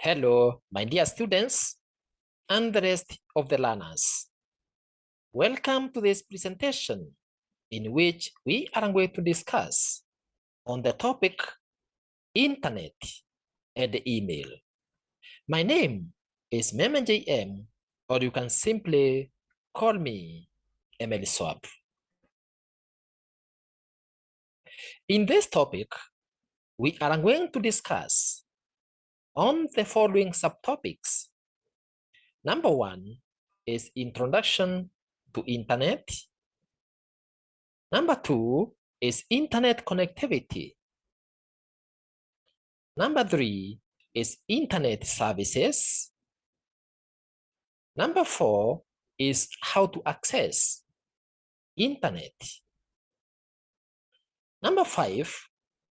Hello, my dear students and the rest of the learners. Welcome to this presentation in which we are going to discuss on the topic Internet and email. My name is Meme JM, or you can simply call me Emily Swap. In this topic, we are going to discuss on the following subtopics. Number 1 is Introduction to Internet. Number 2 is Internet connectivity. Number 3 is Internet services. Number 4 is how to access Internet. Number 5,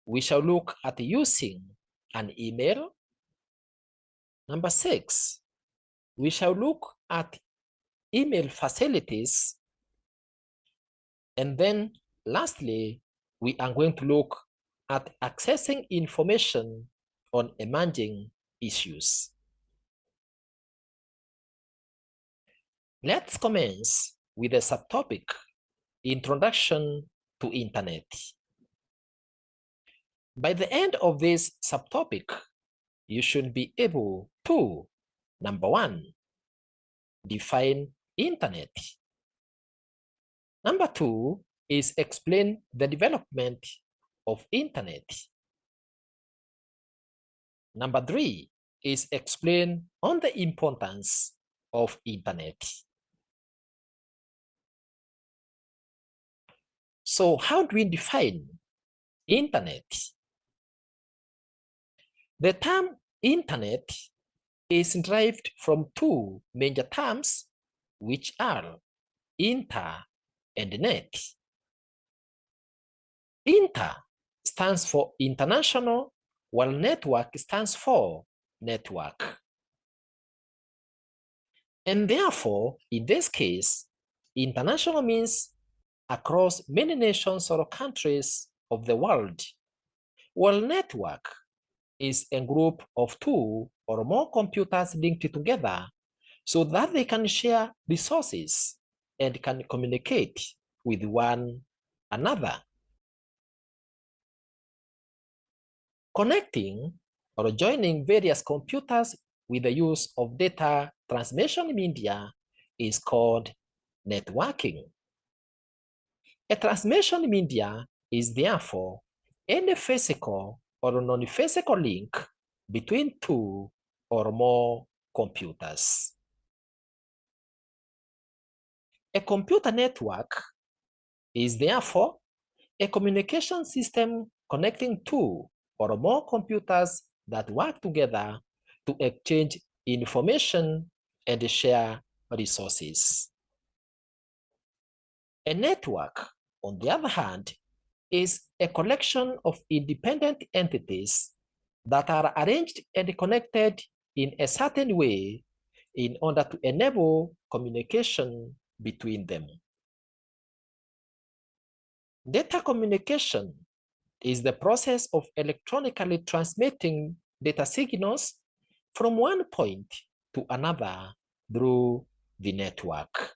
we shall look at using an email. Number 6, we shall look at email facilities. And then lastly, we are going to look at accessing information on emerging issues. Let's commence with the subtopic, Introduction to Internet. By the end of this subtopic, you should be able to, number 1, define Internet. Number 2 is explain the development of Internet. Number 3 is explain on the importance of Internet. So how do we define Internet? The term Internet is derived from two major terms, which are inter and net. Inter stands for international, while network stands for network. And therefore, in this case, international means across many nations or countries of the world, while network is a group of 2 or more computers linked together so that they can share resources and can communicate with one another. Connecting or joining various computers with the use of data transmission media is called networking. A transmission media is therefore any physical or non-physical link between 2 or more computers. A computer network is therefore a communication system connecting 2 or more computers that work together to exchange information and share resources. A network, on the other hand, is a collection of independent entities that are arranged and connected in a certain way in order to enable communication between them. Data communication is the process of electronically transmitting data signals from one point to another through the network.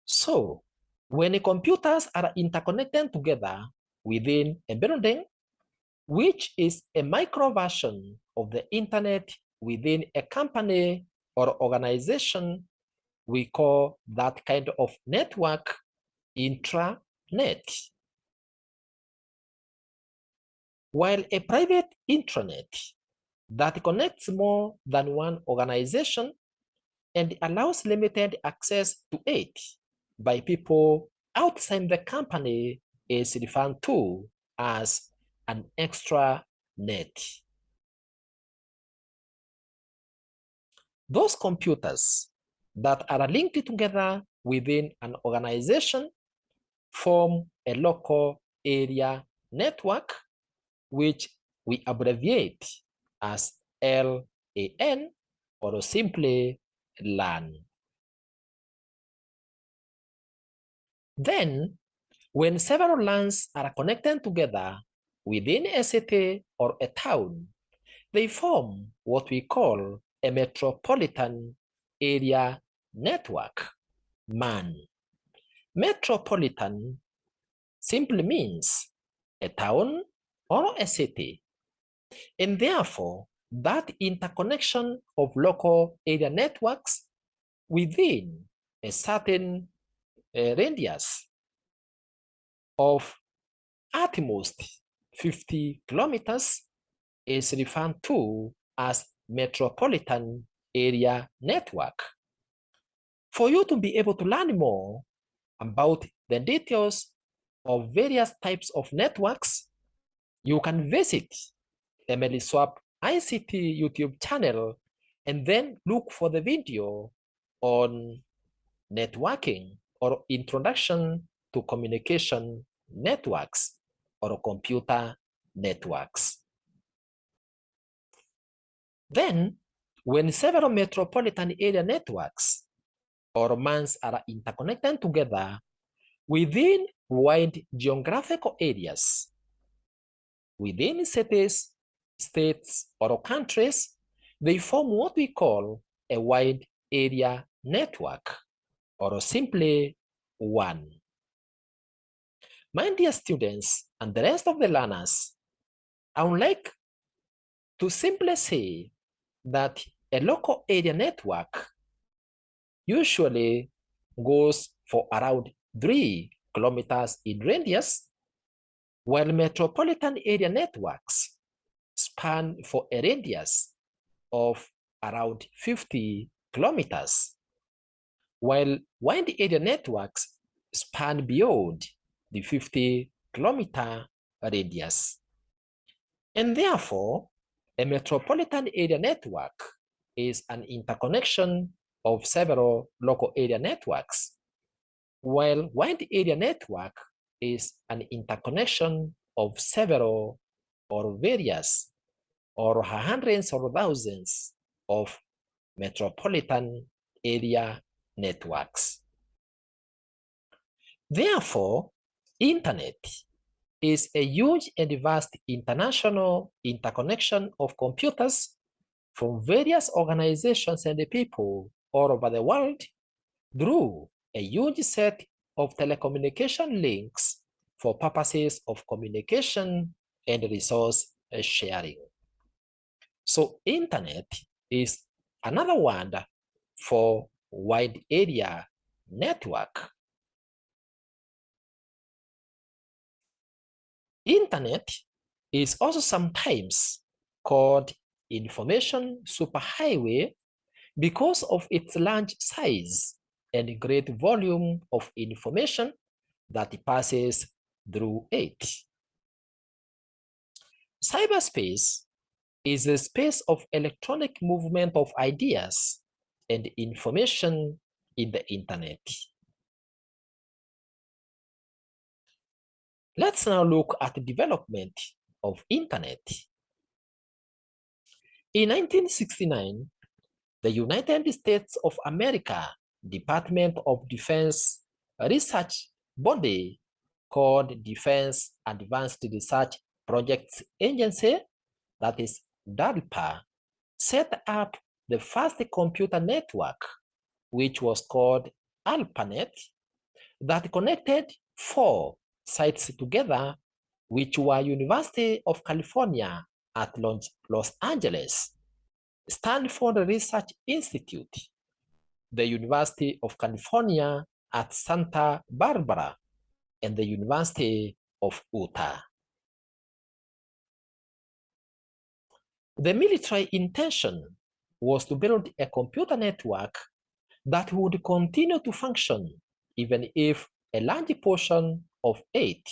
So, when computers are interconnected together within a building, which is a micro version of the internet within a company or organization, we call that kind of network intranet. While a private intranet that connects more than one organization and allows limited access to it by people outside the company is referred to as an extranet. Those computers that are linked together within an organization form a local area network, which we abbreviate as LAN or simply LAN. Then, when several LANs are connected together, within a city or a town, they form what we call a metropolitan area network, MAN. Metropolitan simply means a town or a city, and therefore that interconnection of local area networks within a certain radius of at most 50 kilometers is referred to as metropolitan area network. For you to be able to learn more about the details of various types of networks, you can visit Emily Swap ICT YouTube channel and then look for the video on networking or introduction to communication networks or computer networks. Then, when several metropolitan area networks or MANs are interconnected together within wide geographical areas, within cities, states, or countries, they form what we call a wide area network, or simply WAN. My dear students and the rest of the learners, I would like to simply say that a local area network usually goes for around 3 kilometers in radius, while metropolitan area networks span for a radius of around 50 kilometers, while wide area networks span beyond the 50-kilometer radius. And therefore, a metropolitan area network is an interconnection of several local area networks, while wide area network is an interconnection of several or various or hundreds or thousands of metropolitan area networks. Therefore, Internet is a huge and vast international interconnection of computers from various organizations and people all over the world through a huge set of telecommunication links for purposes of communication and resource sharing. So Internet is another word for wide area network. Internet is also sometimes called information superhighway because of its large size and great volume of information that passes through it. Cyberspace is a space of electronic movement of ideas and information in the internet. Let's now look at the development of internet. In 1969, the United States of America Department of Defense research body called Defense Advanced Research Projects Agency, that is DARPA, set up the first computer network, which was called ARPANET, that connected 4 sites together, which were University of California at Los Angeles, Stanford Research Institute, the University of California at Santa Barbara, and the University of Utah. The military intention was to build a computer network that would continue to function even if a large portion of it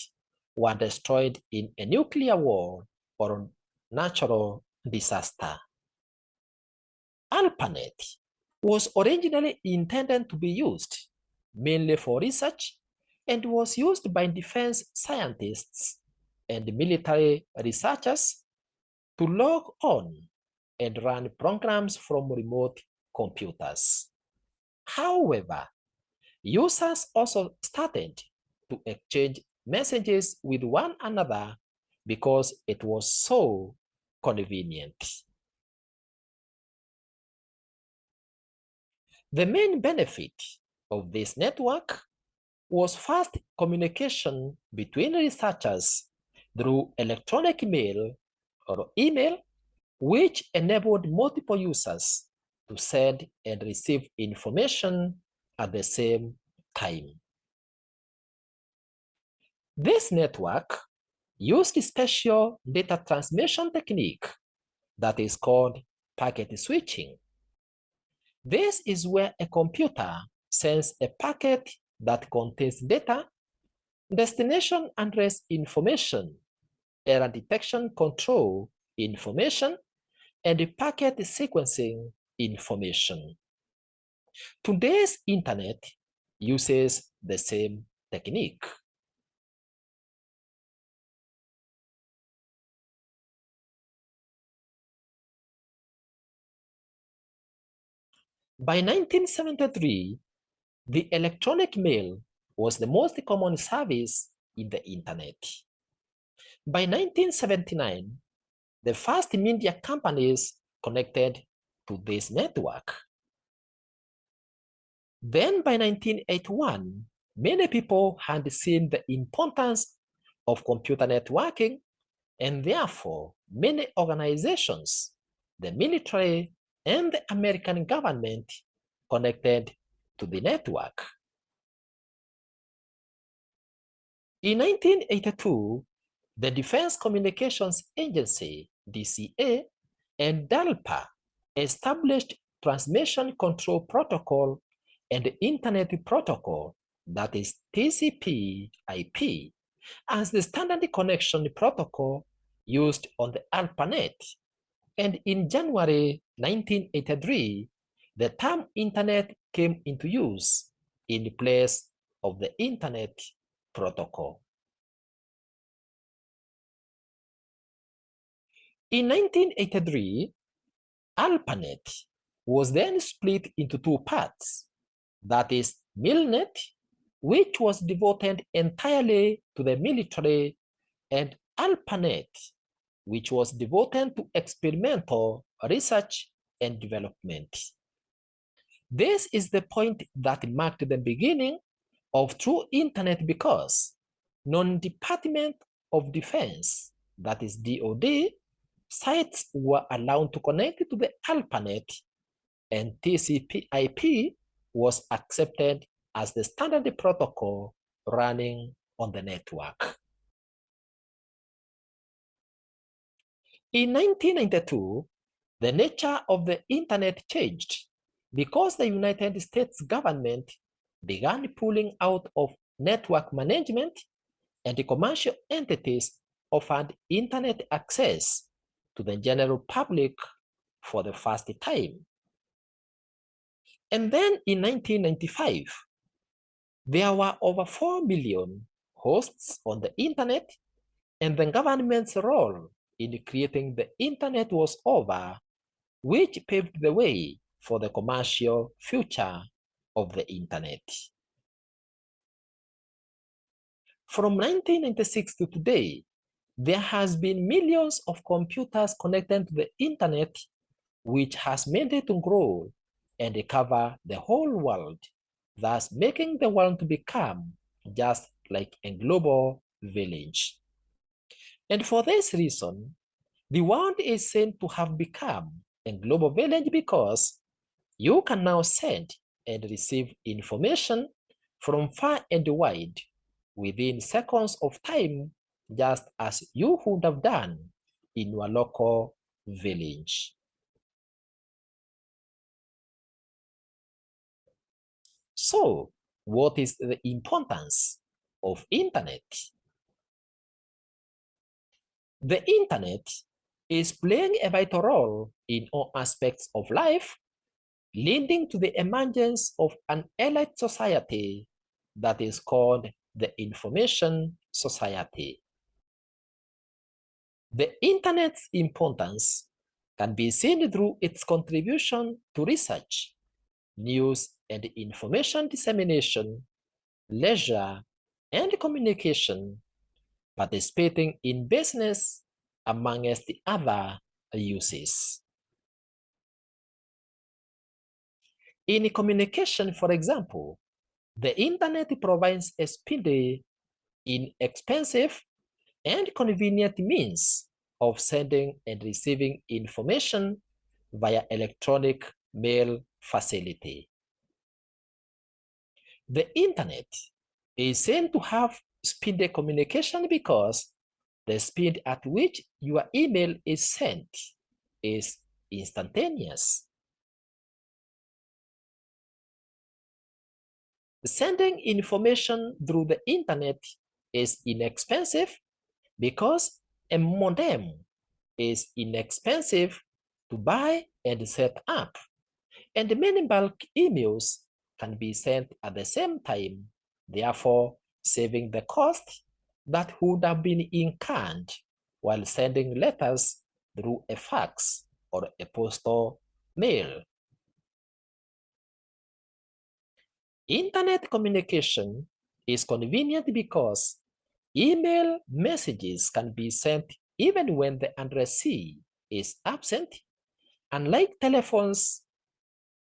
were destroyed in a nuclear war or natural disaster. ARPANET was originally intended to be used mainly for research and was used by defense scientists and military researchers to log on and run programs from remote computers. However, users also started to exchange messages with one another because it was so convenient. The main benefit of this network was fast communication between researchers through electronic mail or email, which enabled multiple users to send and receive information at the same time. This network used a special data transmission technique that is called packet switching. This is where a computer sends a packet that contains data, destination address information, error detection control information, and packet sequencing information. Today's internet uses the same technique. By 1973, the electronic mail was the most common service in the internet. By 1979, the first media companies connected to this network. Then by 1981, many people had seen the importance of computer networking, and therefore many organizations, the military and the American government, connected to the network. In 1982, the Defense Communications Agency, DCA, and DARPA established Transmission Control Protocol and Internet Protocol, that is TCP/IP, as the standard connection protocol used on the ARPANET. And in January 1983, the term Internet came into use in place of the Internet Protocol. In 1983, ARPANET was then split into two parts. That is MILNET, which was devoted entirely to the military, and ARPANET, which was devoted to experimental research and development. This is the point that marked the beginning of true internet, because non-Department of Defense, that is DoD, sites were allowed to connect to the ARPANET, and TCP/IP was accepted as the standard protocol running on the network. In 1992, the nature of the internet changed because the United States government began pulling out of network management, and the commercial entities offered internet access to the general public for the first time. And then in 1995, there were over 4 million hosts on the internet, and the government's role in creating the internet was over, which paved the way for the commercial future of the internet. From 1996 to today, there has been millions of computers connected to the internet, which has made it to grow and cover the whole world, thus making the world to become just like a global village. And for this reason, the world is said to have become a global village, because you can now send and receive information from far and wide within seconds of time, just as you would have done in your local village. So, what is the importance of internet? The internet is playing a vital role in all aspects of life, leading to the emergence of an elite society that is called the information society. The internet's importance can be seen through its contribution to research, news and information dissemination, leisure and communication, participating in business, amongst the other uses. In communication, for example, the internet provides a speedy, inexpensive, and convenient means of sending and receiving information via electronic mail facility. The internet is said to have speedy communication because the speed at which your email is sent is instantaneous. Sending information through the internet is inexpensive because a modem is inexpensive to buy and set up, and many bulk emails can be sent at the same time, therefore saving the cost that would have been incurred while sending letters through a fax or a postal mail. Internet communication is convenient because email messages can be sent even when the addressee is absent, unlike telephones,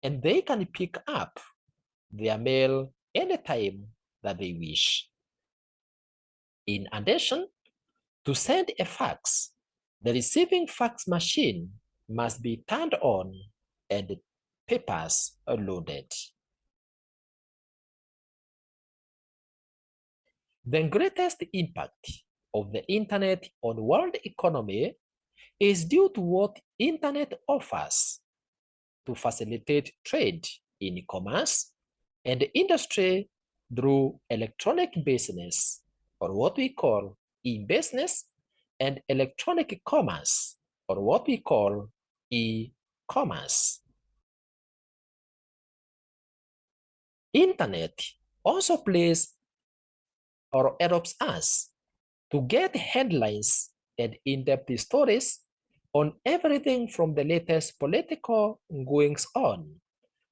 and they can pick up their mail anytime that they wish. In addition, to send a fax, the receiving fax machine must be turned on and papers loaded. The greatest impact of the internet on world economy is due to what internet offers to facilitate trade in commerce and industry through electronic business, or what we call e-business, and electronic commerce, or what we call e-commerce. Internet also plays or helps us to get headlines and in-depth stories on everything from the latest political goings on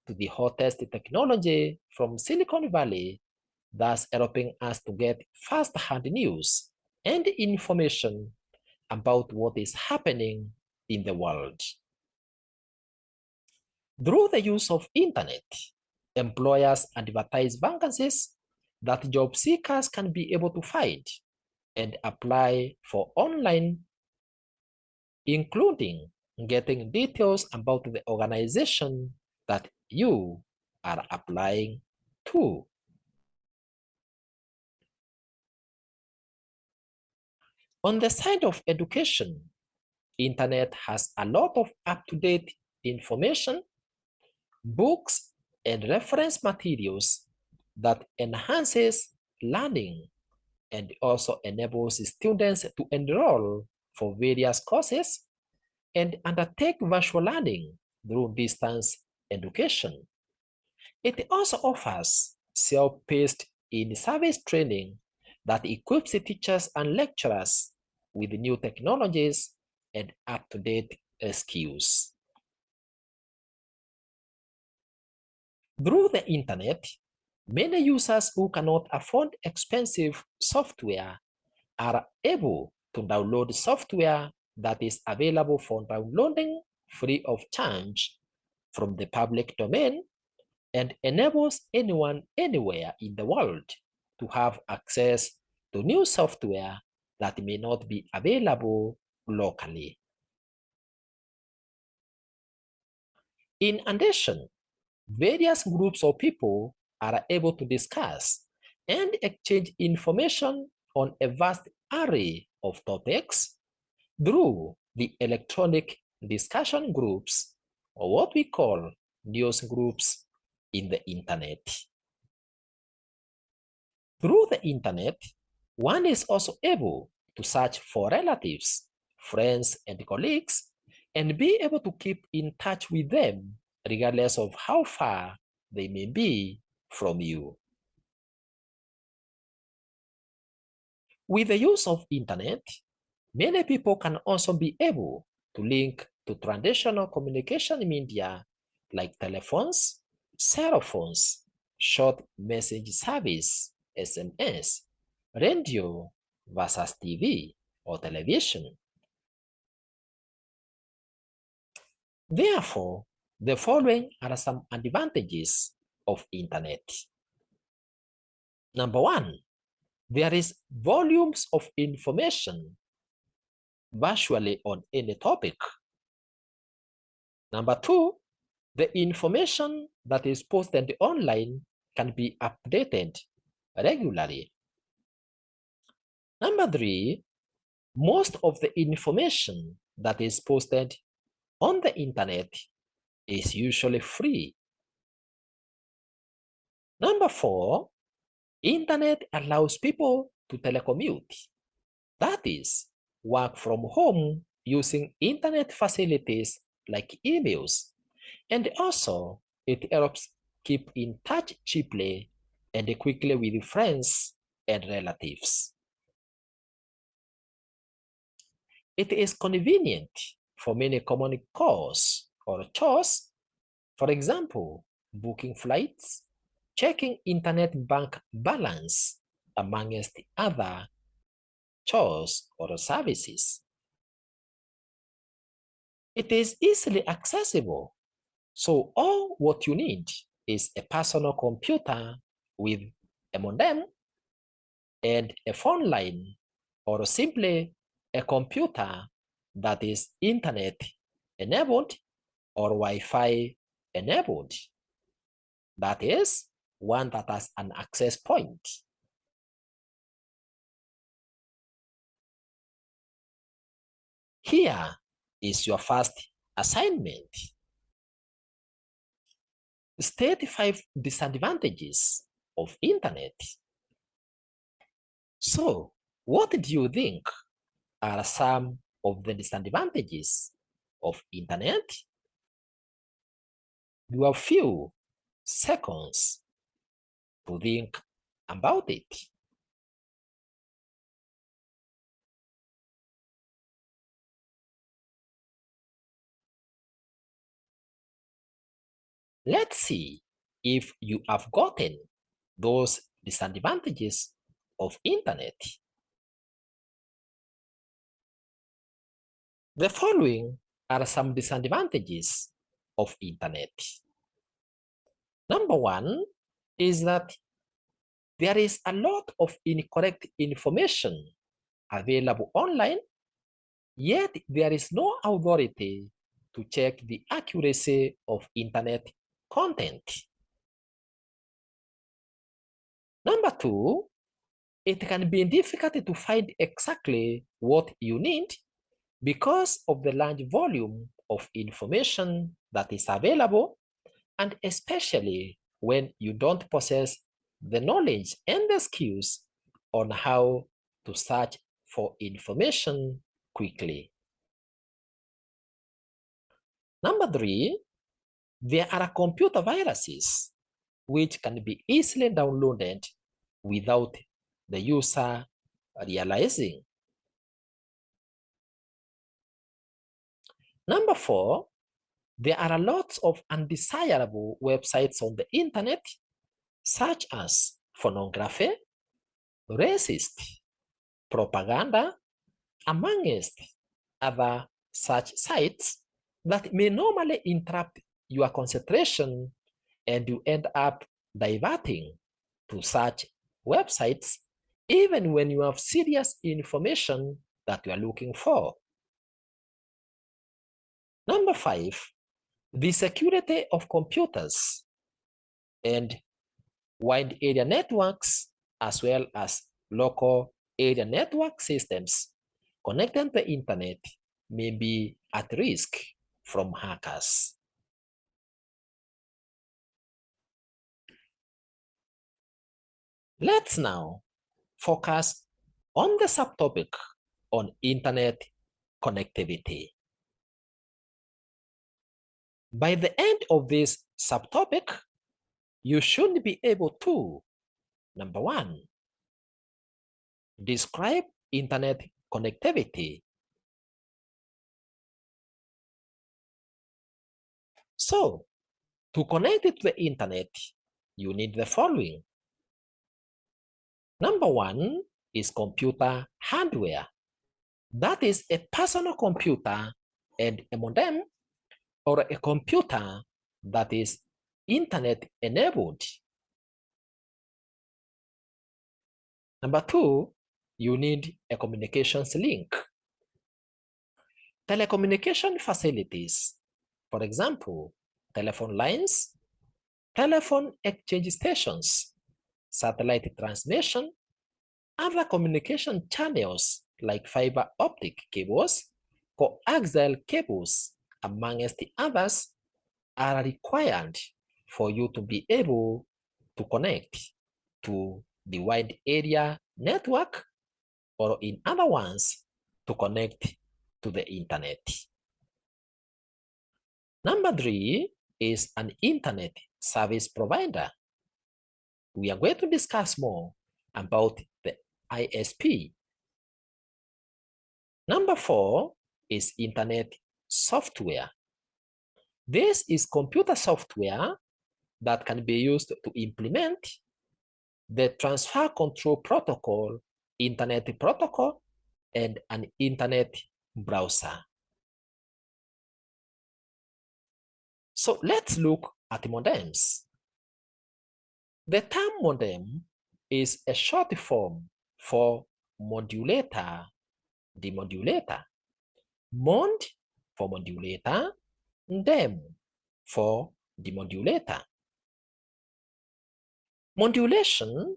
to the hottest technology from Silicon Valley, thus helping us to get first-hand news and information about what is happening in the world. Through the use of internet, employers advertise vacancies that job seekers can be able to find and apply for online, including getting details about the organization that you are applying to. On the side of education, internet has a lot of up-to-date information, books, and reference materials that enhances learning and also enables students to enroll for various courses and undertake virtual learning through distance education. It also offers self-paced in-service training that equips the teachers and lecturers with new technologies and up-to-date skills. Through the internet, many users who cannot afford expensive software are able to download software that is available for downloading free of charge from the public domain and enables anyone anywhere in the world to have access to new software that may not be available locally. In addition, various groups of people are able to discuss and exchange information on a vast array of topics through the electronic discussion groups, or what we call news groups in the internet. Through the internet, one is also able to search for relatives, friends, and colleagues, and be able to keep in touch with them regardless of how far they may be from you. With the use of internet, many people can also be able to link to traditional communication media like telephones, cell phones, short message service, SMS, radio, versus TV or television. Therefore, the following are some advantages of internet. Number one, there is volumes of information virtually on any topic. Number two, the information that is posted online can be updated regularly. Number three, most of the information that is posted on the internet is usually free. Number four, internet allows people to telecommute. That is, work from home using internet facilities like emails. And also, it helps keep in touch cheaply and quickly with friends and relatives. It is convenient for many common calls or chores. For example, booking flights, checking internet bank balance, amongst other chores or services. It is easily accessible, so all what you need is a personal computer with a modem and a phone line, or simply a computer that is internet enabled or Wi-Fi enabled. That is, one that has an access point. Here is your first assignment. State 5 disadvantages of internet. So, what do you think are some of the disadvantages of internet? You have few seconds to think about it. Let's see if you have gotten those disadvantages of internet. The following are some disadvantages of internet. Number one is that there is a lot of incorrect information available online, yet there is no authority to check the accuracy of internet content. Number two, it can be difficult to find exactly what you need because of the large volume of information that is available, and especially when you don't possess the knowledge and the skills on how to search for information quickly. Number three, there are computer viruses which can be easily downloaded without the user realizing. Number four, there are lots of undesirable websites on the internet, such as pornography, racist, propaganda, amongst other such sites that may normally interrupt your concentration, and you end up diverting to such websites even when you have serious information that you are looking for. Number five, the security of computers and wide area networks, as well as local area network systems connected to the internet, may be at risk from hackers. Let's now focus on the subtopic on internet connectivity. By the end of this subtopic, you should be able to, number one, describe internet connectivity. So, to connect it to the internet, you need the following. Number one, is computer hardware. That is a personal computer and a modem, or a computer that is internet enabled. Number two, you need a communications link. Telecommunication facilities, for example, telephone lines, telephone exchange stations, satellite transmission, other communication channels like fiber optic cables, coaxial cables, amongst the others, are required for you to be able to connect to the wide area network, or in other words, to connect to the internet. Number three is an internet service provider. We are going to discuss more about the ISP. Number four is internet software. This is computer software that can be used to implement the transfer control protocol, internet protocol, and an internet browser. So let's look at modems. The term modem is a short form for modulator, demodulator. Mod for modulator, dem for demodulator. Modulation,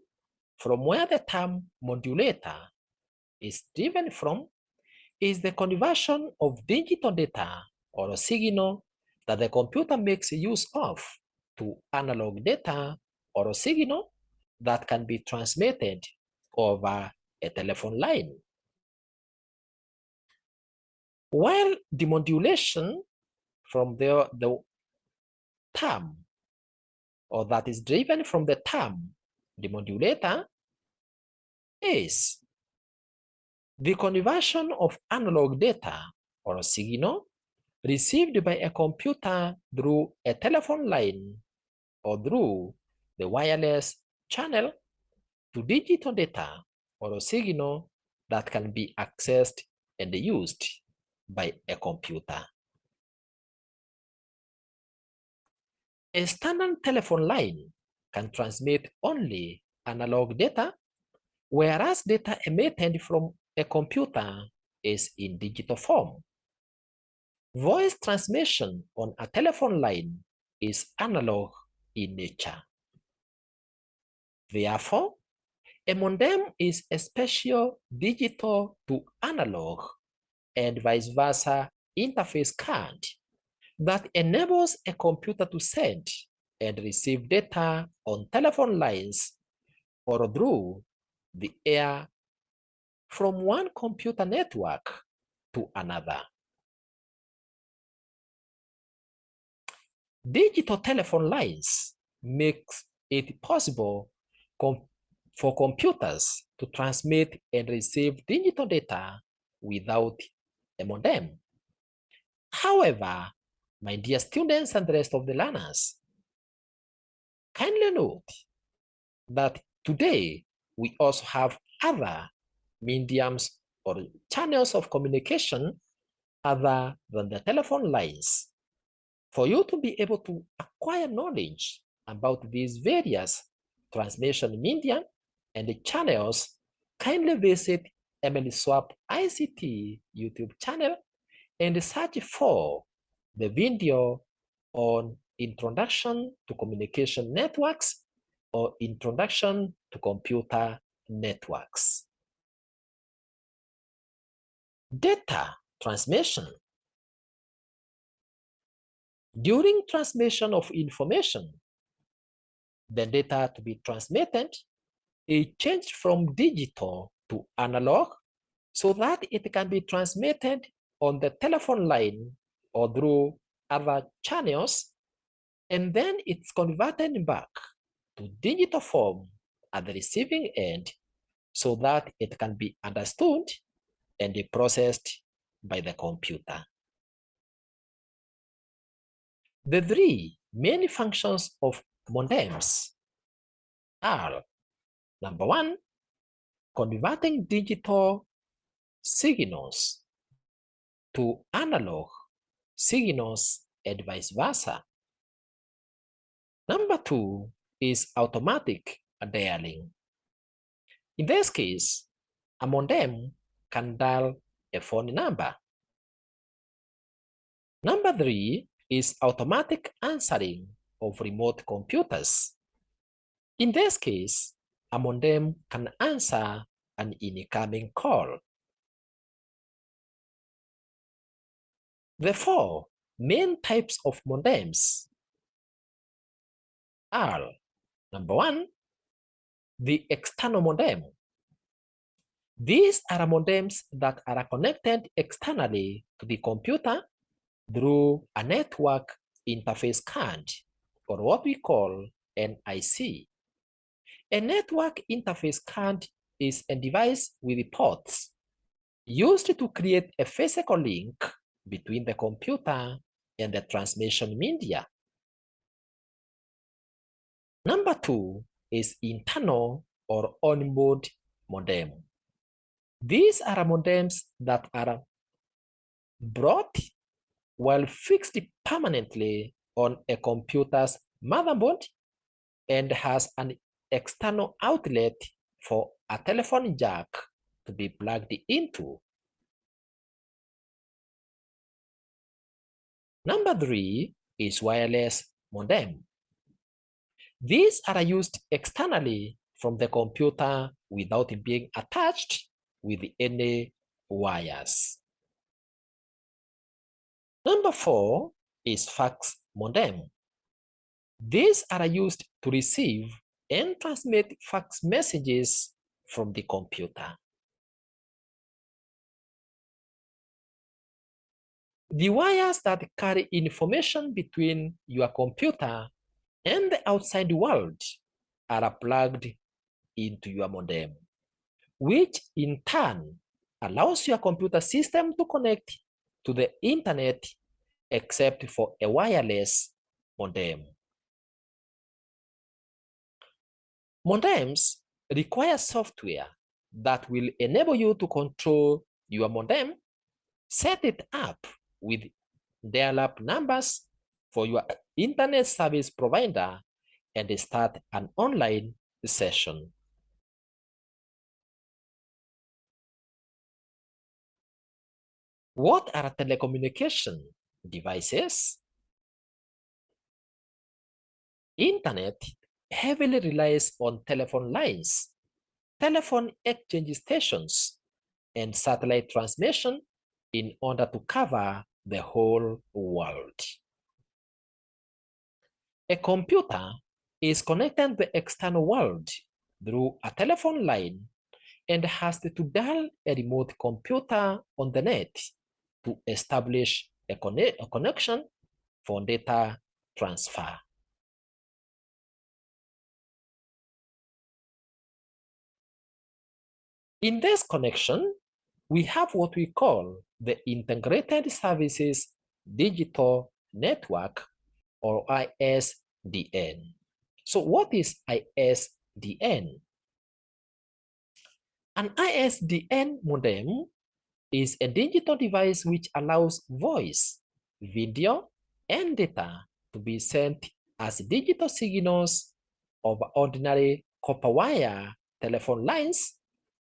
from where the term modulator is driven from, is the conversion of digital data or a signal that the computer makes use of to analog data or a signal that can be transmitted over a telephone line. While demodulation, from the term, or that is driven from the term demodulator, is the conversion of analog data or a signal received by a computer through a telephone line or through the wireless channel to digital data or a signal that can be accessed and used by a computer. A standard telephone line can transmit only analog data, whereas data emitted from a computer is in digital form. Voice transmission on a telephone line is analog in nature. Therefore, a modem is a special digital to analog and vice versa interface card that enables a computer to send and receive data on telephone lines or through the air from one computer network to another. Digital telephone lines makes it possible for computers to transmit and receive digital data without a modem. However, my dear students and the rest of the learners, kindly note that today we also have other mediums or channels of communication other than the telephone lines. For you to be able to acquire knowledge about these various transmission media and the channels, kindly visit Emily Swap ICT YouTube channel and search for the video on Introduction to Communication Networks or Introduction to Computer Networks. Data transmission. During transmission of information, the data to be transmitted is changed from digital to analog so that it can be transmitted on the telephone line or through other channels, and then it's converted back to digital form at the receiving end so that it can be understood and processed by the computer. The three main functions of modems are: number one, converting digital signals to analog signals and vice versa. Number 2 is automatic dialing. In this case, a modem can dial a phone number. Number 3 is automatic answering of remote computers. In this case, a modem can answer an incoming call. The 4 main types of modems are: number 1, the external modem. These are modems that are connected externally to the computer through a network interface card, or what we call NIC. A network interface card is a device with ports used to create a physical link between the computer and the transmission media. Number 2 is internal or onboard modem. These are modems that are brought while fixed permanently on a computer's motherboard and has an external outlet for a telephone jack to be plugged into. Number 3 is wireless modem. These are used externally from the computer without being attached with any wires. Number 4 is fax modem. These are used to receive and transmit fax messages from the computer. The wires that carry information between your computer and the outside world are plugged into your modem, which in turn allows your computer system to connect to the internet except for a wireless modem. Modems require software that will enable you to control your modem, set it up with dial-up numbers for your internet service provider, and start an online session. What are telecommunication devices? Internet heavily relies on telephone lines, telephone exchange stations, and satellite transmission in order to cover the whole world. A computer is connected to the external world through a telephone line and has to dial a remote computer on the net to establish a connection for data transfer. In this connection, we have what we call the Integrated Services Digital Network, or ISDN. So what is ISDN? An ISDN modem is a digital device which allows voice, video, and data to be sent as digital signals over ordinary copper wire telephone lines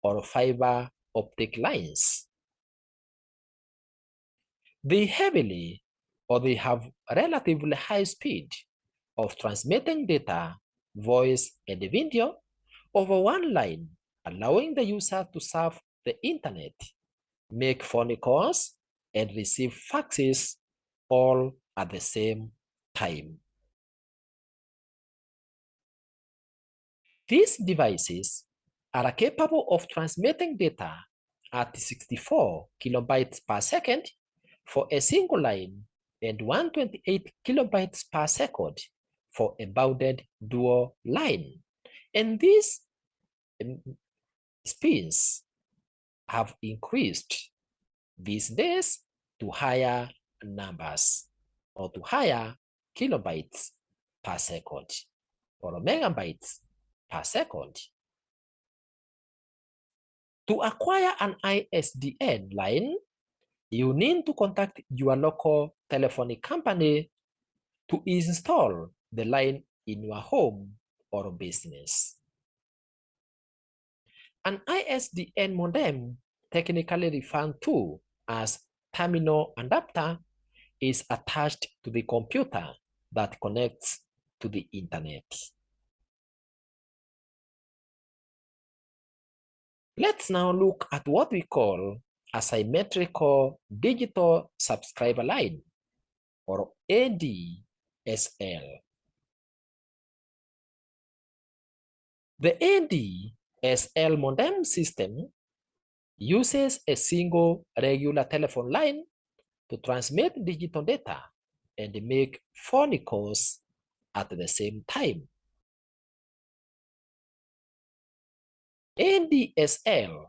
or fiber optic lines. They have relatively high speed of transmitting data, voice, and video over one line, allowing the user to surf the internet, make phone calls, and receive faxes all at the same time. These devices are capable of transmitting data at 64 kilobytes per second for a single line and 128 kilobytes per second for a bounded dual line. And these speeds have increased these days to higher numbers, or to higher kilobytes per second or megabytes per second. To acquire an ISDN line, you need to contact your local telephony company to install the line in your home or business. An ISDN modem, technically referred to as terminal adapter, is attached to the computer that connects to the internet. Let's now look at what we call a symmetrical digital subscriber line, or ADSL. The ADSL modem system uses a single regular telephone line to transmit digital data and make phone calls at the same time. ADSL,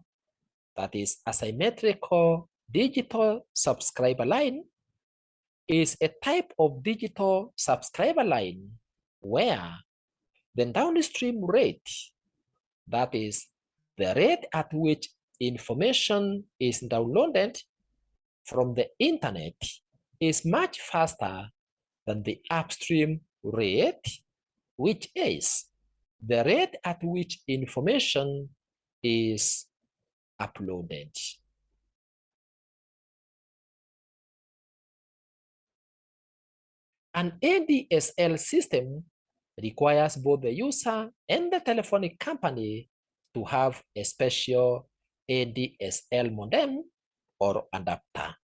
that is a symmetrical digital subscriber line, is a type of digital subscriber line where the downstream rate, that is the rate at which information is downloaded from the internet, is much faster than the upstream rate, which is the rate at which information is uploaded. An ADSL system requires both the user and the telephonic company to have a special ADSL modem or adapter.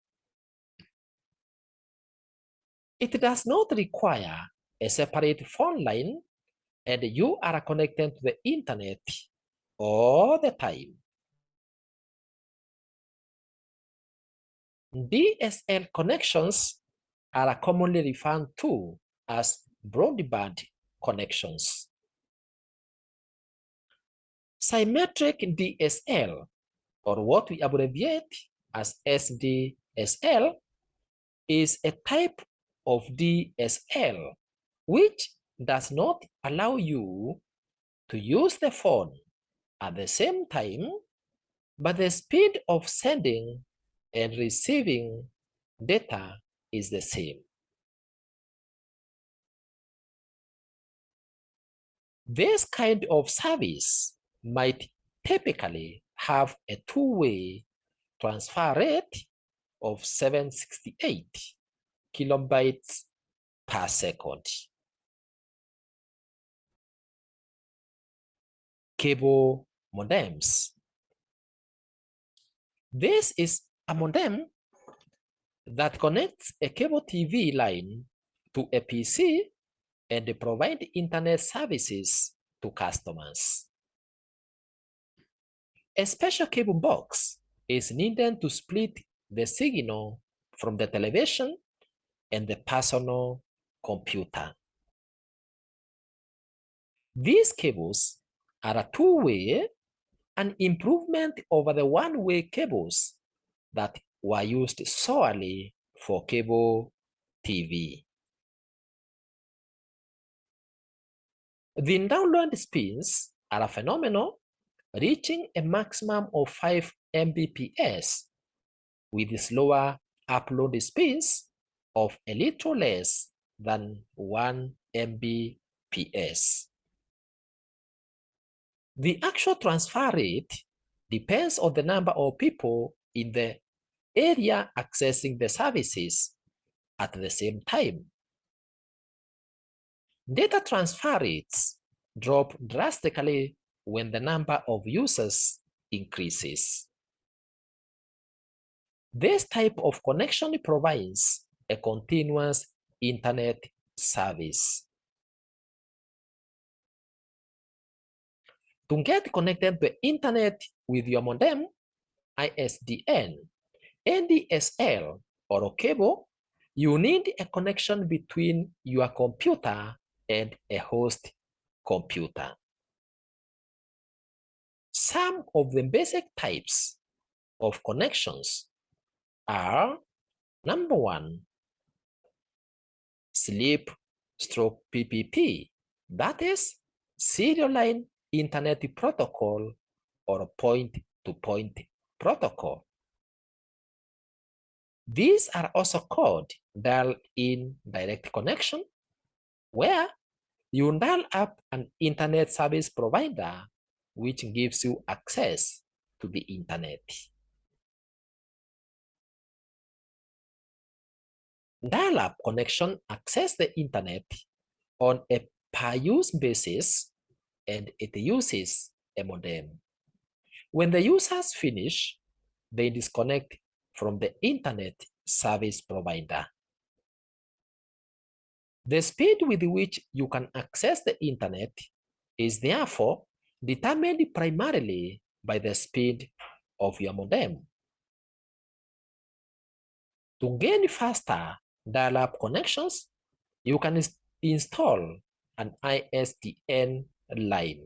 It does not require a separate phone line, and you are connected to the internet all the time. DSL connections are commonly referred to as broadband connections. Symmetric DSL, or what we abbreviate as SDSL, is a type of DSL which does not allow you to use the phone at the same time, but the speed of sending and receiving data is the same. This kind of service might typically have a two-way transfer rate of 768 kilobytes per second. Cable modems. This is a modem that connects a cable TV line to a PC and provide internet services to customers. A special cable box is needed to split the signal from the television and the personal computer. These cables are a two-way, an improvement over the one-way cables that were used solely for cable TV. The download speeds are phenomenal, reaching a maximum of 5 Mbps with slower upload speeds of a little less than 1 Mbps. The actual transfer rate depends on the number of people in the area accessing the services at the same time. Data transfer rates drop drastically when the number of users increases. This type of connection provides a continuous internet service. To get connected to the internet with your modem, ISDN, ADSL, or a cable, you need a connection between your computer and a host computer. Some of the basic types of connections are: number one, SLIP/PPP, that is Serial Line Internet Protocol or Point point-to-point protocol. These are also called dial-in direct connection, where you dial up an internet service provider which gives you access to the internet. Dial-up connection access the internet on a per-use basis, and it uses a modem. When the users finish, they disconnect from the internet service provider. The speed with which you can access the internet is therefore determined primarily by the speed of your modem. To gain faster dial-up connections, you can install an ISDN line.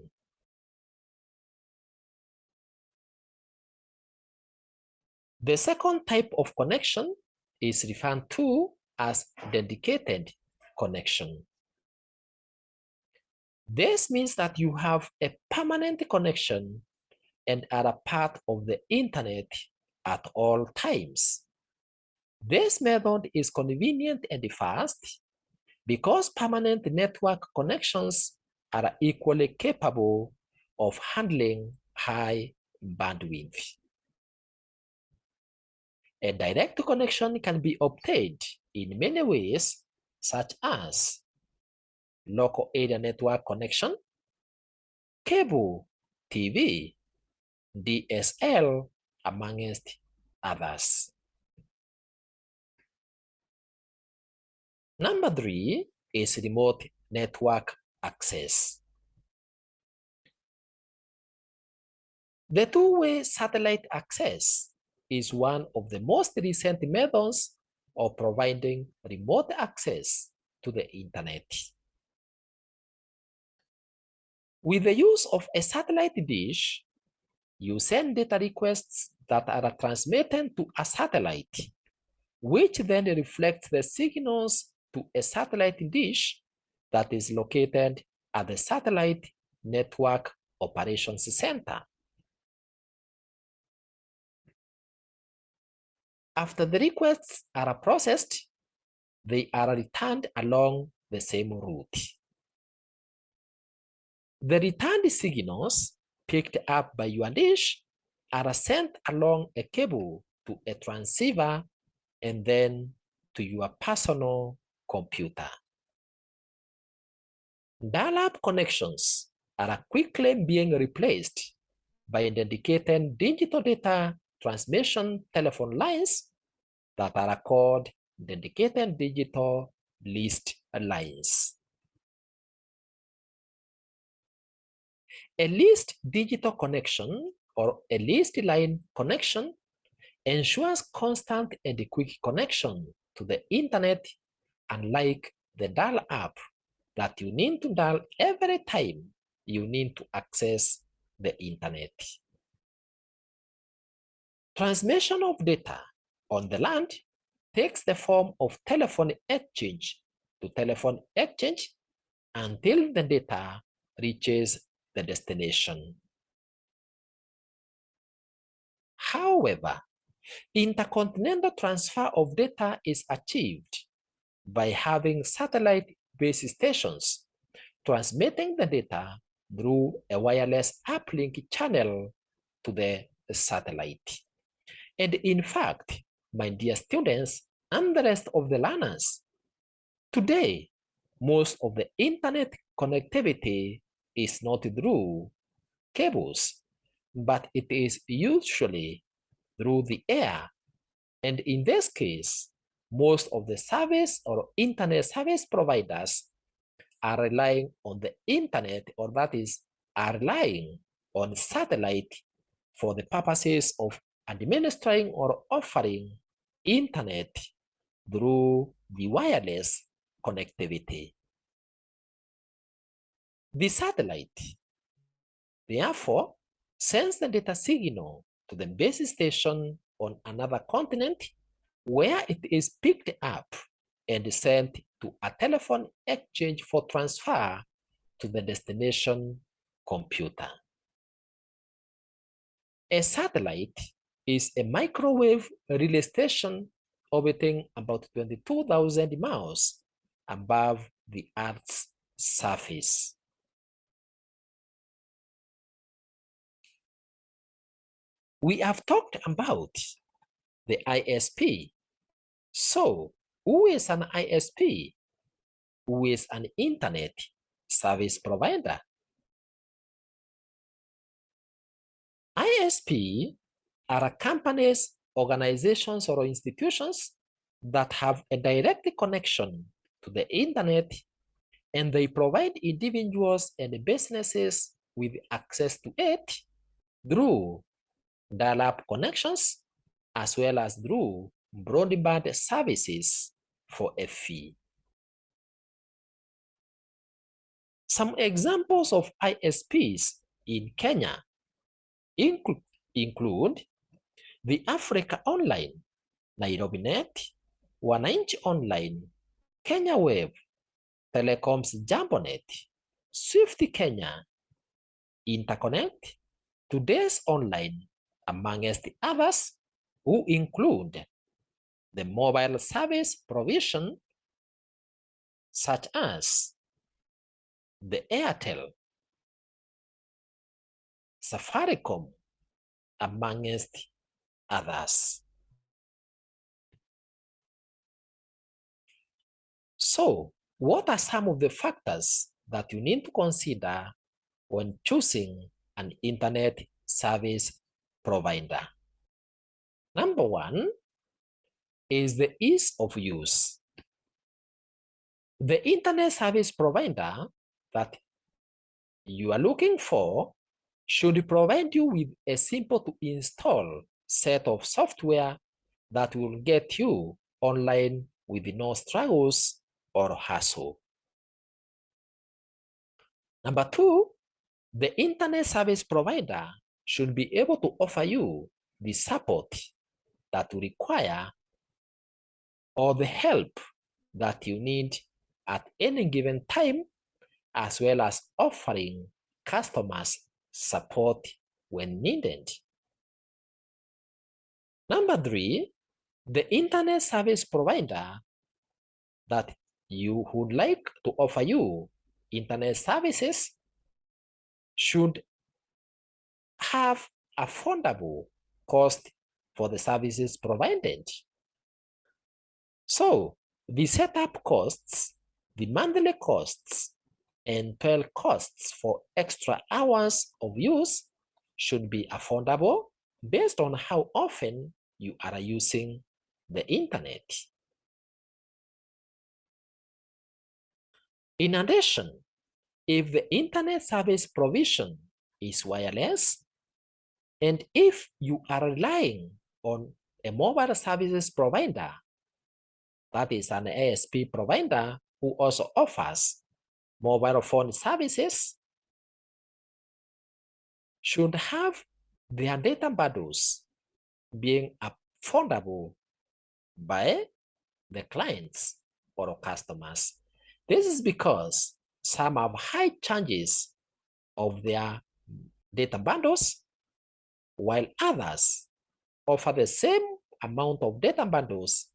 The second type of connection is referred to as dedicated connection. This means that you have a permanent connection and are a part of the internet at all times. This method is convenient and fast because permanent network connections are equally capable of handling high bandwidth. A direct connection can be obtained in many ways, such as local area network connection, cable TV, DSL, amongst others. Number 3 is remote network access. The two-way satellite access is one of the most recent methods of providing remote access to the internet. With the use of a satellite dish, you send data requests that are transmitted to a satellite, which then reflects the signals to a satellite dish that is located at the Satellite Network Operations Center. After the requests are processed, they are returned along the same route. The returned signals picked up by your dish are sent along a cable to a transceiver and then to your personal computer. Dial-up connections are quickly being replaced by dedicated digital data transmission telephone lines that are called dedicated digital leased lines. A leased digital connection or a leased line connection ensures constant and quick connection to the internet, unlike the dial-up that you need to dial every time you need to access the internet. Transmission of data on the land takes the form of telephone exchange to telephone exchange until the data reaches the destination. However, intercontinental transfer of data is achieved by having satellite base stations transmitting the data through a wireless uplink channel to the satellite. And in fact, my dear students and the rest of the learners, today, most of the internet connectivity is not through cables, but it is usually through the air. And in this case, most of the service or internet service providers are relying on the internet, or that is, are relying on satellite for the purposes of administering or offering internet through the wireless connectivity. The satellite, therefore, sends the data signal to the base station on another continent, where it is picked up and sent to a telephone exchange for transfer to the destination computer. A satellite is a microwave relay station orbiting about 22,000 miles above the Earth's surface. We have talked about the ISP. So, who is an ISP? Who is an internet service provider? ISP are companies, organizations, or institutions that have a direct connection to the internet, and they provide individuals and businesses with access to it through dial-up connections as well as through broadband services for a fee. Some examples of ISPs in Kenya include the Africa Online, Nairobi Net, Wananchi Online, Kenya Web, Telecoms Jambonet, Swift Kenya, Interconnect, Today's Online, amongst others, who include the mobile service provision such as the Airtel, Safaricom, amongst others. So, what are some of the factors that you need to consider when choosing an internet service provider? Number one is the ease of use. The internet service provider that you are looking for should provide you with a simple to install set of software that will get you online with no struggles or hassle. Number two, the internet service provider should be able to offer you the support that you require or the help that you need at any given time, as well as offering customers support when needed. Number three, the internet service provider that you would like to offer you internet services should have affordable cost for the services provided. So the setup costs, the monthly costs, and total costs for extra hours of use should be affordable based on how often you are using the internet. In addition, if the internet service provision is wireless, and if you are relying on a mobile services provider, that is an ASP provider who also offers mobile phone services, should have their data bundles being affordable by the clients or customers. This is because some have high charges of their data bundles, while others offer the same amount of data bundles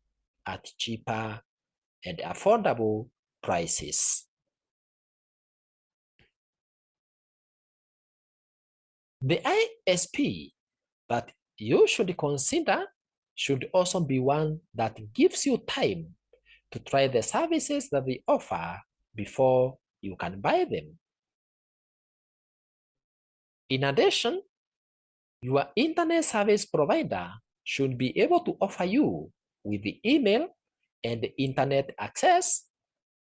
at cheaper and affordable prices. The ISP that you should consider should also be one that gives you time to try the services that they offer before you can buy them. In addition, your internet service provider should be able to offer you with the email and internet access,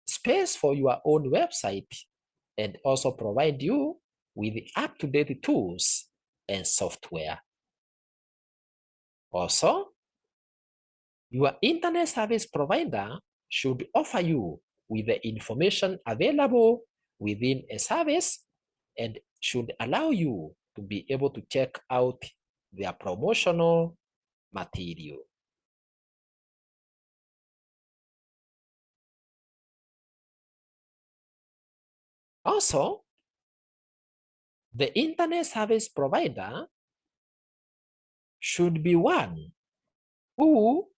space for your own website, and also provide you with up-to-date tools and software. Also, your internet service provider should offer you with the information available within a service and should allow you to be able to check out their promotional material. Also, the internet service provider should be one who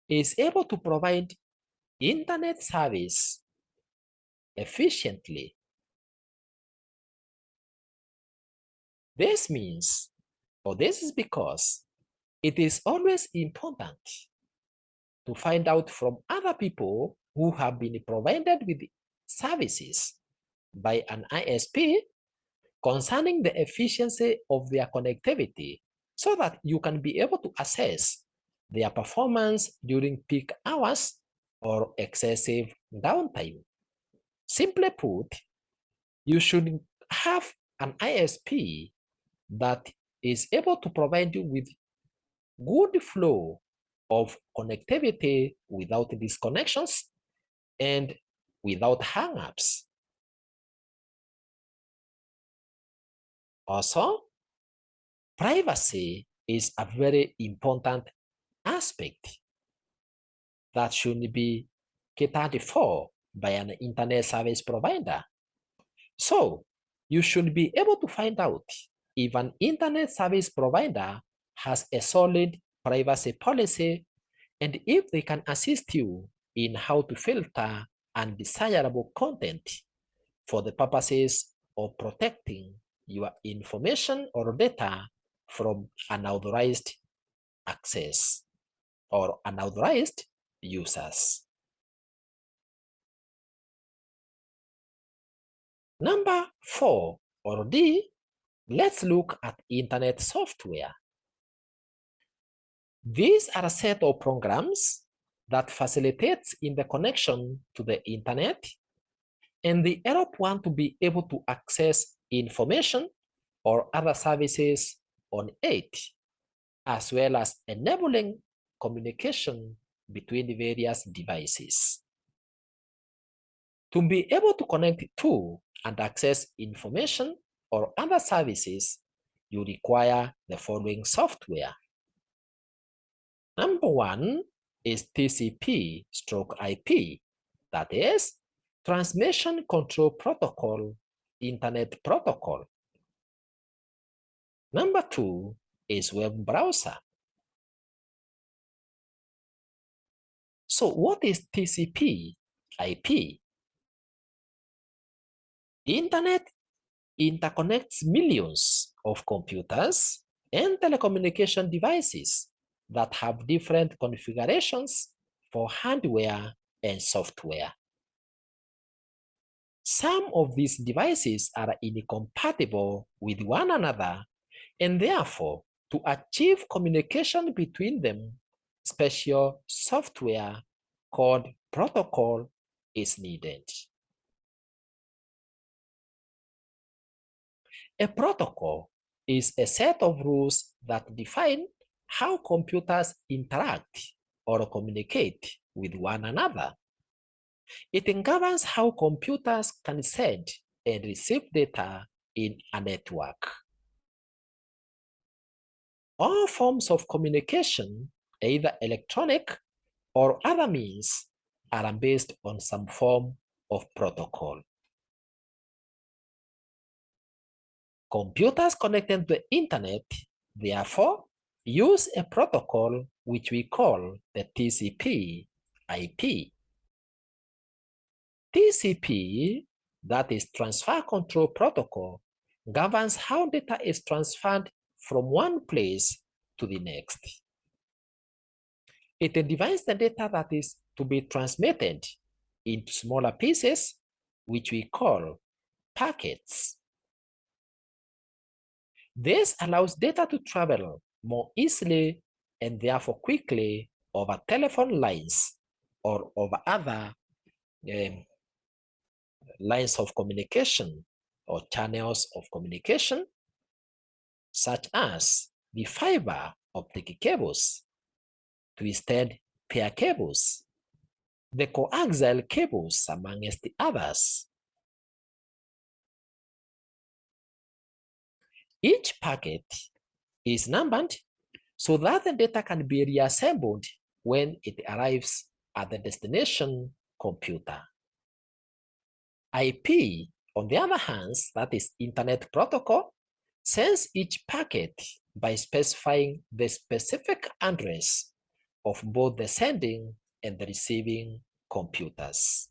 is able to provide internet service efficiently. This means, or this is because, it is always important to find out from other people who have been provided with services by an ISP concerning the efficiency of their connectivity so that you can be able to assess their performance during peak hours or excessive downtime. Simply put, you should have an ISP that is able to provide you with good flow of connectivity without disconnections and without hangups. Also, privacy is a very important aspect that should be catered for by an internet service provider. So, you should be able to find out if an internet service provider has a solid privacy policy and if they can assist you in how to filter undesirable content for the purposes of protecting your information or data from unauthorized access or unauthorized users. Number 4 or D, let's look at internet software. These are a set of programs that facilitates in the connection to the internet, and the EROP want to be able to access information or other services on it, as well as enabling communication between the various devices. To be able to connect to and access information or other services, you require the following software. Number 1 is TCP/IP, that is Transmission Control Protocol, Internet Protocol. Number 2 is web browser. So what is TCP/IP? Internet interconnects millions of computers and telecommunication devices that have different configurations for hardware and software. Some of these devices are incompatible with one another, and therefore, to achieve communication between them, special software called protocol is needed. A protocol is a set of rules that define how computers interact or communicate with one another. It governs how computers can send and receive data in a network. All forms of communication, either electronic or other means, are based on some form of protocol. Computers connected to the internet, therefore, use a protocol which we call the TCP/IP. TCP, that is Transfer Control Protocol, governs how data is transferred from one place to the next. It divides the data that is to be transmitted into smaller pieces, which we call packets. This allows data to travel more easily and therefore quickly over telephone lines or over other lines of communication or channels of communication, such as the fiber optic cables, twisted pair cables, the coaxial cables, amongst the others. Each packet is numbered so that the data can be reassembled when it arrives at the destination computer. IP, on the other hand, that is Internet Protocol, sends each packet by specifying the specific address of both the sending and the receiving computers.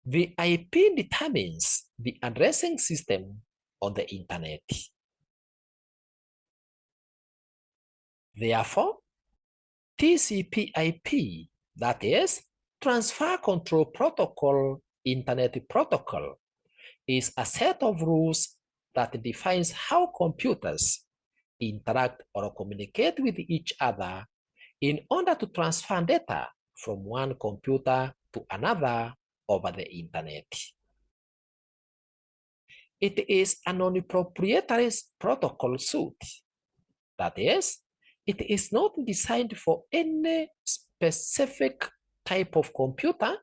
The IP determines the addressing system on the internet. Therefore, TCP/IP, that is, Transfer Control Protocol Internet Protocol, is a set of rules that defines how computers interact or communicate with each other in order to transfer data from one computer to another over the internet. It is a non-proprietary protocol suite. That is, it is not designed for any specific type of computer,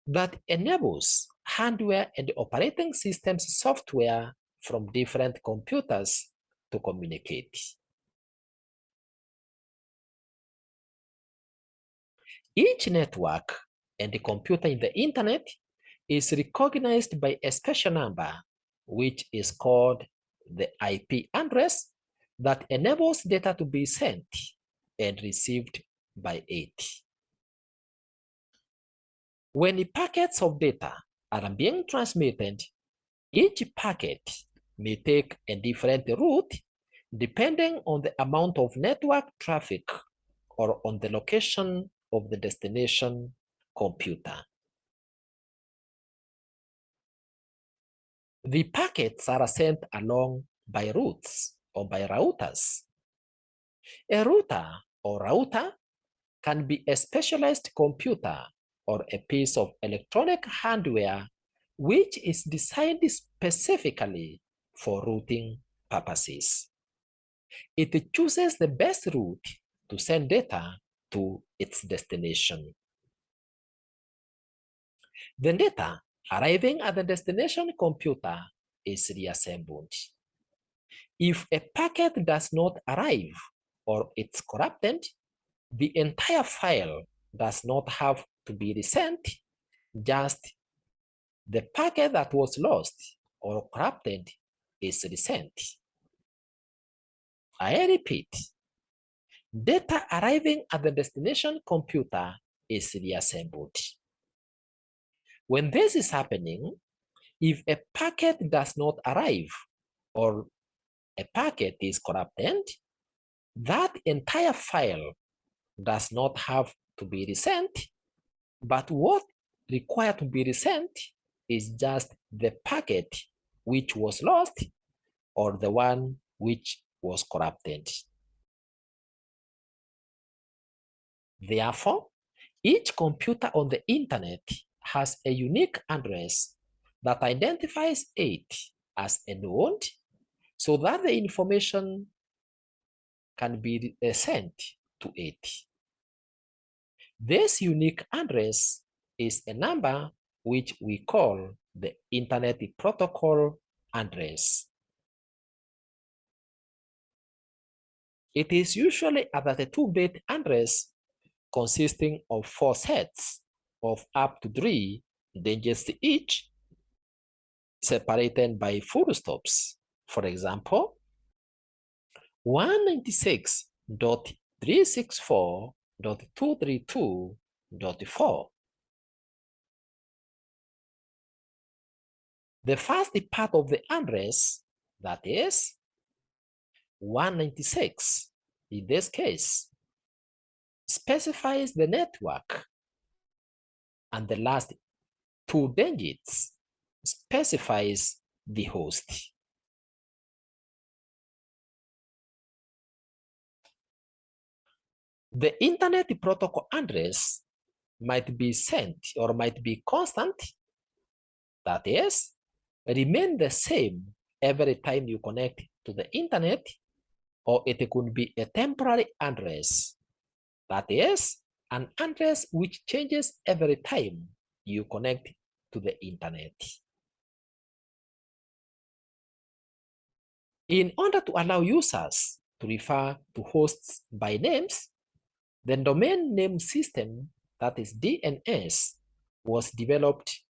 that enables hardware and operating systems software from different computers to communicate. Each network and computer in the internet is recognized by a special number, which is called the IP address, that enables data to be sent and received by it. When the packets of data are being transmitted, each packet may take a different route depending on the amount of network traffic or on the location of the destination computer. The packets are sent along by routes or by routers. A router or router can be a specialized computer or a piece of electronic hardware which is designed specifically for routing purposes. It chooses the best route to send data to its destination. The data arriving at the destination computer is reassembled. If a packet does not arrive or it's corrupted, the entire file does not have to be resent, just the packet that was lost or corrupted is resent. I repeat, data arriving at the destination computer is reassembled. When this is happening, if a packet does not arrive or a packet is corrupted, that entire file does not have to be resent, but what required to be resent is just the packet which was lost or the one which was corrupted. Therefore, each computer on the internet has a unique address that identifies it as a node so that the information can be sent to it. This unique address is a number which we call the Internet Protocol address. It is usually a 32-bit address consisting of 4 sets of up to 3 digits each, separated by full stops. For example, 196.364.232.4. The first part of the address, that is 196, in this case, specifies the network, and the last 2 digits specifies the host. The Internet Protocol address might be sent or might be constant, that is, remain the same every time you connect to the internet, or it could be a temporary address, that is, an address which changes every time you connect to the internet. In order to allow users to refer to hosts by names, the domain name system, that is DNS, was developed,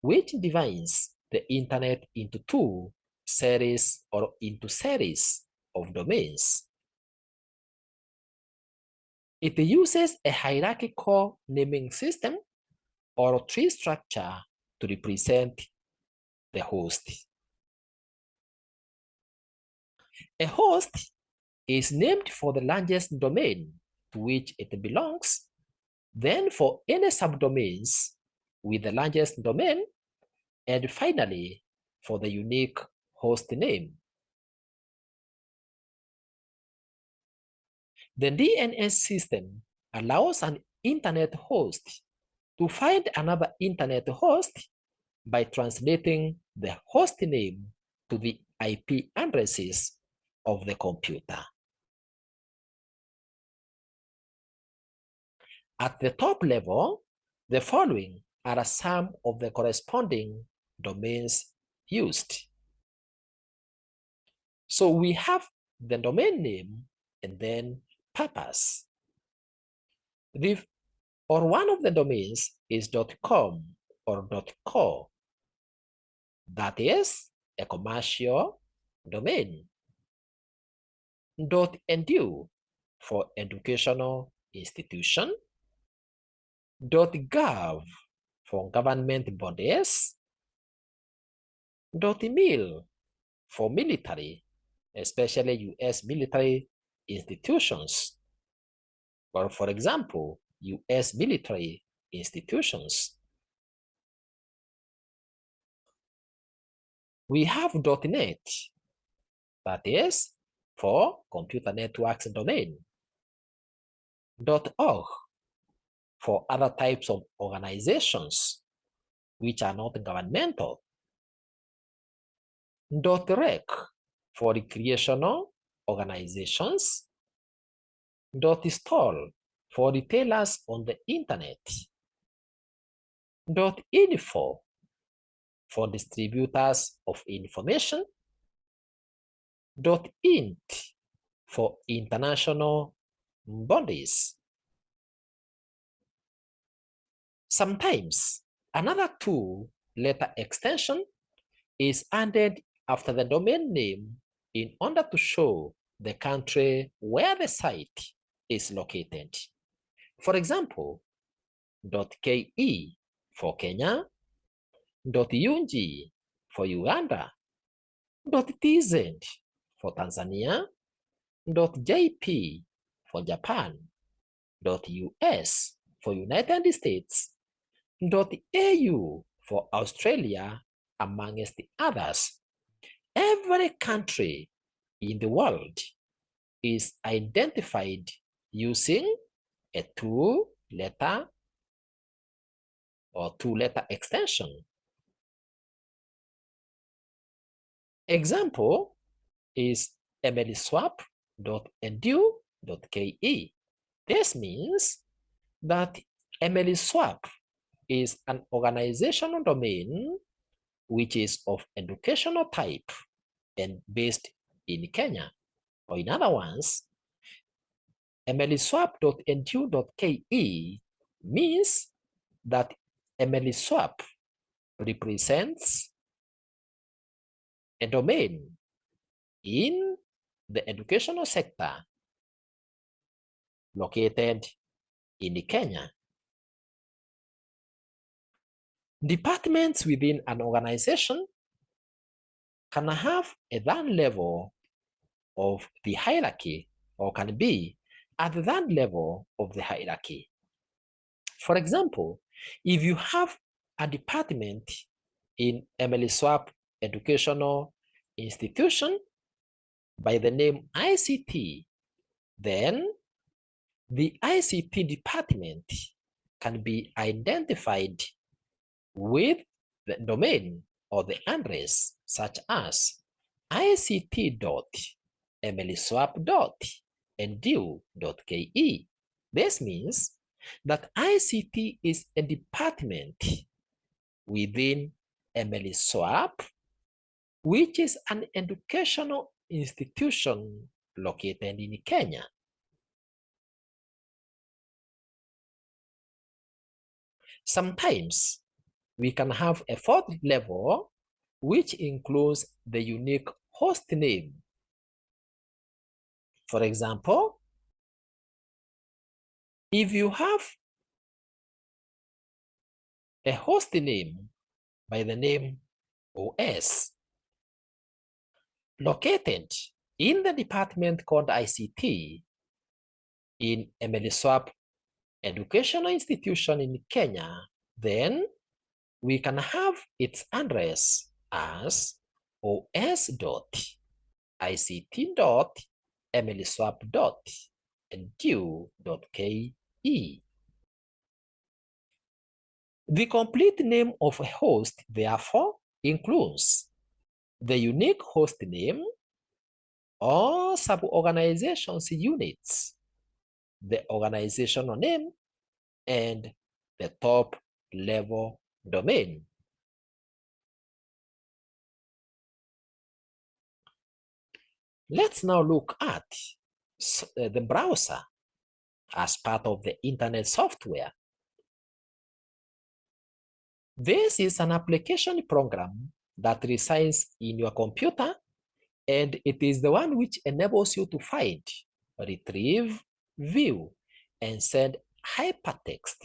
which divides the internet into 2 series or into series of domains. It uses a hierarchical naming system or tree structure to represent the host. A host is named for the largest domain to which it belongs, then for any subdomains with the largest domain, and finally for the unique host name. The DNS system allows an internet host to find another internet host by translating the host name to the IP addresses of the computer. At the top level, the following are some of the corresponding domains used. So we have the domain name and then purpose. Or one of the domains is .com or .co. That is a commercial domain. .edu for educational institution. .gov for government bodies. .mil for military, especially US military institutions. Or for example, US military institutions. We have .net, that is for computer networks domain. .org for other types of organizations which are not governmental. .rec for recreational organizations. .stol for retailers on the internet. .info for distributors of information. .int for international bodies. Sometimes another two-letter extension is added after the domain name in order to show the country where the site is located. For example, .ke for Kenya, .ung for Uganda, .tz for Tanzania, .jp for Japan, .us for United States, .au for Australia, amongst the others. Every country in the world is identified using a two-letter or two-letter extension. Example is emiliswap.edu.ke. This means that emiliswap is an organizational domain which is of educational type and based in Kenya. Or in other words, emiliswap.edu.ke means that emiliswap represents a domain in the educational sector located in Kenya. Departments within an organization can have a that level of the hierarchy, or can be at that level of the hierarchy. For example, if you have a department in emiliswap educational institution by the name ICT, then the ICT department can be identified with the domain or the address such as ict.emiliswap.edu.ke. This means that ICT is a department within emiliswap, which is an educational institution located in Kenya. Sometimes we can have a fourth level which includes the unique host name. For example, if you have a host name by the name OS located in the department called ICT in Emeliswap Educational Institution in Kenya, then we can have its address as os.ict.emeliswap.edu.ke. The complete name of a host, therefore, includes the unique host name or sub-organization's units, the organizational name, and the top-level domain. Let's now look at the browser as part of the internet software. This is an application program that resides in your computer, and it is the one which enables you to find, retrieve, view, and send hypertext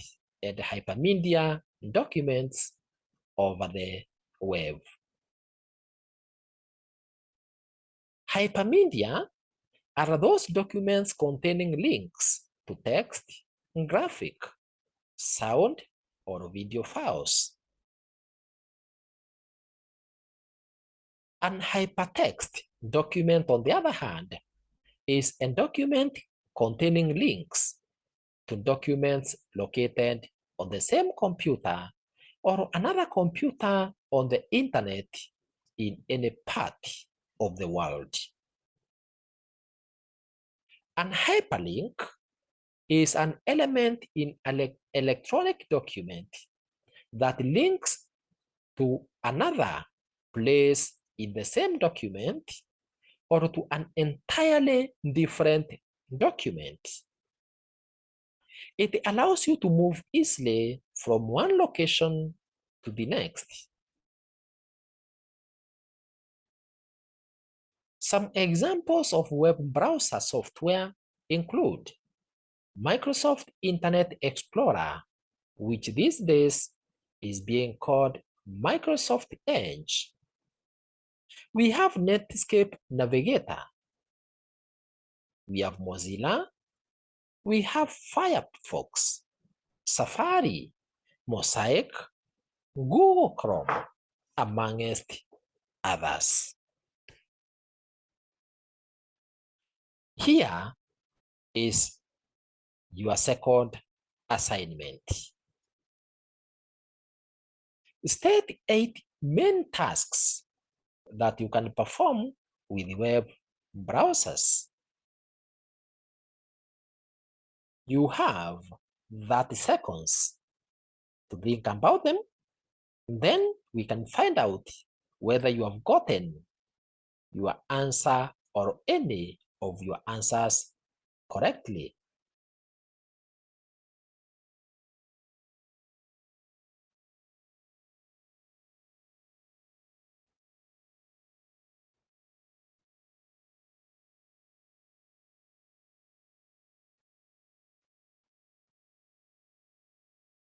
and hypermedia documents over the web. Hypermedia are those documents containing links to text, graphic, sound, or video files. An hypertext document, on the other hand, is a document containing links to documents located on the same computer or another computer on the internet in any part of the world. An hyperlink is an element in an electronic document that links to another place in the same document or to an entirely different document. It allows you to move easily from one location to the next. Some examples of web browser software include Microsoft Internet Explorer, which these days is being called Microsoft Edge. We have Netscape Navigator. We have Mozilla. We have Firefox, Safari, Mosaic, Google Chrome, amongst others. Here is your second assignment. State 8 main tasks that you can perform with web browsers. You have 30 seconds to think about them. Then we can find out whether you have gotten your answer or any of your answers correctly.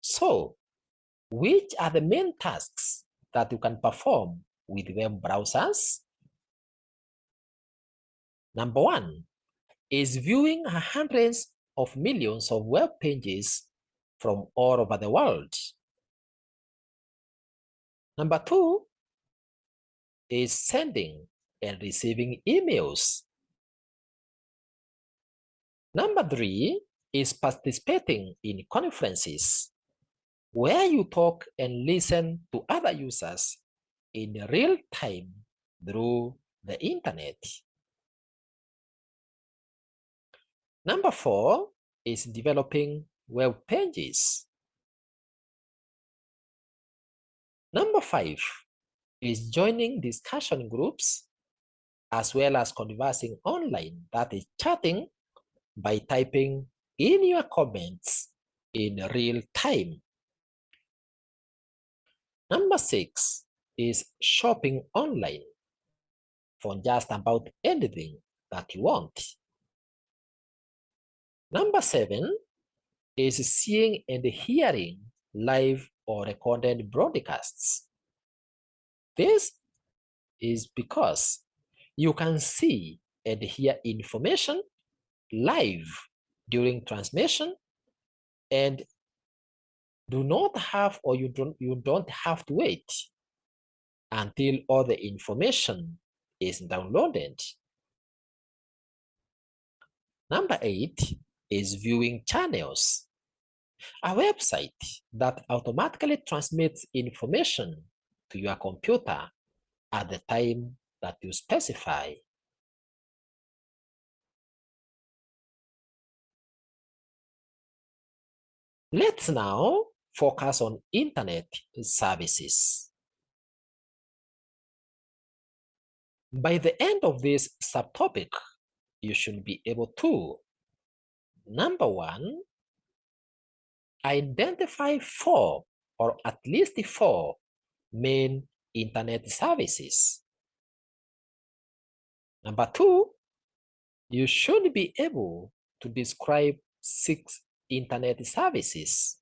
So, which are the main tasks that you can perform with web browsers? Number one is viewing hundreds of millions of web pages from all over the world. Number two is sending and receiving emails. Number three is participating in conferences where you talk and listen to other users in real time through the internet. Number four is developing web pages. Number five is joining discussion groups as well as conversing online, that is chatting by typing in your comments in real time. Number six is shopping online for just about anything that you want. Number 7 is seeing and hearing live or recorded broadcasts. This is because you can see and hear information live during transmission and do not have, or you don't have to wait until all the information is downloaded. Number 8 is viewing channels, a website that automatically transmits information to your computer at the time that you specify. Let's now focus on internet services. By the end of this subtopic, you should be able to: number 1, identify 4 or at least 4 main internet services. Number 2, you should be able to describe 6 internet services.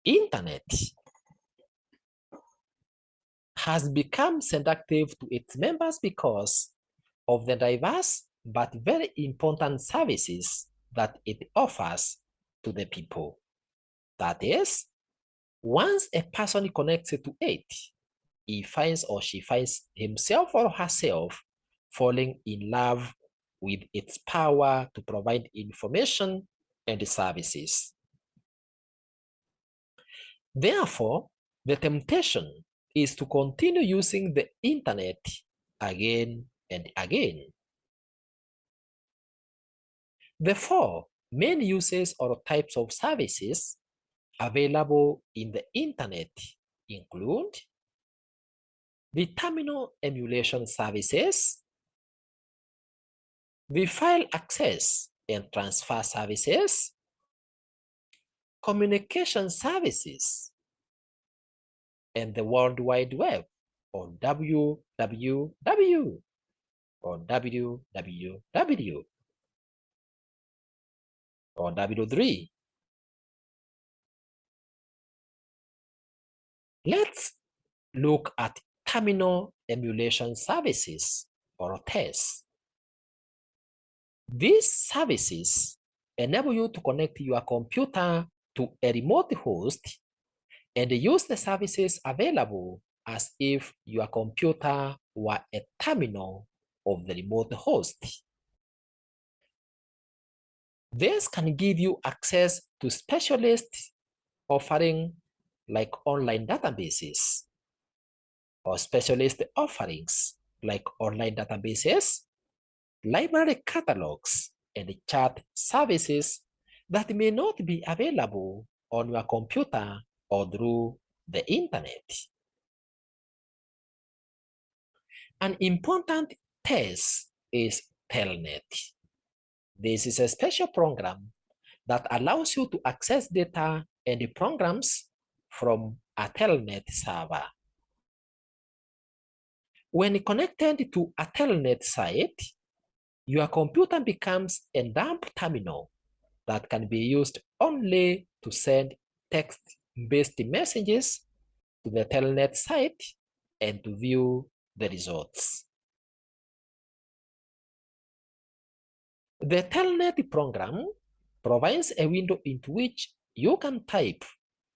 Internet has become seductive to its members because of the diverse but very important services that it offers to the people. That is, once a person connects to it, he finds or she finds himself or herself falling in love with its power to provide information and services. Therefore, the temptation is to continue using the internet again and again. The 4 main uses or types of services available in the internet include the terminal emulation services, the file access and transfer services, communication services, and the World Wide Web, or WWW, or WWW, or W3. Let's look at terminal emulation services, or TES. These services enable you to connect your computer to a remote host and use the services available as if your computer were a terminal of the remote host. This can give you access to specialists offering like online databases, or specialist offerings like online databases, library catalogs, and chat services that may not be available on your computer or through the internet. An important test is Telnet. This is a special program that allows you to access data and programs from a Telnet server. When connected to a Telnet site, your computer becomes a dumb terminal that can be used only to send text-based messages to the Telnet site and to view the results. The Telnet program provides a window into which you can type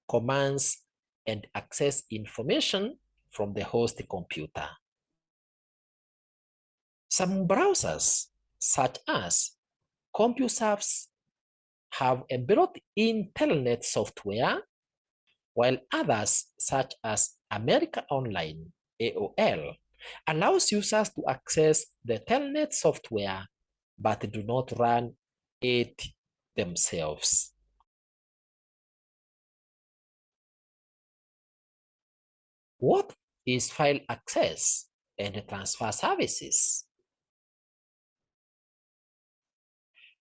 commands and access information from the host computer. Some browsers, such as CompuServe, have a built-in Telnet software, while others, such as America Online, AOL, allows users to access the Telnet software but do not run it themselves. What is file access and transfer services?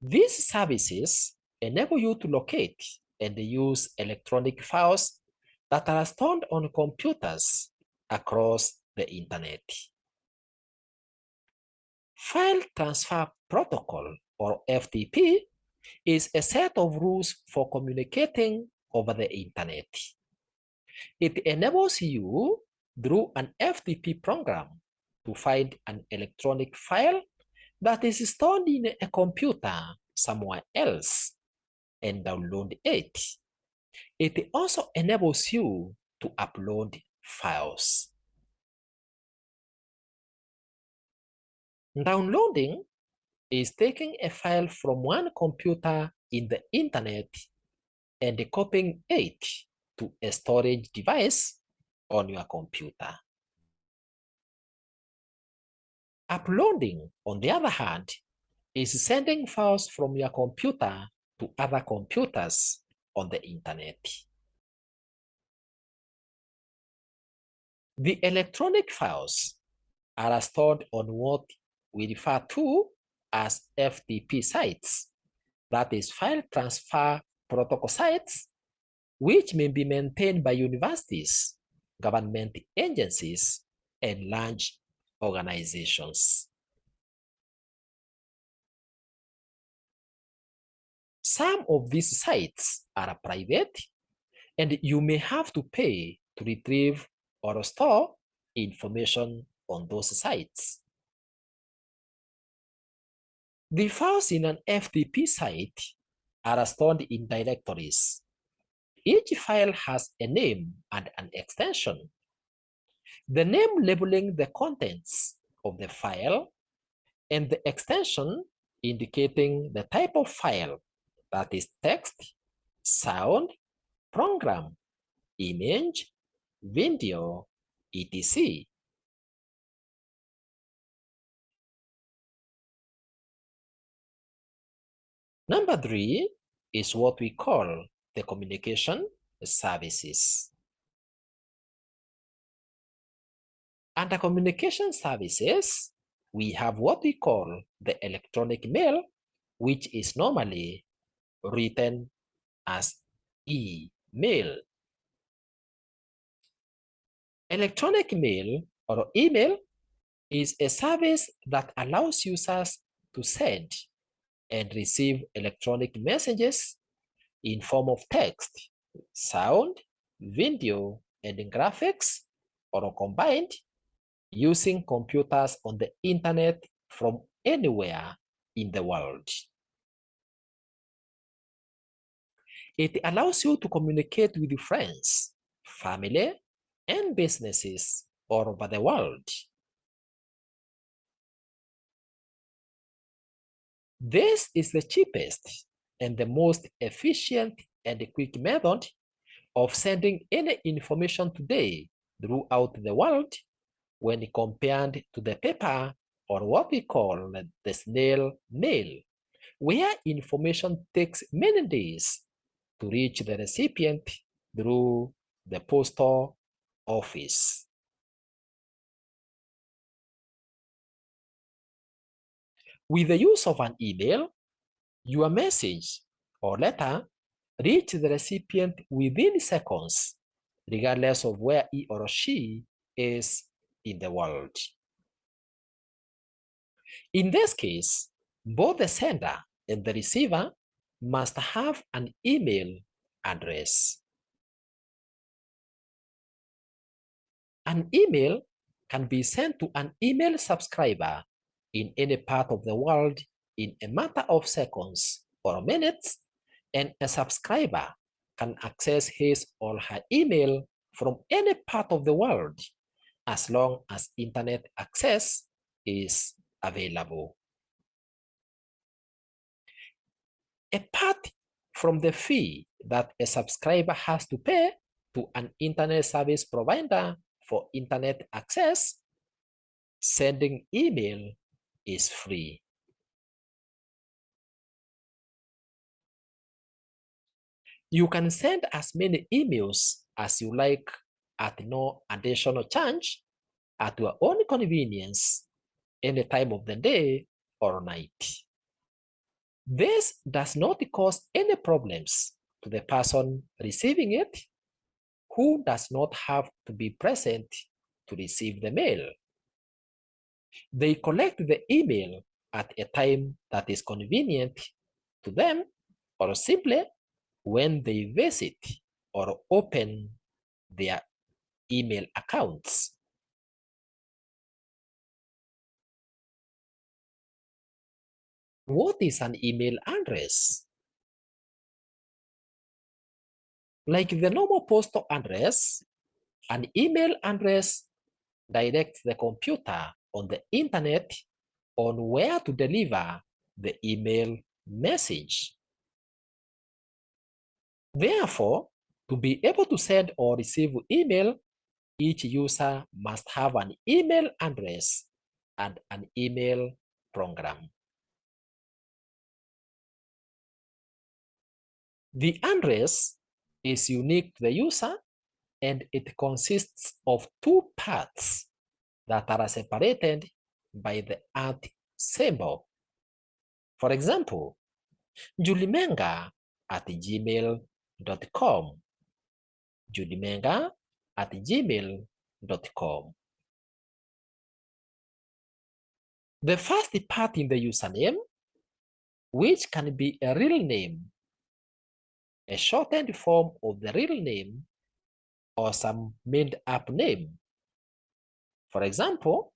These services enable you to locate and use electronic files that are stored on computers across the internet. File Transfer Protocol, or FTP, is a set of rules for communicating over the internet. It enables you, through an FTP program, to find an electronic file that is stored in a computer somewhere else and download it. It also enables you to upload files. Downloading is taking a file from one computer in the internet and copying it to a storage device on your computer. Uploading, on the other hand, is sending files from your computer to other computers on the internet. The electronic files are stored on what we refer to as FTP sites, that is File Transfer Protocol sites, which may be maintained by universities, government agencies, and large organizations. Some of these sites are private, and you may have to pay to retrieve or store information on those sites. The files in an FTP site are stored in directories. Each file has a name and an extension. The name labeling the contents of the file, and the extension indicating the type of file, that is text, sound, program, image, video, etc. Number 3 is what we call the communication services. Under communication services, we have what we call the electronic mail, which is normally written as email. Electronic mail or email is a service that allows users to send and receive electronic messages in form of text, sound, video, and graphics, or combined, using computers on the internet from anywhere in the world. It allows you to communicate with friends, family, and businesses all over the world. This is the cheapest and the most efficient and quick method of sending any information today throughout the world when compared to the paper, or what we call the snail mail, where information takes many days to reach the recipient through the postal office. With the use of an email, your message or letter reaches the recipient within seconds, regardless of where he or she is in the world. In this case, both the sender and the receiver must have an email address. An email can be sent to an email subscriber in any part of the world in a matter of seconds or minutes, and a subscriber can access his or her email from any part of the world as long as internet access is available. Apart from the fee that a subscriber has to pay to an internet service provider for internet access, sending email is free. You can send as many emails as you like at no additional charge, at your own convenience, any time of the day or night. This does not cause any problems to the person receiving it, who does not have to be present to receive the mail. They collect the email at a time that is convenient to them, or simply when they visit or open their email accounts. What is an email address? Like the normal postal address, an email address directs the computer on the internet on where to deliver the email message. Therefore, to be able to send or receive email, each user must have an email address and an email program. The address is unique to the user, and it consists of two parts that are separated by the @ symbol. For example, julimenga@gmail.com, julimenga@gmail.com. The first part in the username, which can be a real name, a shortened form of the real name, or some made up name. For example,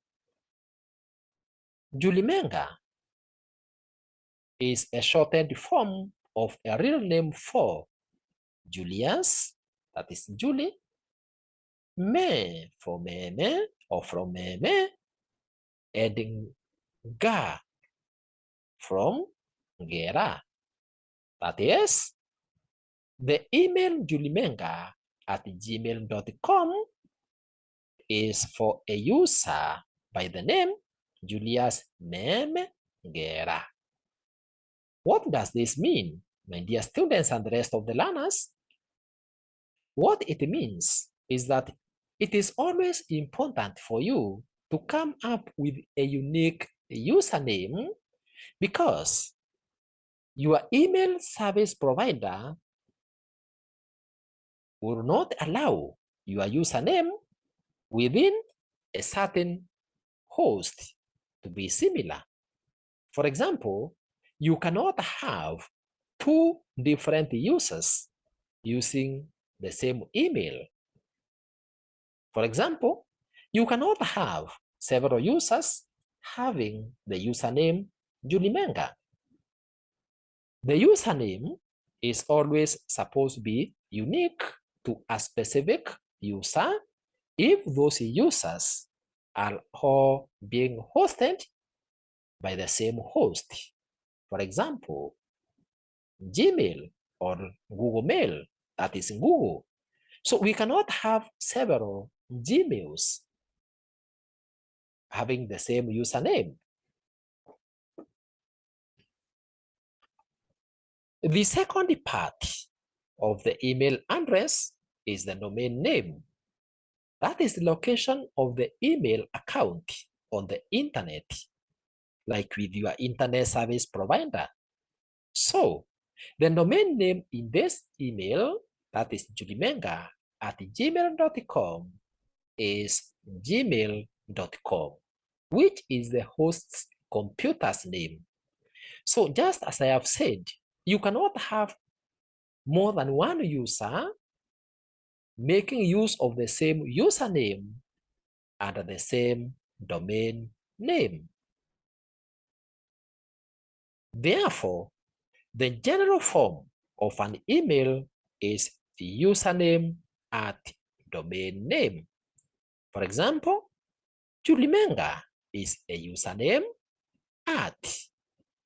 Julimenga is a shortened form of a real name for Julius, that is Julie, Me for Meme or from Meme, and Ga from Gera. That is, the email julimenga@gmail.com is for a user by the name Julius Meme Gera. What does this mean, my dear students and the rest of the learners? What it means is that it is always important for you to come up with a unique username, because your email service provider will not allow your username within a certain host to be similar. For example, you cannot have two different users using the same email. For example, you cannot have several users having the username Julimenga. The username is always supposed to be unique to a specific user if those users are all being hosted by the same host. For example, Gmail or Google Mail, that is Google. So we cannot have several Gmails having the same username. The second part of the email address is the domain name. That is the location of the email account on the internet, like with your internet service provider. So the domain name in this email, that is julimenga@gmail.com, is gmail.com, which is the host's computer's name. So just as I have said, you cannot have more than one user making use of the same username under the same domain name. Therefore, the general form of an email is username at domain name. For example, Julimenga is a username at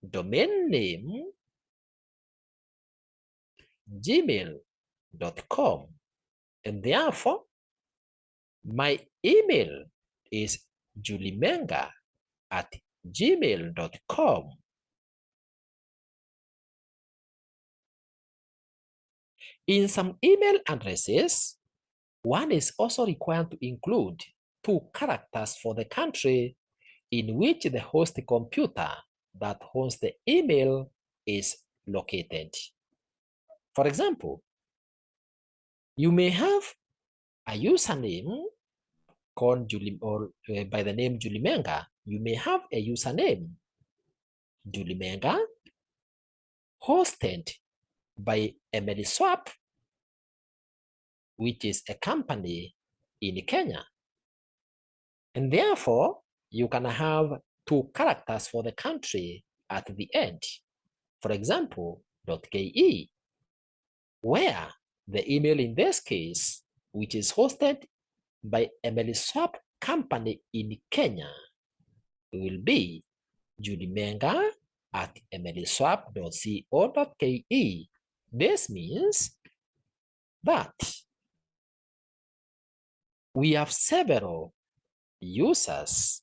domain name gmail.com, and therefore my email is julimenga@gmail.com. In some email addresses, one is also required to include 2 characters for the country in which the host computer that hosts the email is located. For example, you may have a username called Julie, or by the name Julie Menga. You may have a username Julie Menga hosted by Emily Swap, which is a company in Kenya. And therefore, you can have two characters for the country at the end. For example, .ke, where the email in this case, which is hosted by Emily Swap company in Kenya, will be julimenga@emilyswap.co.ke. This means that we have several users,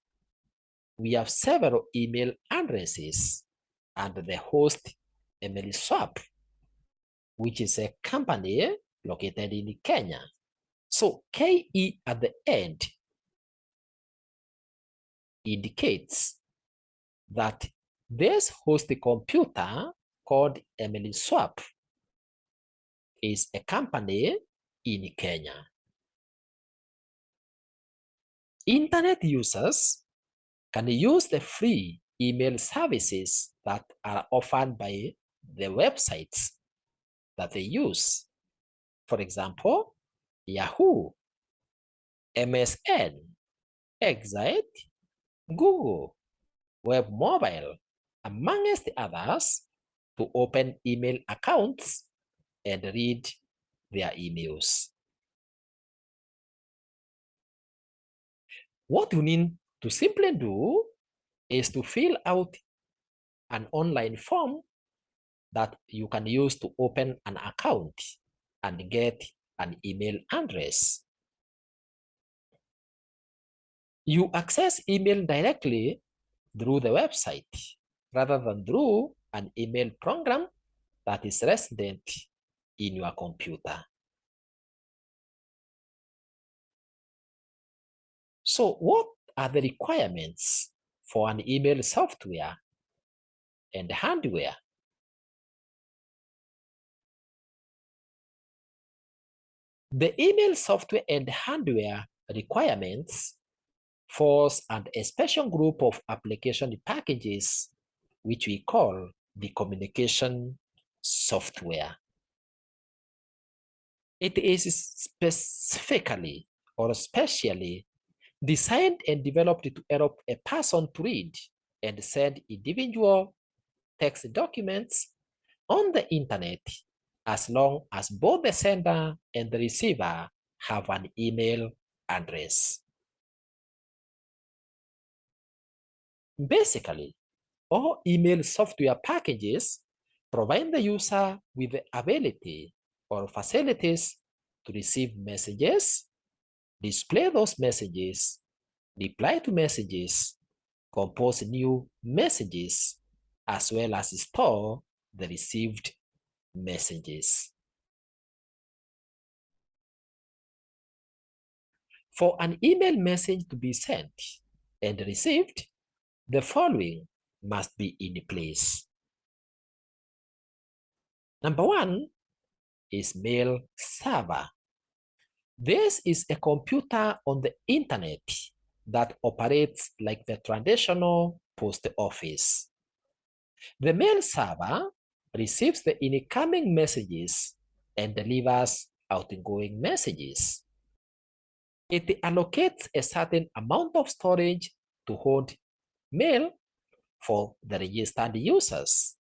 we have several email addresses, and the host Emily Swap, which is a company located in Kenya. So KE at the end indicates that this host computer called Emily Swap is a company in Kenya. Internet users can use the free email services that are offered by the websites that they use. For example, Yahoo, MSN, Excite, Google, Webmobile, amongst others, to open email accounts and read their emails. What you need to simply do is to fill out an online form that you can use to open an account and get an email address. You access email directly through the website rather than through an email program that is resident in your computer. So what are the requirements for an email software and hardware? The email software and hardware requirements force a special group of application packages, which we call the communication software. It is specifically or specially designed and developed to help a person to read and send individual text documents on the internet as long as both the sender and the receiver have an email address. Basically, all email software packages provide the user with the ability or facilities to receive messages, display those messages, reply to messages, compose new messages, as well as store the received messages. For an email message to be sent and received, the following must be in place. Number one is mail server. This is a computer on the internet that operates like the traditional post office. The mail server receives the incoming messages and delivers outgoing messages. It allocates a certain amount of storage to hold mail for the registered users.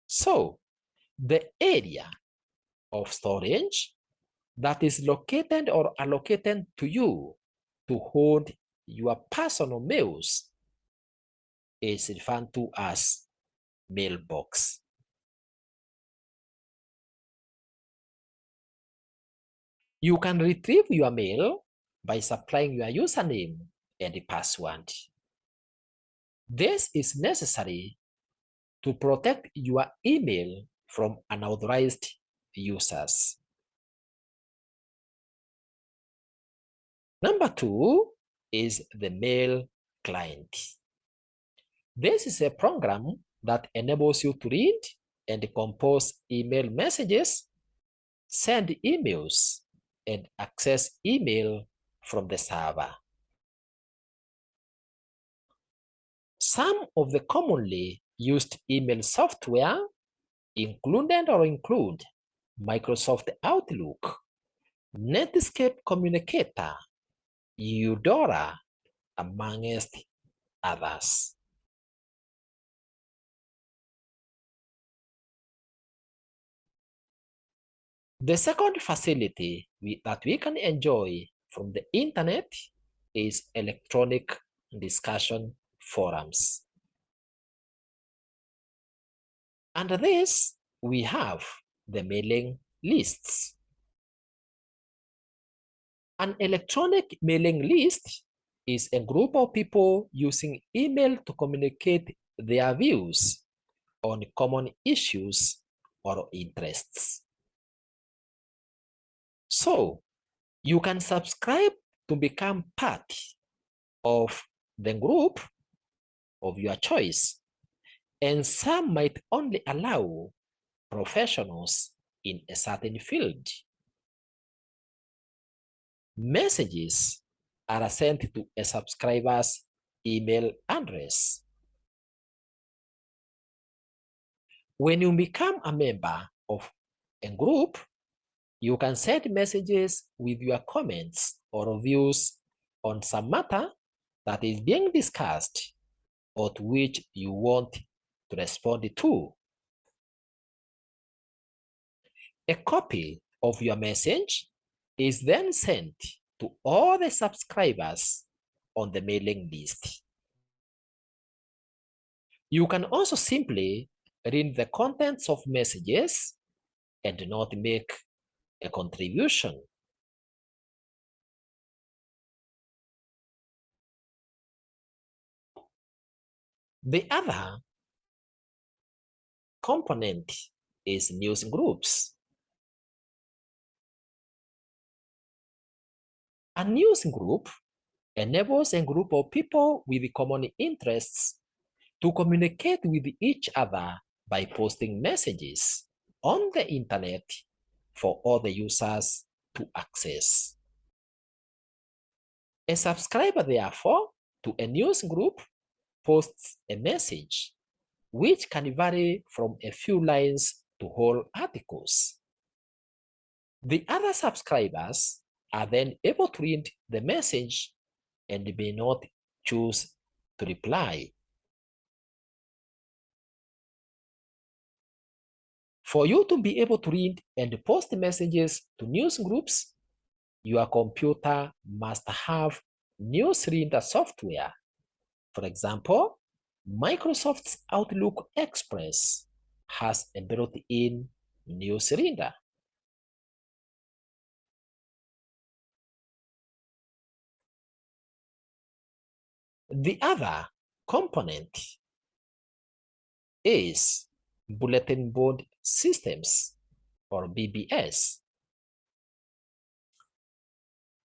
So, the area of storage that is located or allocated to you to hold your personal mails is referred to as mailbox. You can retrieve your mail by supplying your username and password. This is necessary to protect your email from unauthorized users. Number two is the mail client. This is a program that enables you to read and compose email messages, send emails, and access email from the server. Some of the commonly used email software include Microsoft Outlook, Netscape Communicator, Eudora, amongst others. The second facility that we can enjoy from the internet is electronic discussion forums. Under this, we have the mailing lists. An electronic mailing list is a group of people using email to communicate their views on common issues or interests. So, you can subscribe to become part of the group of your choice, and some might only allow professionals in a certain field. Messages are sent to a subscriber's email address. When you become a member of a group, you can send messages with your comments or views on some matter that is being discussed or to which you want to respond to. A copy of your message is then sent to all the subscribers on the mailing list. You can also simply read the contents of messages and not make a contribution. The other component is news groups. A news group enables a group of people with common interests to communicate with each other by posting messages on the internet for all the users to access. A subscriber, therefore, to a news group posts a message which can vary from a few lines to whole articles. The other subscribers are then able to read the message and may not choose to reply. For you to be able to read and post messages to news groups, your computer must have newsreader software. For example, Microsoft's Outlook Express has a built-in newsreader. The other component is bulletin board systems, or BBS.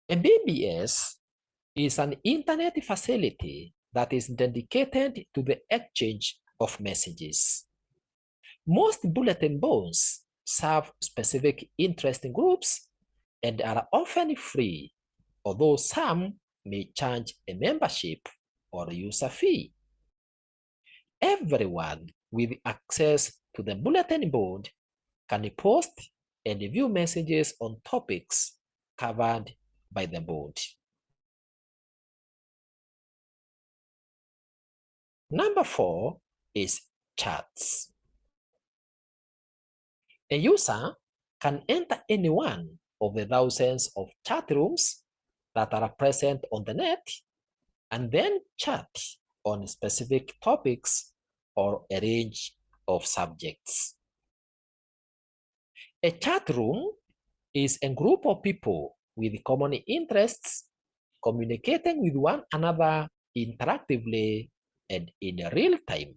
A BBS is an internet facility that is dedicated to the exchange of messages. Most bulletin boards serve specific interest groups and are often free, although some may charge a membership or user fee. Everyone with access to the bulletin board can post and view messages on topics covered by the board. Number 4 is chats. A user can enter any one of the thousands of chat rooms that are present on the net and then chat on specific topics or a range of subjects. A chat room is a group of people with common interests communicating with one another interactively and in real time.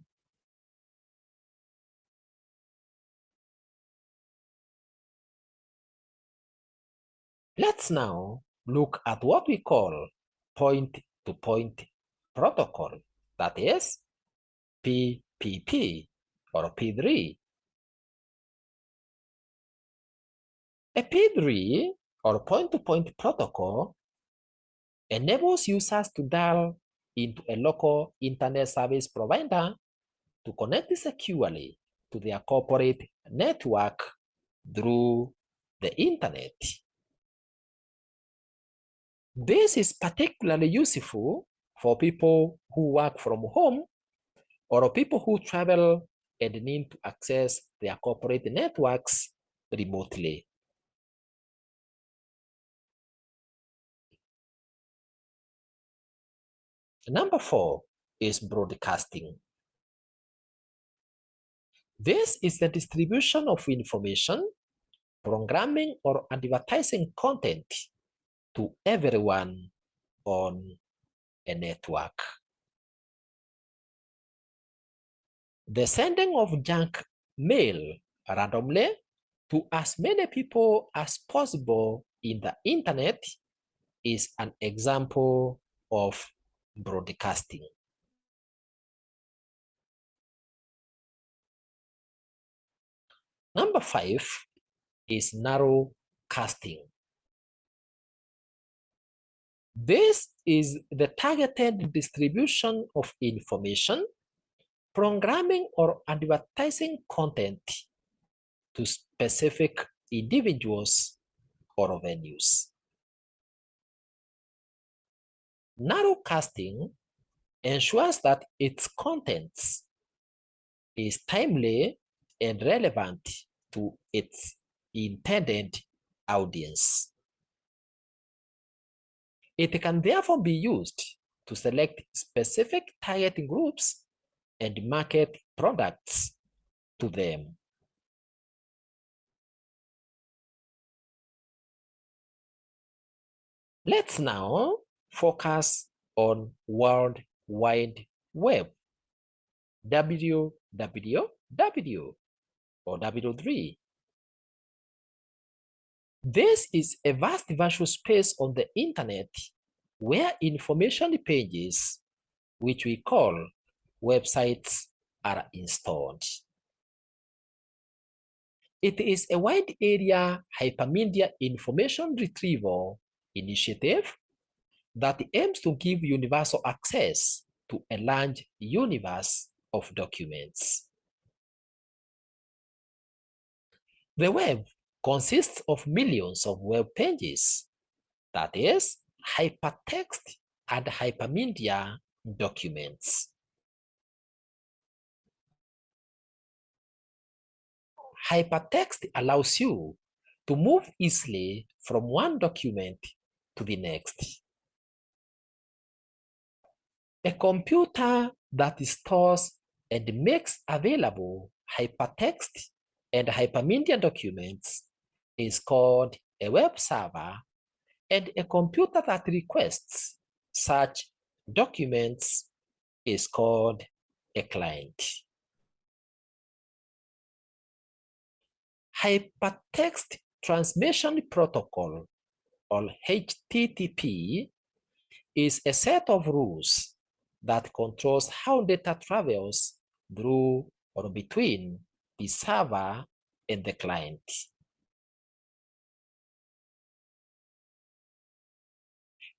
Let's now look at what we call point-to-point protocol, that is PP or P3. A P3 or point-to-point protocol enables users to dial into a local internet service provider to connect securely to their corporate network through the internet. This is particularly useful for people who work from home or people who travel and need to access their corporate networks remotely. Number 4 is broadcasting. This is the distribution of information, programming, or advertising content to everyone on a network. The sending of junk mail randomly to as many people as possible in the internet is an example of broadcasting. Number 5 is narrowcasting. This is the targeted distribution of information, programming, or advertising content to specific individuals or venues. Narrowcasting ensures that its contents is timely and relevant to its intended audience. It can therefore be used to select specific target groups and market products to them. Let's now focus on World Wide Web, WWW or W3. This is a vast virtual space on the internet where information pages, which we call websites, are installed. It is a wide area hypermedia information retrieval initiative that aims to give universal access to a large universe of documents. The web consists of millions of web pages, that is, hypertext and hypermedia documents. Hypertext allows you to move easily from one document to the next. A computer that stores and makes available hypertext and hypermedia documents is called a web server, and a computer that requests such documents is called a client. Hypertext Transmission Protocol, or HTTP, is a set of rules that controls how data travels through or between the server and the client.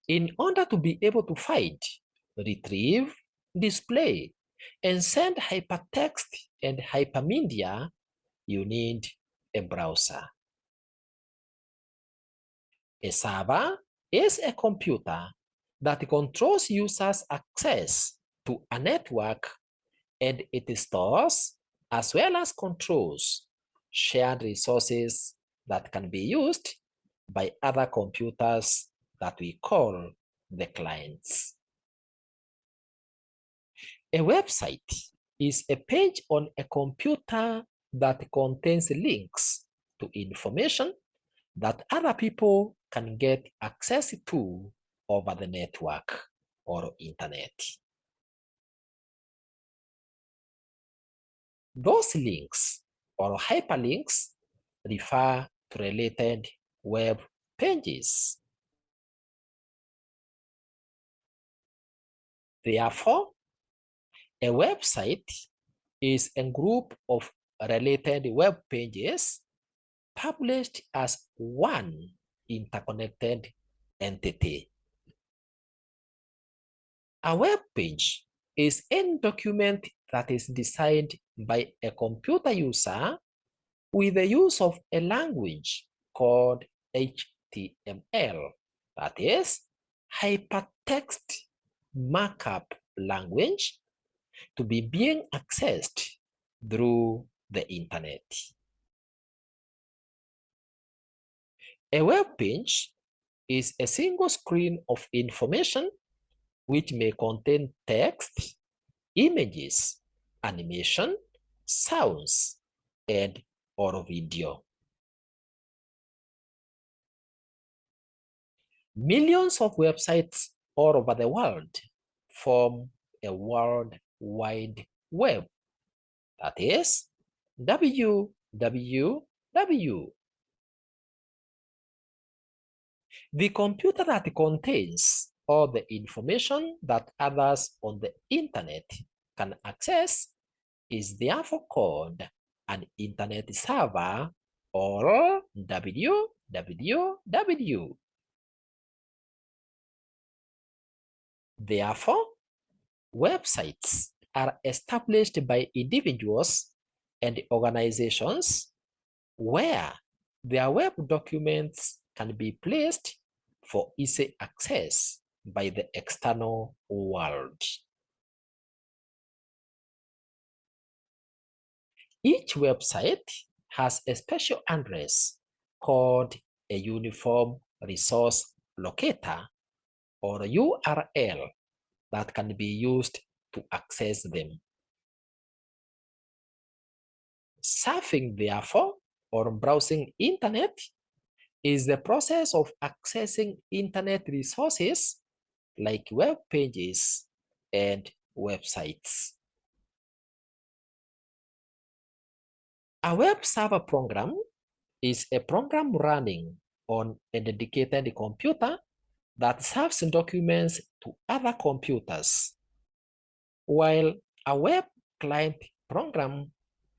In order to be able to find, retrieve, display, and send hypertext and hypermedia, you need a browser. A server is a computer that controls users' access to a network, and it stores as well as controls shared resources that can be used by other computers that we call the clients. A website is a page on a computer that contains links to information that other people can get access to over the network or internet. Those links or hyperlinks refer to related web pages. Therefore, a website is a group of related web pages published as one interconnected entity. A web page is any document that is designed by a computer user with the use of a language called HTML, that is, Hypertext Markup Language, to be being accessed through the internet. A web page is a single screen of information which may contain text, images, animation, sounds, and or video. Millions of websites all over the world form a World Wide Web, that is WWW. The computer that contains all the information that others on the internet can access is therefore called an internet server, or WWW. Therefore, websites are established by individuals and organizations where their web documents can be placed for easy access by the external world. Each website has a special address called a Uniform Resource Locator, or URL, that can be used to access them. Surfing, therefore, or browsing internet is the process of accessing internet resources like web pages and websites. A web server program is a program running on a dedicated computer that serves documents to other computers, while a web client program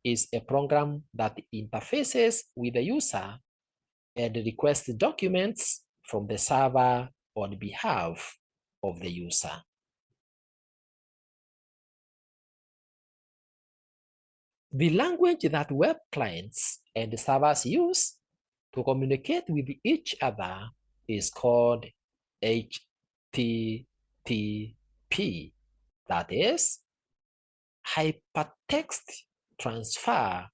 is a program that interfaces with the user and requests documents from the server on behalf of the user. The language that web clients and servers use to communicate with each other is called HTTP, that is, Hypertext Transfer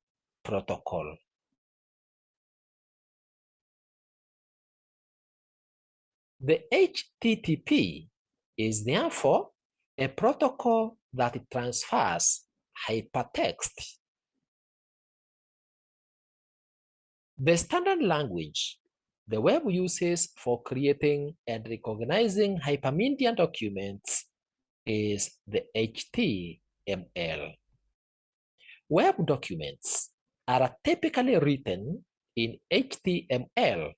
Protocol. The HTTP is therefore a protocol that transfers hypertext. The standard language the web uses for creating and recognizing hypermedia documents is the HTML. Web documents are typically written in HTML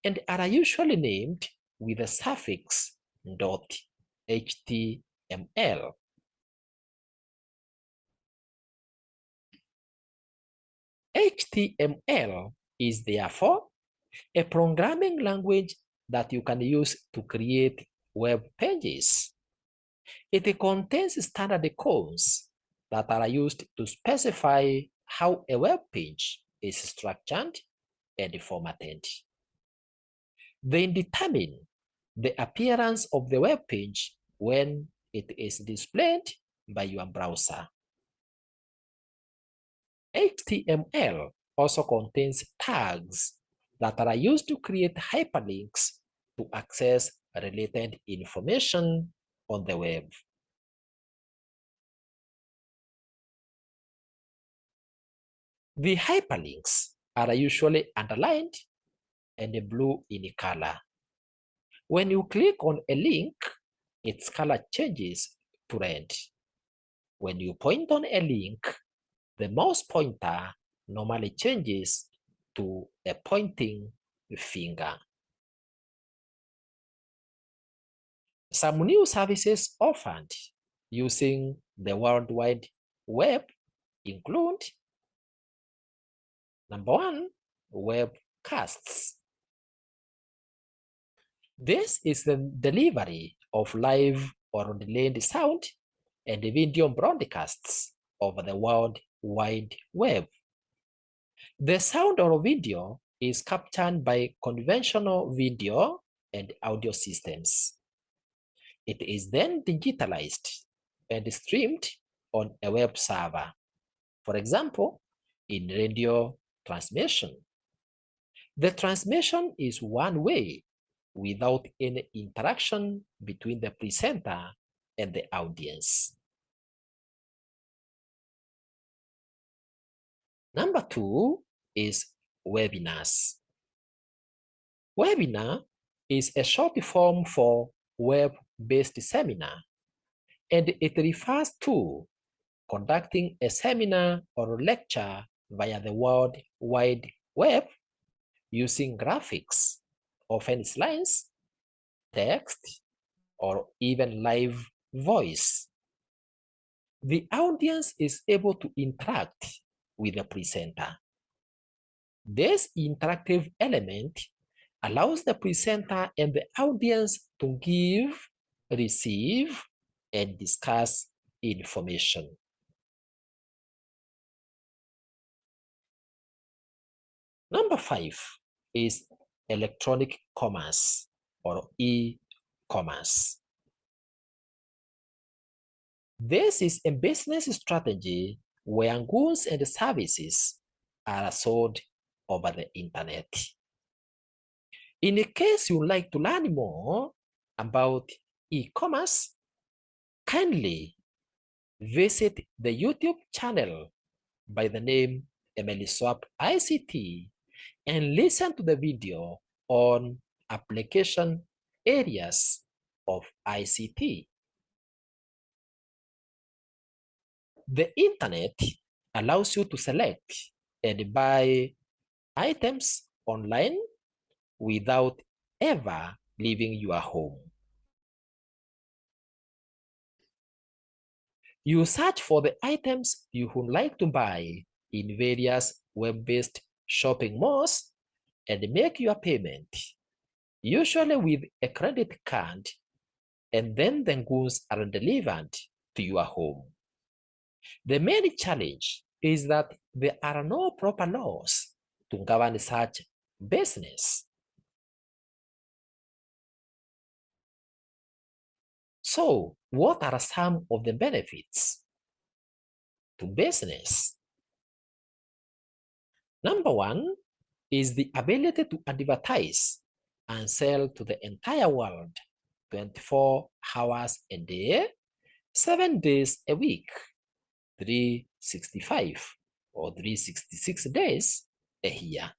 and are usually named with the suffix .html. HTML is therefore a programming language that you can use to create web pages. It contains standard codes that are used to specify how a web page is structured and formatted. They determine the appearance of the web page when it is displayed by your browser. HTML also contains tags that are used to create hyperlinks to access related information on the web. The hyperlinks are usually underlined and blue in color. When you click on a link, its color changes to red. When you point on a link, the mouse pointer normally changes to a pointing finger. Some new services offered using the World Wide Web include: number one, webcasts. This is the delivery of live or delayed sound and video broadcasts over the World Wide Web. The sound or video is captured by conventional video and audio systems. It is then digitalized and streamed on a web server, for example, in radio transmission. The transmission is one way without any interaction between the presenter and the audience. Number two is webinars. Webinar is a short form for web-based seminar, and it refers to conducting a seminar or lecture via the World Wide Web using graphics, often slides, text, or even live voice. The audience is able to interact with the presenter. This interactive element allows the presenter and the audience to give, receive, and discuss information. Number five is electronic commerce or e-commerce. This is a business strategy where goods and services are sold over the internet. In case you'd like to learn more about e-commerce, kindly visit the YouTube channel by the name Emily Swap ICT and listen to the video on application areas of ICT. The internet allows you to select and buy items online without ever leaving your home. You search for the items you would like to buy in various web-based shopping malls and make your payment, usually with a credit card, and then the goods are delivered to your home. The main challenge is that there are no proper laws to govern such business. So, what are some of the benefits to business? Number one is the ability to advertise and sell to the entire world 24 hours a day, 7 days a week, 365 or 366 days a year.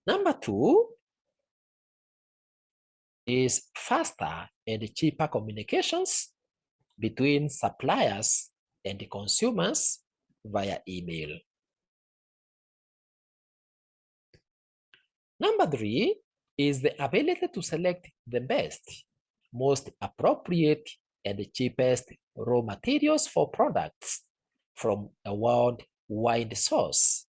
Number two is faster and cheaper communications between suppliers and consumers via email. Number three is the ability to select the best, most appropriate, and cheapest raw materials for products from a worldwide source.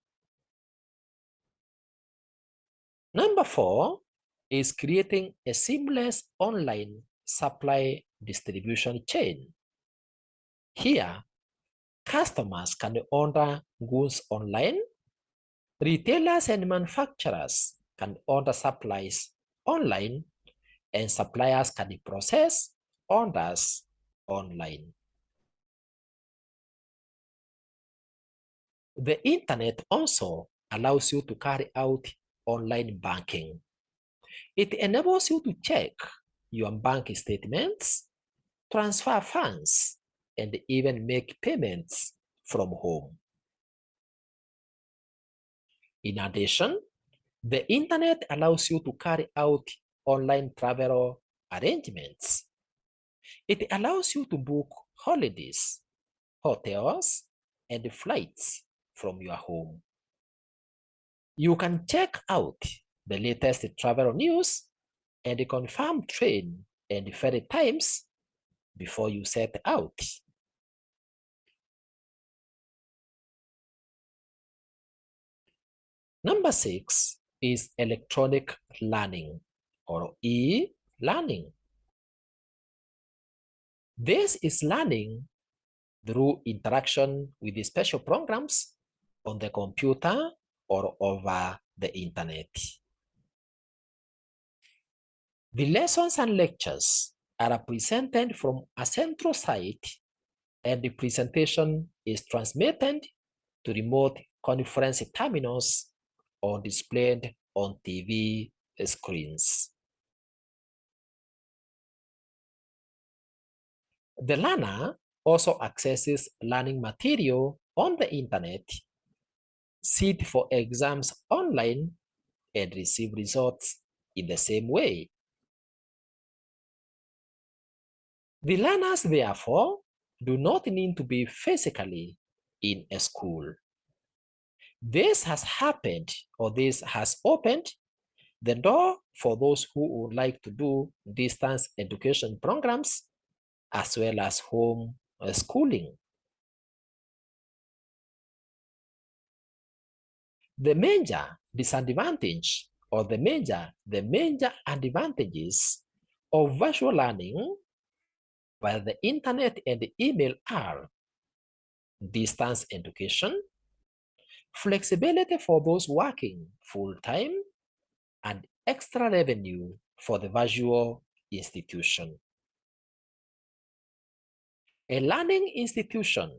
Number four is creating a seamless online supply distribution chain. Here, customers can order goods online, retailers and manufacturers can order supplies online, and suppliers can process orders online. The internet also allows you to carry out online banking. It enables you to check your bank statements, transfer funds, and even make payments from home. In addition, the internet allows you to carry out online travel arrangements. It allows you to book holidays, hotels, and flights from your home. You can check out the latest travel news and confirm train and ferry times before you set out. Number 6 is electronic learning or e-learning. This is learning through interaction with the special programs on the computer or over the internet. The lessons and lectures are presented from a central site, and the presentation is transmitted to remote conference terminals or displayed on TV screens. The learner also accesses learning material on the internet, sit for exams online, and receive results in the same way. The learners, therefore, do not need to be physically in a school. This has happened, or this has opened the door for those who would like to do distance education programs as well as home schooling. The major disadvantage or the major advantages of virtual learning via the internet and email are distance education, flexibility for those working full-time, and extra revenue for the virtual institution. A learning institution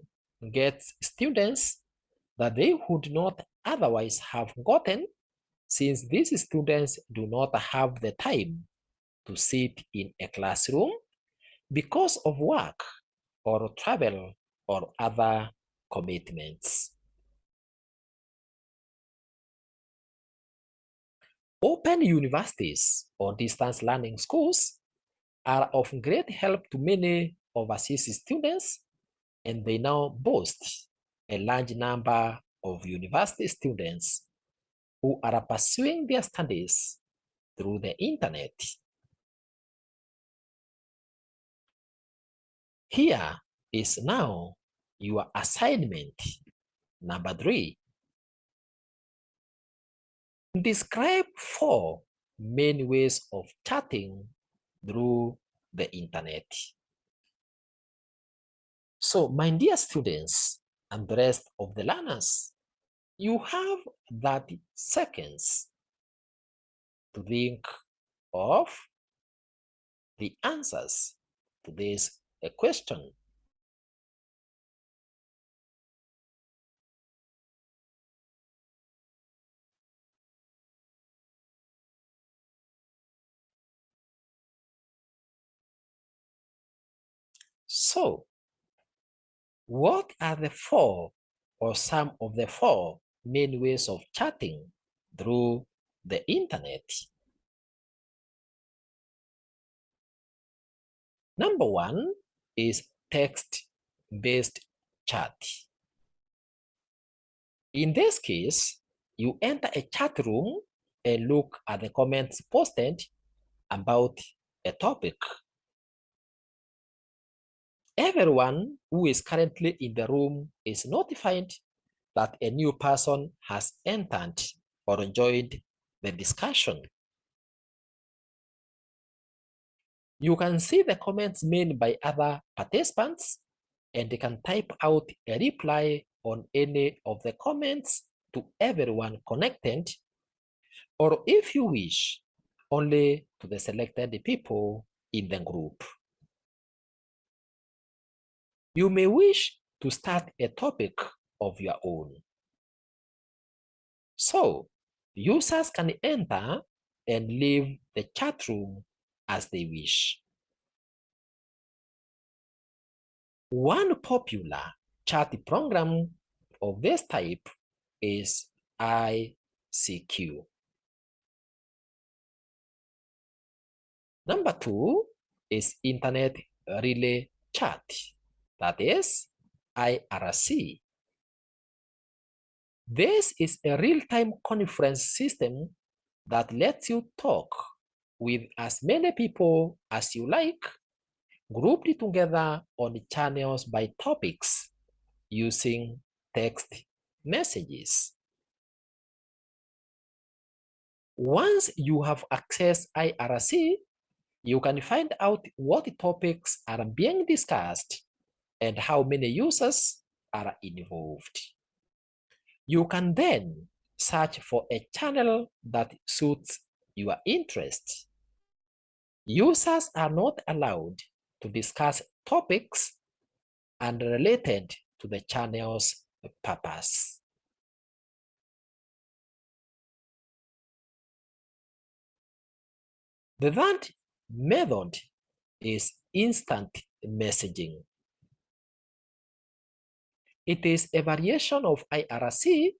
gets students that they would not otherwise have gotten, since these students do not have the time to sit in a classroom because of work or travel or other commitments. Open universities or distance learning schools are of great help to many overseas students, and they now boast a large number of university students who are pursuing their studies through the internet. Here is now your assignment number 3. Describe 4 main ways of chatting through the internet. So, my dear students and the rest of the learners, you have 30 seconds to think of the answers to this question. So, what are the 4 or some of the 4 main ways of chatting through the internet? Number 1 is text-based chat. In this case, you enter a chat room and look at the comments posted about a topic. Everyone who is currently in the room is notified that a new person has entered or joined the discussion. You can see the comments made by other participants, and they can type out a reply on any of the comments to everyone connected, or if you wish, only to the selected people in the group. You may wish to start a topic of your own. So, users can enter and leave the chat room as they wish. One popular chat program of this type is ICQ. Number 2 is Internet Relay Chat, that is IRC. This is a real-time conference system that lets you talk with as many people as you like, grouped together on channels by topics using text messages. Once you have accessed IRC, you can find out what topics are being discussed and how many users are involved. You can then search for a channel that suits your interest. Users are not allowed to discuss topics unrelated to the channel's purpose. The third method is instant messaging. It is a variation of IRC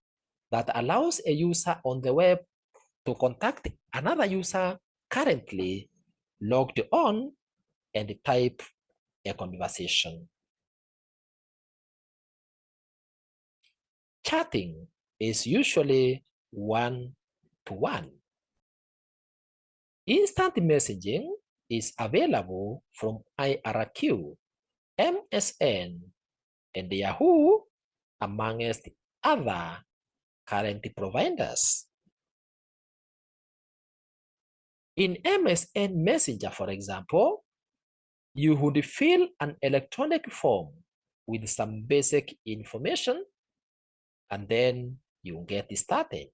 that allows a user on the web to contact another user currently logged on and type a conversation. Chatting is usually one-to-one. Instant messaging is available from IRQ, MSN, and Yahoo, amongst other current providers. In MSN Messenger, for example, you would fill an electronic form with some basic information, and then you get started.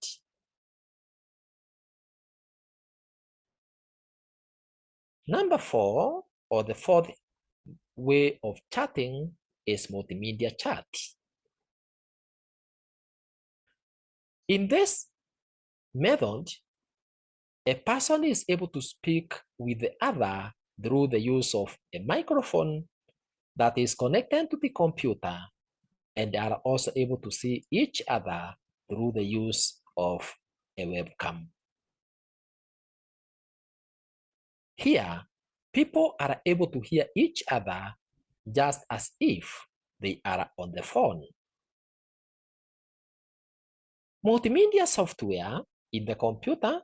Number 4, or the fourth way of chatting, is multimedia chat. In this method, a person is able to speak with the other through the use of a microphone that is connected to the computer, and are also able to see each other through the use of a webcam. Here, people are able to hear each other just as if they are on the phone. Multimedia software in the computer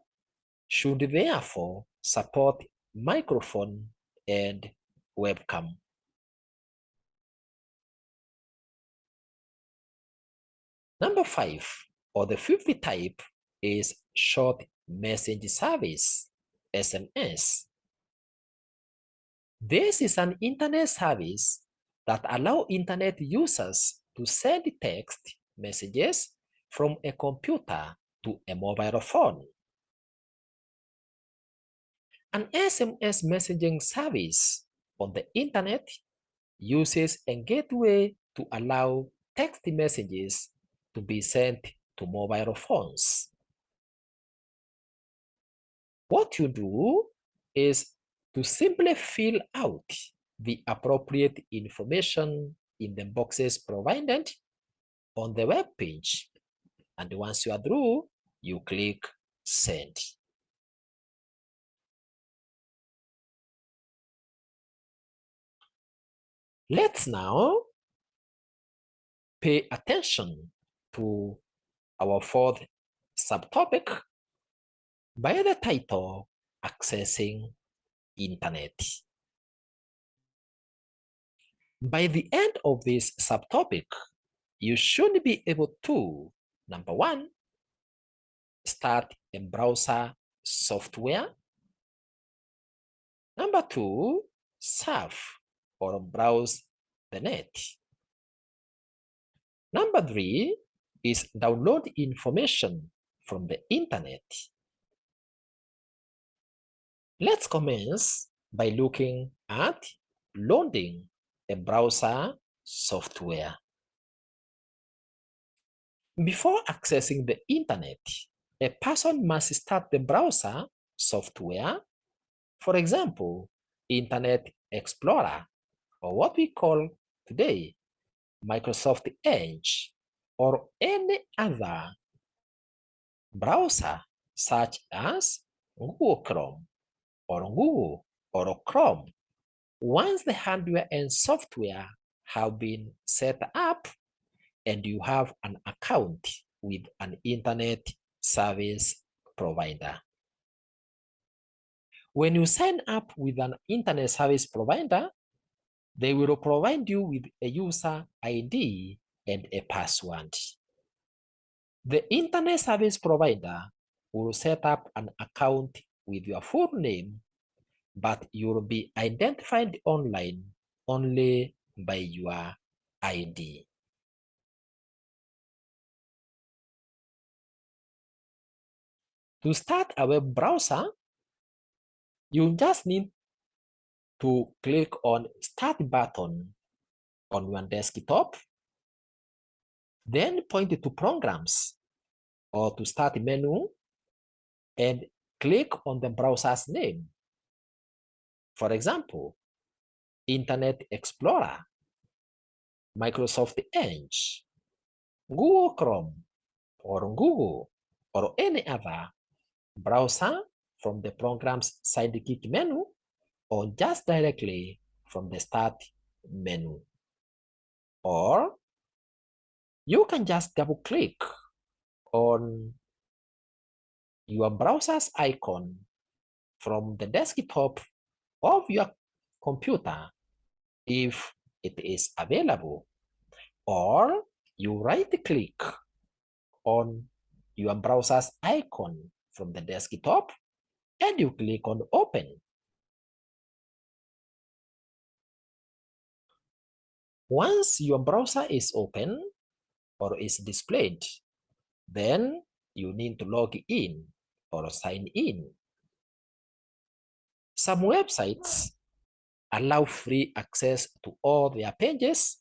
should therefore support microphone and webcam. Number 5, or the fifth type, is short message service, SMS. This is an internet service that allows internet users to send text messages from a computer to a mobile phone. An SMS messaging service on the internet uses a gateway to allow text messages to be sent to mobile phones. What you do is to simply fill out the appropriate information in the boxes provided on the web page, and once you are through, you click send. Let's now pay attention to our fourth subtopic by the title, Accessing Internet. By the end of this subtopic, you should be able to, number 1, start a browser software. Number 2, surf or browse the net. Number 3 is download information from the internet. Let's commence by looking at loading a browser software. Before accessing the internet, a person must start the browser software, for example, Internet Explorer, or what we call today Microsoft Edge, or any other browser such as Google Chrome or Google or Chrome. Once the hardware and software have been set up and you have an account with an internet service provider. When you sign up with an internet service provider, they will provide you with a user ID and a password. The internet service provider will set up an account with your full name, but you'll be identified online only by your ID. To start a web browser, you just need to click on Start button on your desktop, then point to Programs or to Start menu and click on the browser's name. For example, Internet Explorer, Microsoft Edge, Google Chrome, or Google, or any other browser from the program's sidekick menu, or just directly from the Start menu. Or you can just double click on your browser's icon from the desktop of your computer if it is available, or you right click on your browser's icon from the desktop and you click on Open. Once your browser is open or is displayed, then you need to log in or sign in. Some websites allow free access to all their pages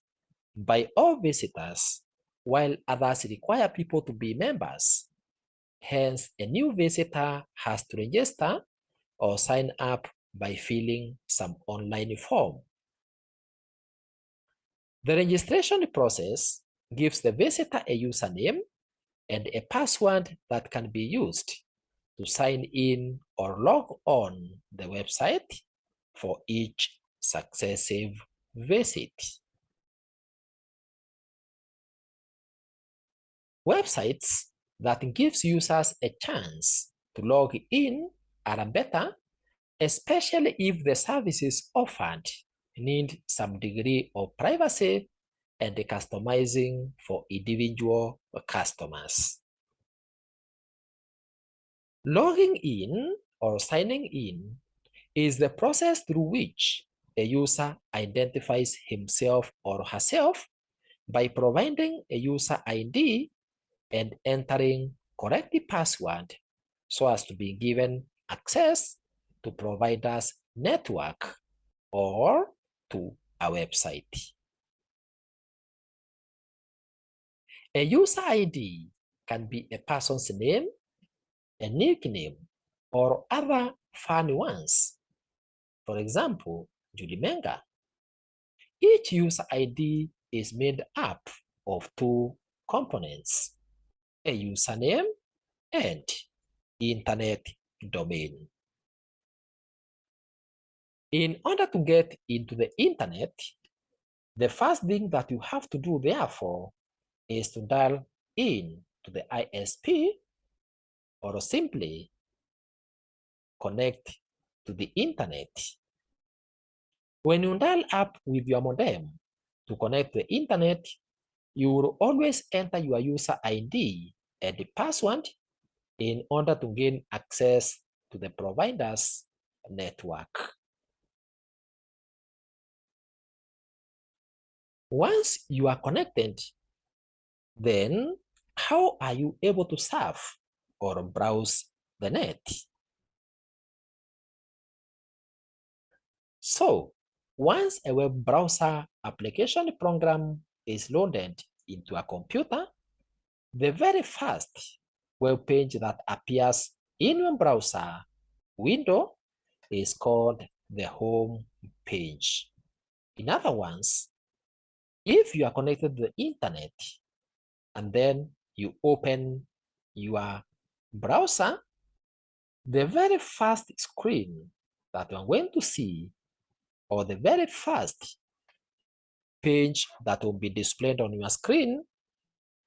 by all visitors, while others require people to be members. Hence, a new visitor has to register or sign up by filling some online form. The registration process gives the visitor a username and a password that can be used to sign in or log on the website for each successive visit. Websites that gives users a chance to log in are better, especially if the services offered need some degree of privacy and customizing for individual customers. Logging in or signing in is the process through which a user identifies himself or herself by providing a user ID and entering correct password so as to be given access to provider's network or to a website. A user ID can be a person's name, a nickname, or other fun ones. For example, Julie Menga. Each user ID is made up of two components, a username and internet domain. In order to get into the internet, the first thing that you have to do, therefore, is to dial in to the ISP or simply connect to the internet. When you dial up with your modem to connect to the internet, you will always enter your user ID and the password in order to gain access to the provider's network. Once you are connected, then how are you able to surf or browse the net? So, once a web browser application program is loaded into a computer, the very first web page that appears in your browser window is called the home page. In other words, if you are connected to the internet and then you open your browser, the very first screen that you are going to see, or the very first page that will be displayed on your screen,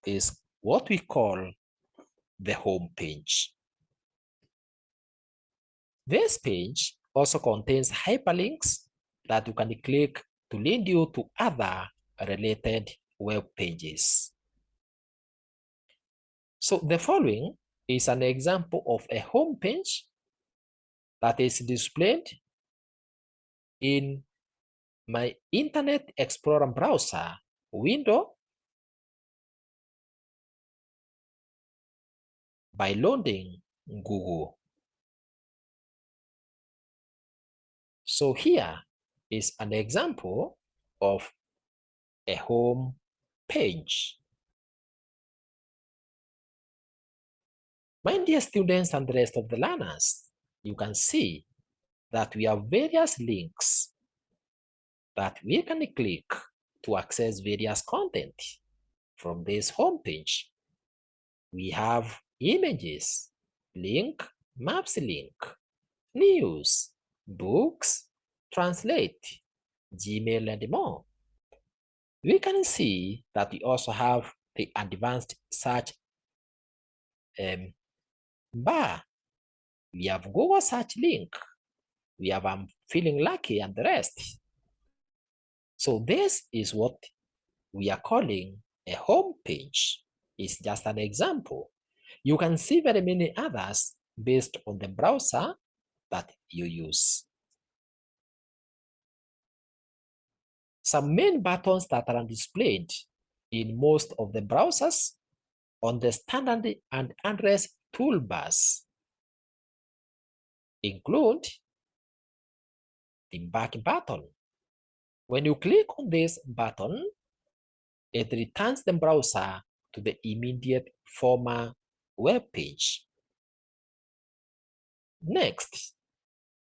is what we call the home page. This page also contains hyperlinks that you can click to lead you to other related web pages. So the following is an example of a home page that is displayed in my Internet Explorer browser window by loading Google. So here is an example of a home page. My dear students and the rest of the learners, you can see that we have various links that we can click to access various content from this home page. We have images, link, maps link, news, books, translate, Gmail, and more. We can see that we also have the advanced search bar. We have Google search link. We have I'm feeling lucky and the rest. So this is what we are calling a home page. It's just an example. You can see very many others based on the browser that you use. Some main buttons that are displayed in most of the browsers on the standard and address toolbars include the back button. When you click on this button, it returns the browser to the immediate former web page. Next,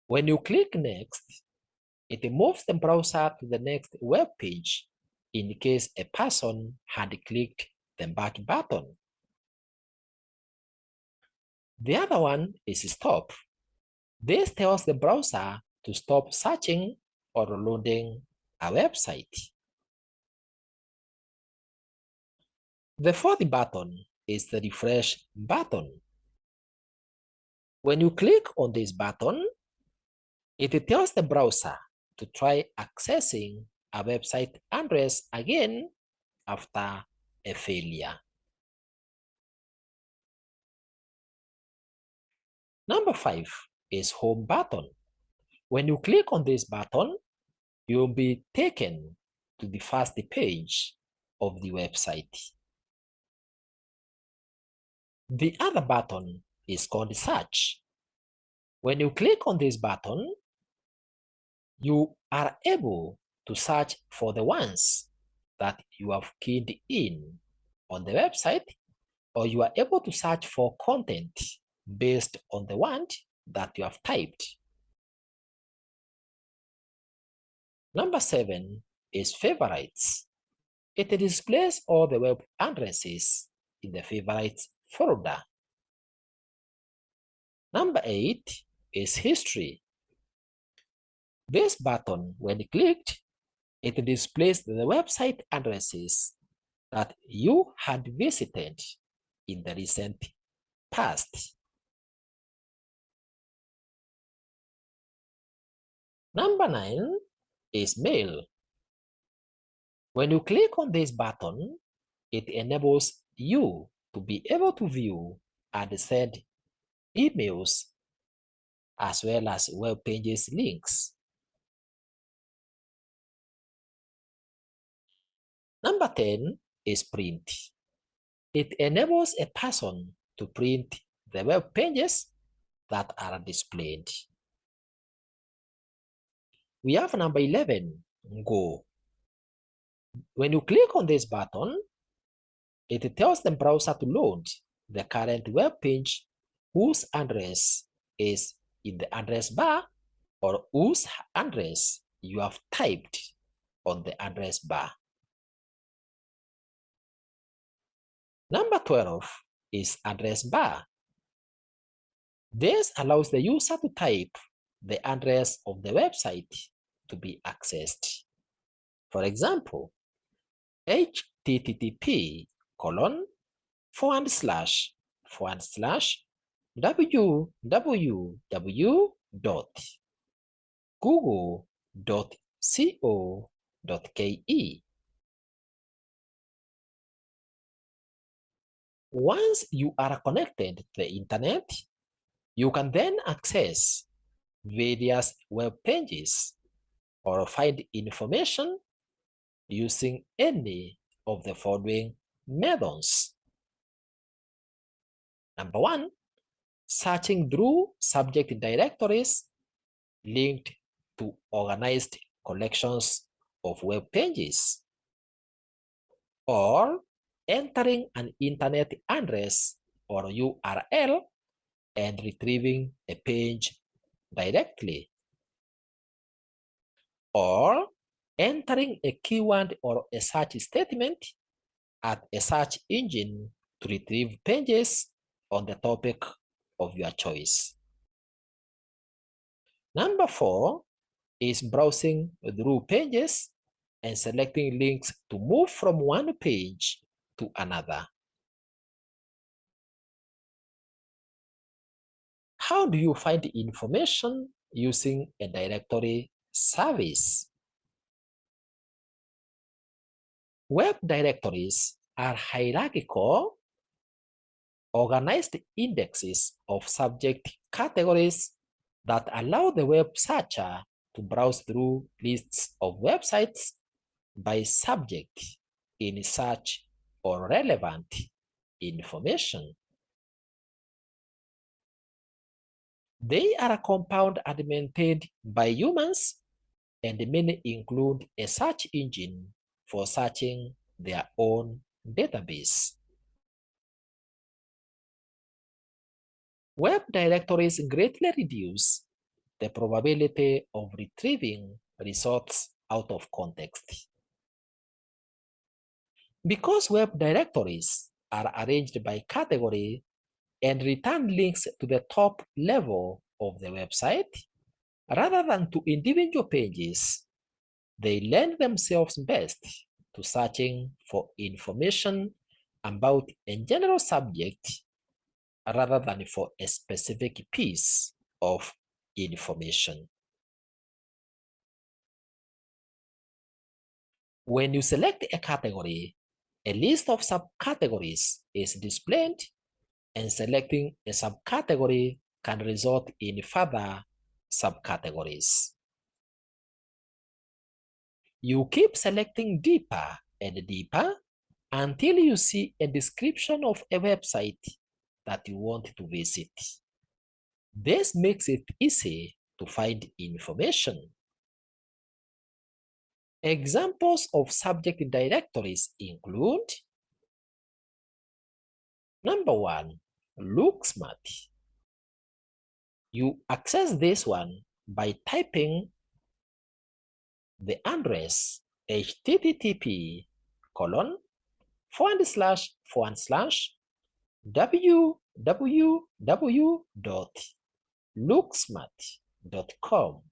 when you click next, it moves the browser to the next web page in case a person had clicked the back button. The other one is stop. This tells the browser to stop searching or loading a website. The fourth button is the refresh button. When you click on this button, it tells the browser to try accessing a website address again after a failure. Number 5 is home button. When you click on this button, you'll be taken to the first page of the website. The other button is called search. When you click on this button, you are able to search for the ones that you have keyed in on the website, or you are able to search for content based on the one that you have typed. Number 7 is favorites. It displays all the web addresses in the favorites folder. Number 8 is history. This button, when clicked, it displays the website addresses that you had visited in the recent past. Number 9 is mail. When you click on this button, it enables you to be able to view and send emails as well as web pages links. Number 10 is print. It enables a person to print the web pages that are displayed. We have number 11, Go. When you click on this button, it tells the browser to load the current web page whose address is in the address bar or whose address you have typed on the address bar. Number 12 is address bar. This allows the user to type the address of the website to be accessed. For example, http://www.google.co.ke. Once you are connected to the internet, you can then access various web pages or find information using any of the following methods. Number one, searching through subject directories linked to organized collections of web pages, or entering an internet address or URL and retrieving a page directly, or entering a keyword or a search statement at a search engine to retrieve pages on the topic of your choice. Number four is browsing through pages and selecting links to move from one page to another. How do you find information using a directory service? Web directories are hierarchical, organized indexes of subject categories that allow the web searcher to browse through lists of websites by subject in search or relevant information. They are compounded and maintained by humans, and many include a search engine for searching their own database. Web directories greatly reduce the probability of retrieving results out of context. Because web directories are arranged by category and return links to the top level of the website, rather than to individual pages, they lend themselves best to searching for information about a general subject rather than for a specific piece of information. When you select a category, a list of subcategories is displayed, and selecting a subcategory can result in further subcategories. You keep selecting deeper and deeper until you see a description of a website that you want to visit. This makes it easy to find information. Examples of subject directories include: number one, LookSmart. You access this one by typing the address http://www.looksmart.com.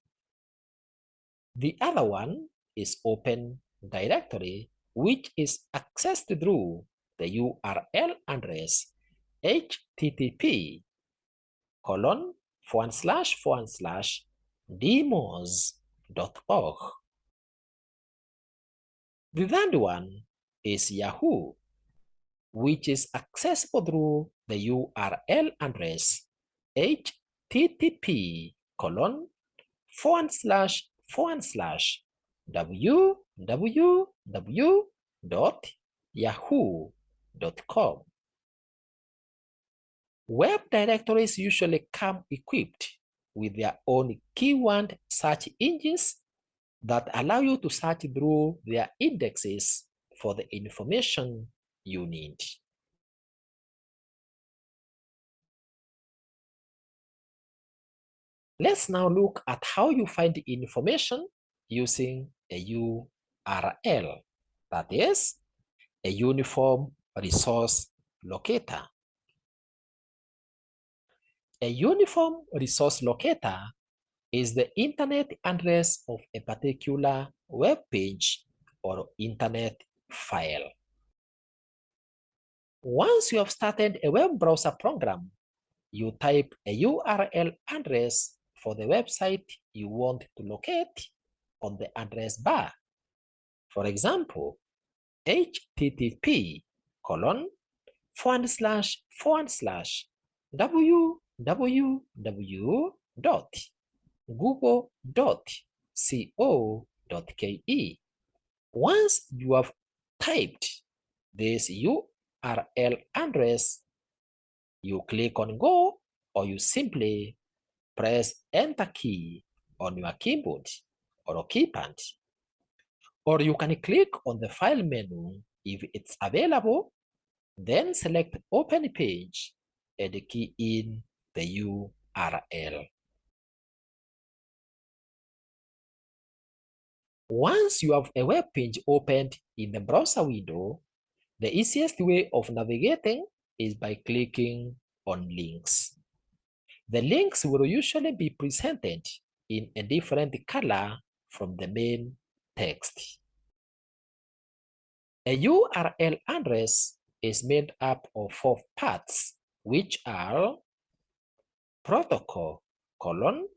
The other one is Open Directory, which is accessed through the URL address http://demos.org. The third one is Yahoo, which is accessible through the URL address http://www.yahoo.com. Web directories usually come equipped with their own keyword search engines that allow you to search through their indexes for the information you need. Let's now look at how you find information using a URL, that is, a Uniform Resource Locator. A Uniform Resource Locator is the internet address of a particular web page or internet file. Once you have started a web browser program, you type a URL address for the website you want to locate on the address bar. For example, http:// www.google.co.ke. Once you have typed this URL address, you click on go, or you simply press enter key on your keyboard or keypad. Or you can click on the file menu if it's available, then select open page and key in the URL. Once you have a web page opened in the browser window, the easiest way of navigating is by clicking on links. The links will usually be presented in a different color from the main text. A URL address is made up of 4 parts, which are protocol : //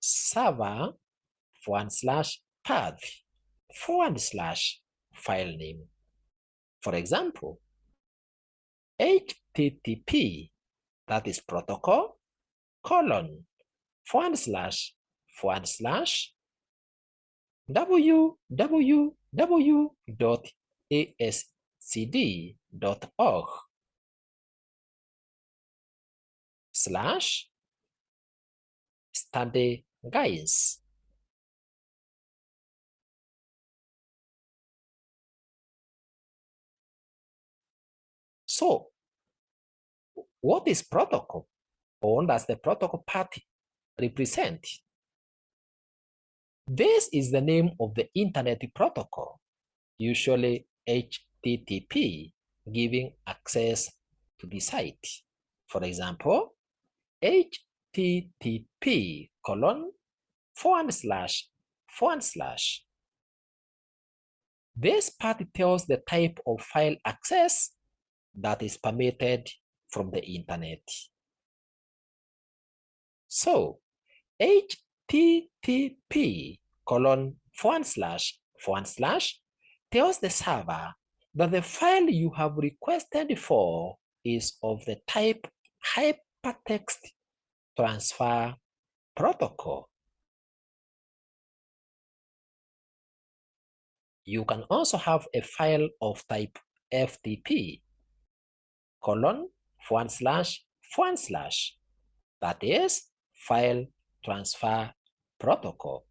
server // path / file name. For example, HTTP, that is protocol : www.ascd.org /studyguides. So, what is protocol? Or what does the protocol part represent? This is the name of the internet protocol, usually HTTP, giving access to the site. For example, HTTP : // This part tells the type of file access that is permitted from the internet. So, HTTP : / tells the server that the file you have requested for is of the type Hypertext Transfer Protocol. You can also have a file of type FTP : / that is File Transfer Protocol.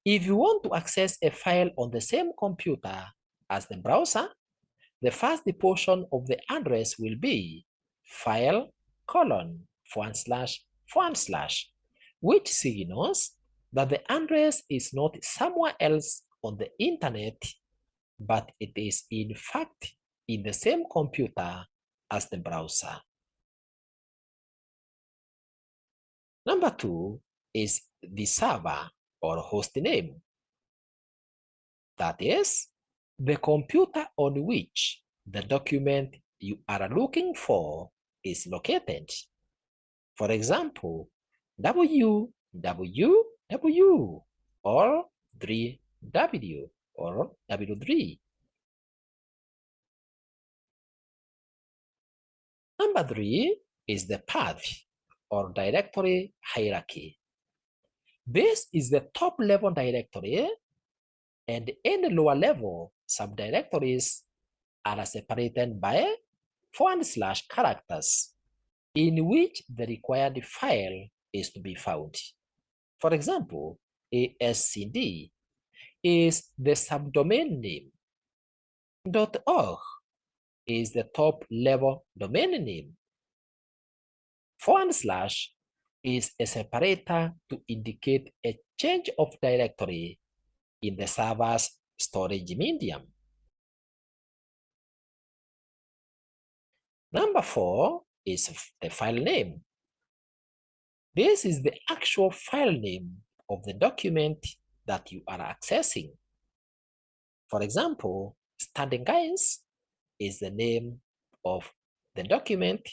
If you want to access a file on the same computer as the browser, the first portion of the address will be file : // which signals that the address is not somewhere else on the internet, but it is in fact in the same computer as the browser. Number 2 is the server or host name. That is the computer on which the document you are looking for is located. For example, www or 3w or w3. Number 3 is the path or directory hierarchy. This is the top level directory, and any lower level subdirectories are separated by / characters in which the required file is to be found. For example, ASCD is the subdomain name. .org is the top level domain name. / is a separator to indicate a change of directory in the server's storage medium. Number 4 is the file name. This is the actual file name of the document that you are accessing. For example, studyguides is the name of the document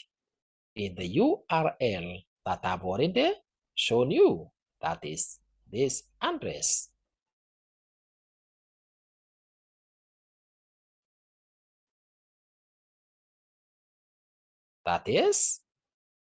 in the URL that I've already shown you, that is this address. That is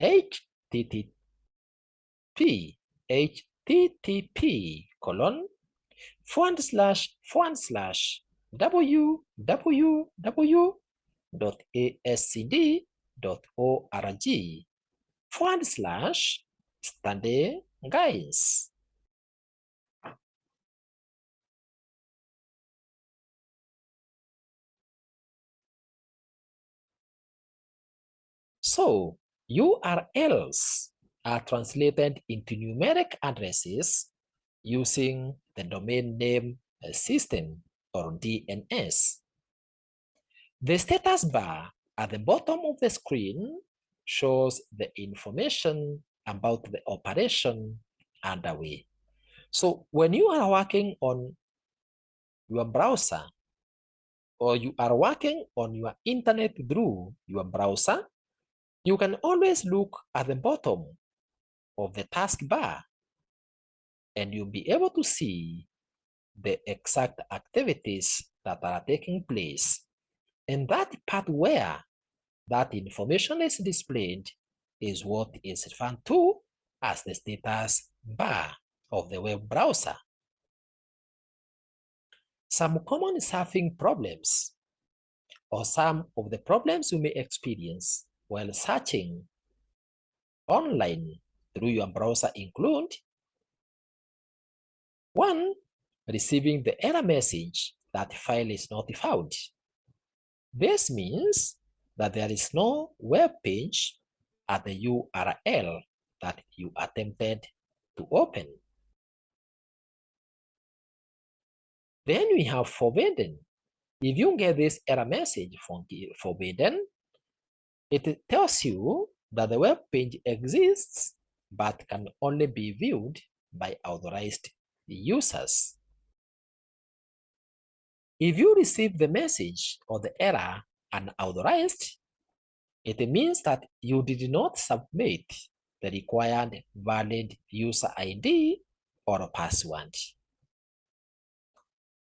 http://www.ascd.org/standing-guides. So URLs are translated into numeric addresses using the domain name system or DNS. The status bar at the bottom of the screen shows the information about the operation underway. So when you are working on your browser or you are working on your internet through your browser, you can always look at the bottom of the taskbar and you'll be able to see the exact activities that are taking place. And that part where that information is displayed is what is referred to as the status bar of the web browser. Some common surfing problems or some of the problems you may experience while searching online through your browser include: 1. Receiving the error message that file is not found. This means that there is no web page at the URL that you attempted to open. Then we have forbidden. If you get this error message from forbidden, it tells you that the web page exists but can only be viewed by authorized users. If you receive the message or the error unauthorized, it means that you did not submit the required valid user ID or password.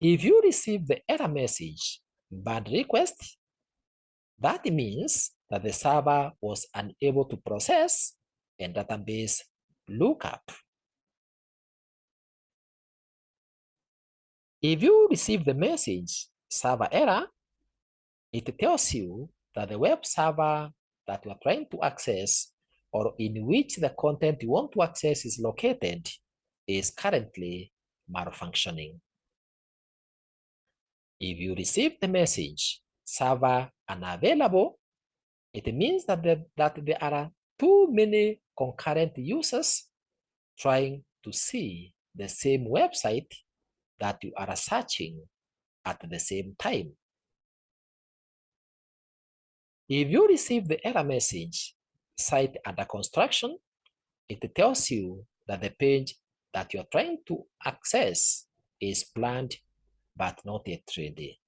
If you receive the error message bad request, that means that the server was unable to process a database lookup. If you receive the message server error, it tells you that the web server that you are trying to access or in which the content you want to access is located is currently malfunctioning. If you receive the message server unavailable, it means that there are too many concurrent users trying to see the same website that you are searching at the same time. If you receive the error message site under construction, it tells you that the page that you're trying to access is planned but not yet ready.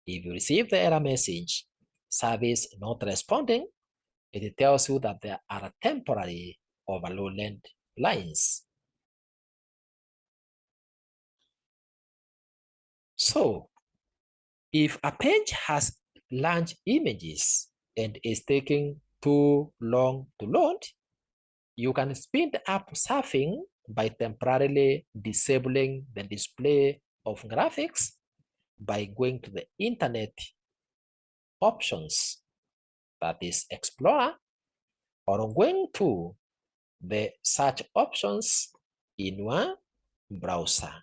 If you receive the error message service not responding, it tells you that there are temporary overloaded lines. So if a page has large images and is taking too long to load, you can speed up surfing by temporarily disabling the display of graphics by going to the internet options, that is Explorer, or going to the search options in your browser.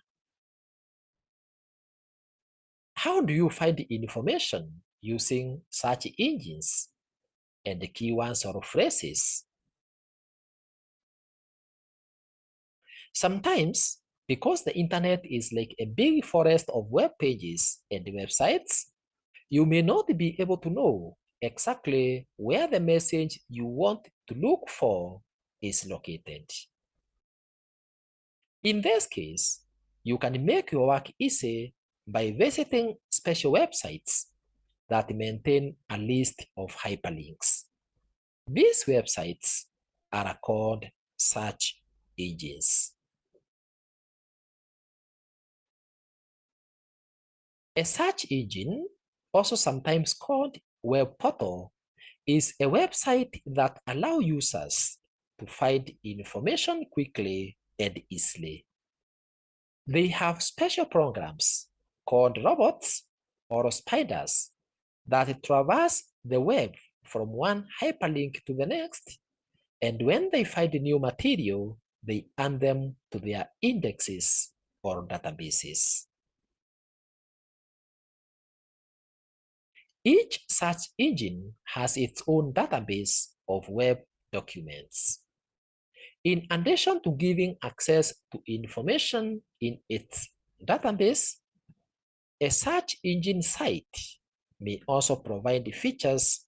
How do you find information using search engines and the keywords or phrases? Sometimes, because the internet is like a big forest of web pages and websites, you may not be able to know exactly where the message you want to look for is located. In this case, you can make your work easy by visiting special websites that maintain a list of hyperlinks. These websites are called search engines. A search engine, also sometimes called web portal, is a website that allows users to find information quickly and easily. They have special programs called robots or spiders that traverse the web from one hyperlink to the next, and when they find new material, they add them to their indexes or databases. Each search engine has its own database of web documents. In addition to giving access to information in its database, a search engine site may also provide features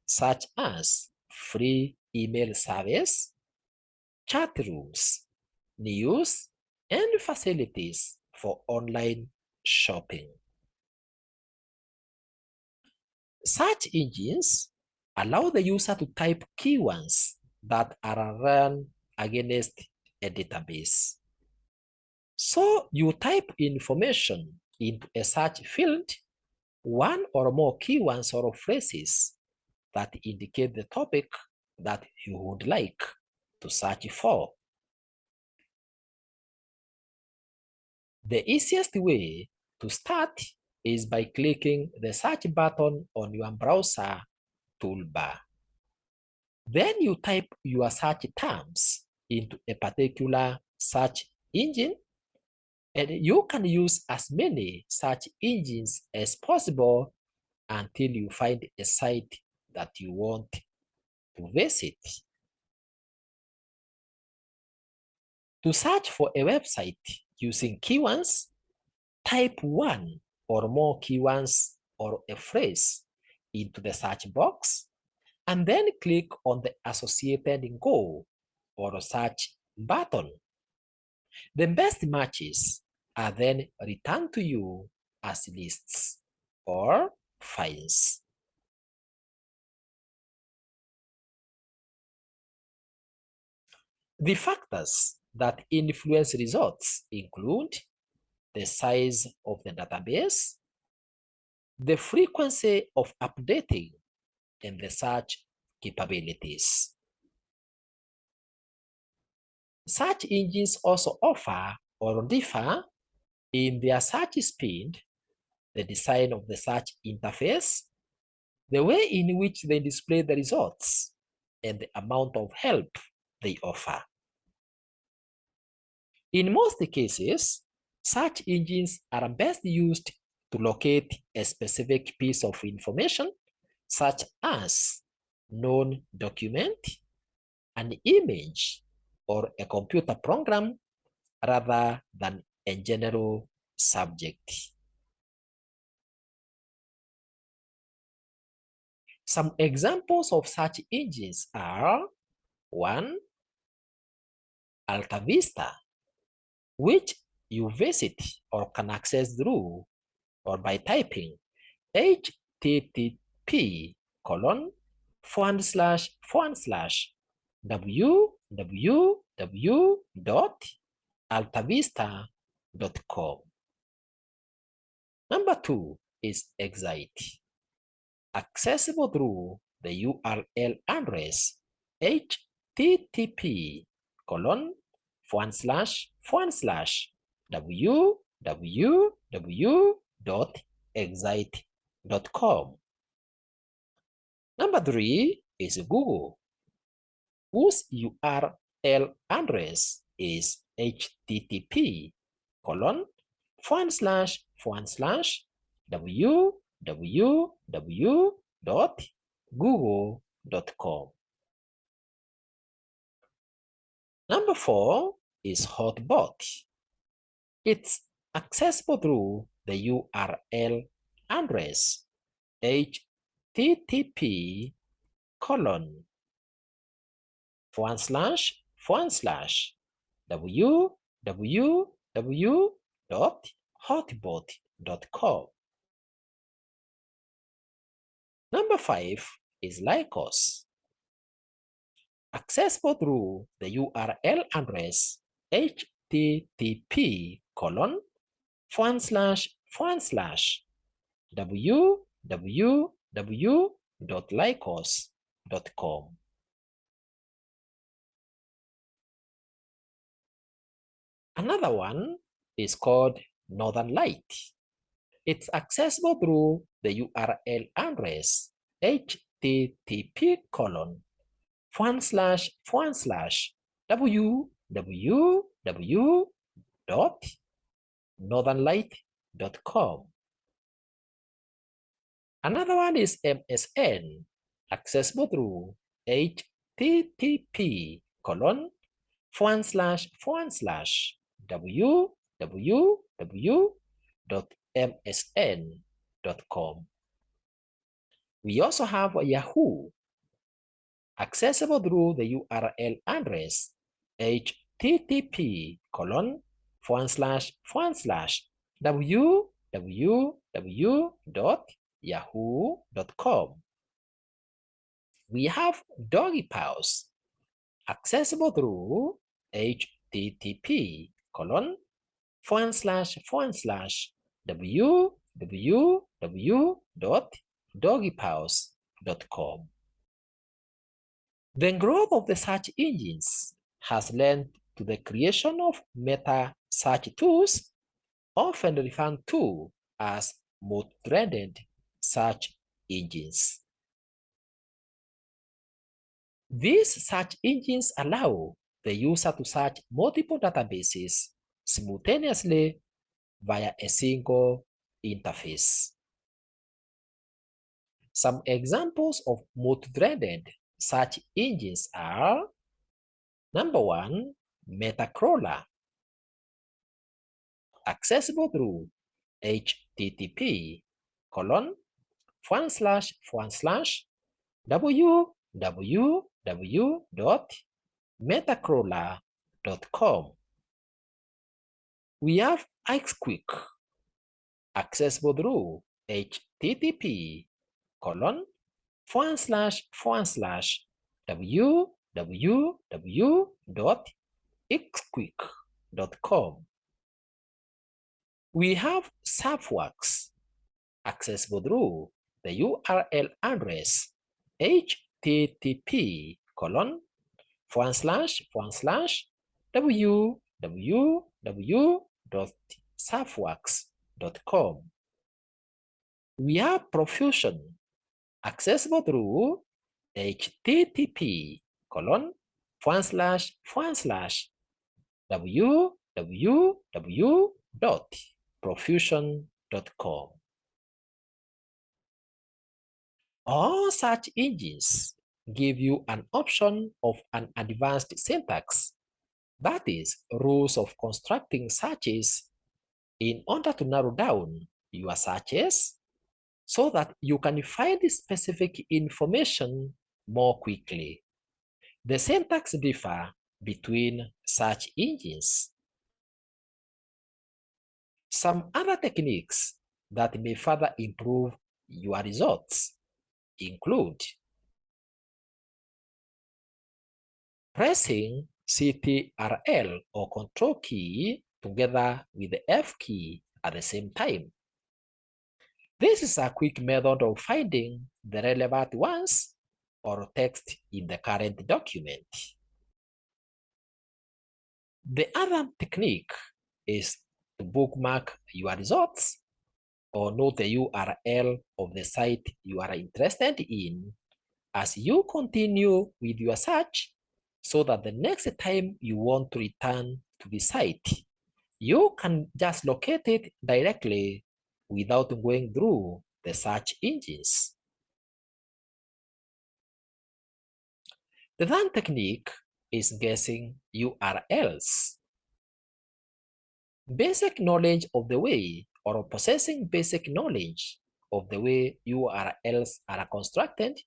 such as free email service, chat rooms, news, and facilities for online shopping. Search engines allow the user to type keywords that are run against a database. So you type information into a search field, one or more keywords or phrases that indicate the topic that you would like to search for. The easiest way to start is by clicking the search button on your browser toolbar. Then you type your search terms into a particular search engine, and you can use as many search engines as possible until you find a site that you want to visit. To search for a website using keywords, type one or more keywords or a phrase into the search box, and then click on the associated Go or search button. The best matches are then returned to you as lists or files. The factors that influence results include the size of the database, the frequency of updating, and the search capabilities. Search engines also offer or differ in their search speed, the design of the search interface, the way in which they display the results, and the amount of help they offer. In most cases, search engines are best used to locate a specific piece of information, such as known document, an image, or a computer program, rather than a general subject. Some examples of search engines are 1. AltaVista, which you visit or can access through or by typing http://www.altavista.com. Number 2 is Excite, accessible through the URL address http://www.excite.com. Number 3 is Google, whose URL address is http://www.google.com. Number 4 is Hotbot. It's accessible through the URL address http://www.hotbot.com. Number 5 is Lycos, accessible through the URL address http://www.lycos.com. yahoo.com. Another one is called Northern Light. It's accessible through the URL address http://www.northernlight.com. Another one is MSN, accessible through http://www.msn.com. We also have Yahoo, accessible through the URL address http://www.yahoo.com. We have Doggy Pause, accessible through http://www.doggypause.com. The growth of the search engines has led to the creation of meta search tools, often referred to as multi-threaded search engines. These search engines allow the user to search multiple databases simultaneously via a single interface. Some examples of multi-threaded search engines are: number one, Metacrawler, accessible through http://www.metacrawler.com. We have Ixquick, accessible through http://www.ixquick.com. We have Surfworks, accessible through the URL address http://www.surfworks.com. We have Profusion, accessible through http://www.profusion.com. All search engines give you an option of an advanced syntax, that is, rules of constructing searches in order to narrow down your searches so that you can find specific information more quickly. The syntax differ between search engines. Some other techniques that may further improve your results include pressing Ctrl or Control key together with the F key at the same time. This is a quick method of finding the relevant ones or text in the current document. The other technique is to bookmark your results or note the URL of the site you are interested in as you continue with your search, so that the next time you want to return to the site, you can just locate it directly without going through the search engines. The third technique is guessing URLs. Basic knowledge of the way, or possessing basic knowledge of the way URLs are constructed,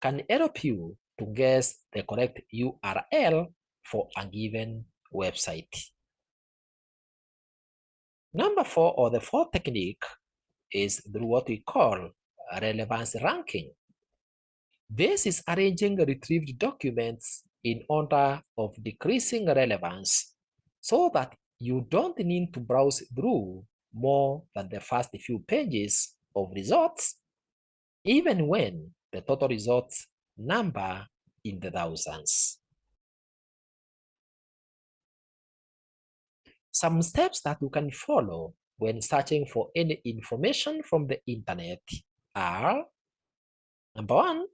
can help you to guess the correct URL for a given website. Number 4, or the fourth technique, is through what we call relevance ranking. This is arranging retrieved documents in order of decreasing relevance so that you don't need to browse through more than the first few pages of results, even when the total results number in the thousands. Some steps that you can follow when searching for any information from the internet are: number one,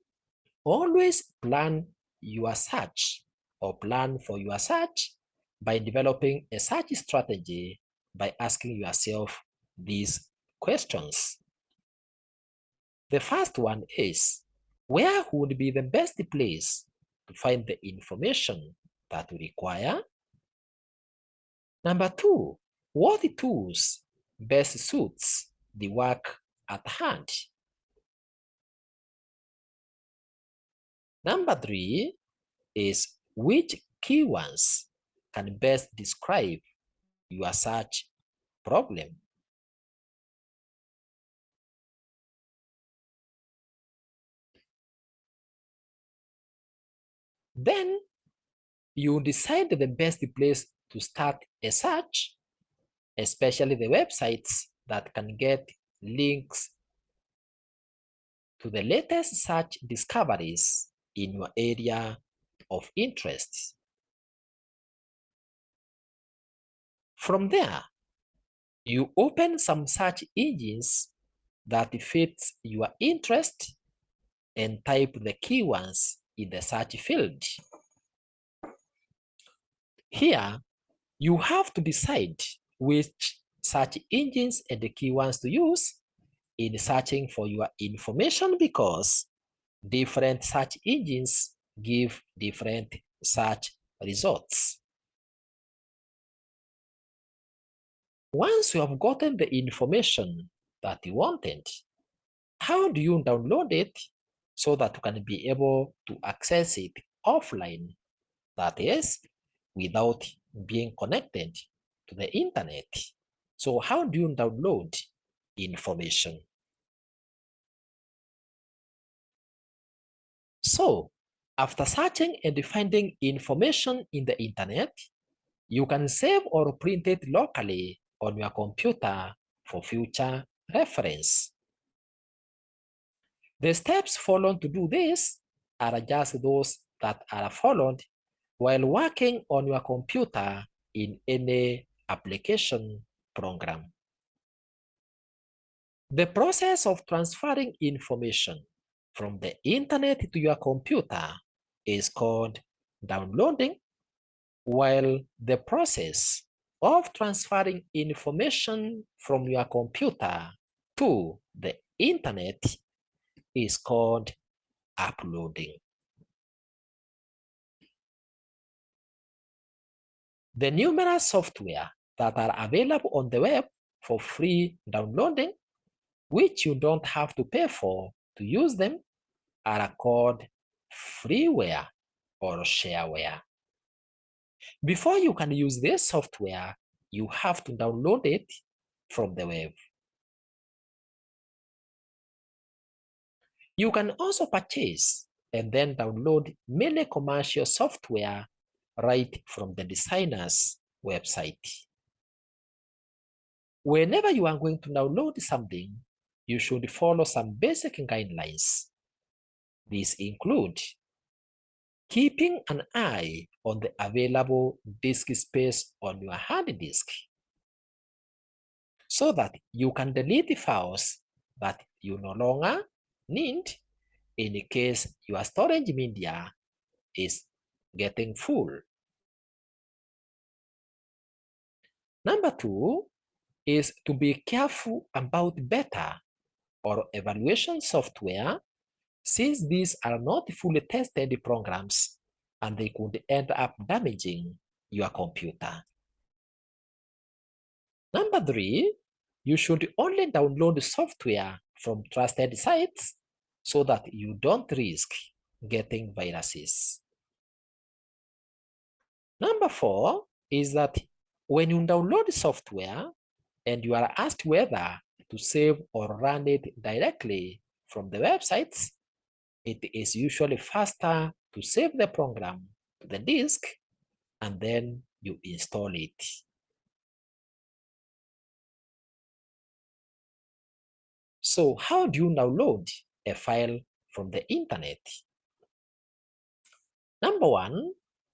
always plan your search or plan for your search by developing a search strategy by asking yourself these questions. The first one is, where would be the best place to find the information that we require? Number two, what tools best suits the work at hand? Number three is, which keywords can best describe your search problem? Then you decide the best place to start a search, especially the websites that can get links to the latest search discoveries in your area of interest. From there, you open some search engines that fits your interest and type the keywords in the search field. Here, you have to decide which search engines and the keywords to use in searching for your information, because different search engines give different search results. Once you have gotten the information that you wanted, how do you download it so that you can be able to access it offline? That is, without being connected to the internet. So how do you download information? So after searching and finding information in the internet, you can save or print it locally on your computer for future reference. The steps followed to do this are just those that are followed while working on your computer in any application program. The process of transferring information from the internet to your computer is called downloading, while the process of transferring information from your computer to the internet is called uploading. The numerous software that are available on the web for free downloading, which you don't have to pay for to use them, are called freeware or shareware. Before you can use this software, you have to download it from the web. You can also purchase and then download many commercial software right from the designer's website. Whenever you are going to download something, you should follow some basic guidelines. These include keeping an eye on the available disk space on your hard disk so that you can delete files that you no longer need in case your storage media is getting full. Number two is to be careful about beta or evaluation software, since these are not fully tested programs and they could end up damaging your computer. Number three, you should only download software from trusted sites so that you don't risk getting viruses. Number four is that when you download software and you are asked whether to save or run it directly from the websites, it is usually faster to save the program to the disk and then you install it. So how do you download a file from the internet? Number one,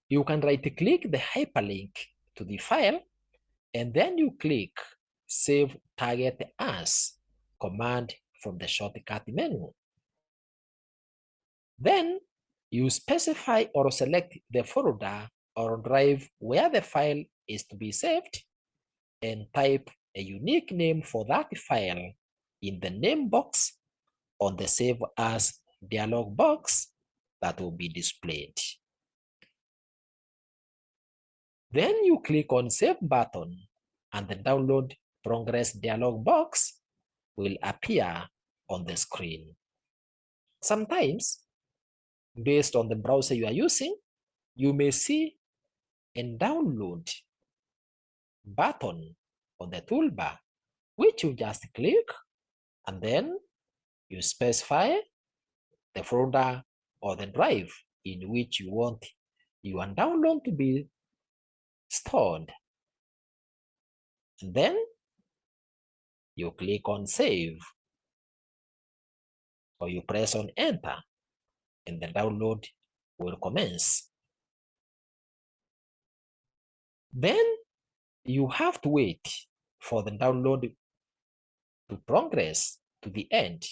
you can right-click the hyperlink to the file, and then you click Save Target As command from the shortcut menu. Then you specify or select the folder or drive where the file is to be saved and type a unique name for that file in the name box on the Save As dialog box that will be displayed. Then you click on Save button and the Download Progress dialog box will appear on the screen. Sometimes, based on the browser you are using, you may see a download button on the toolbar, which you just click and then you specify the folder or the drive in which you want your download to be stored. And then you click on Save, or you press on Enter, and the download will commence. Then you have to wait for the download to progress to the end,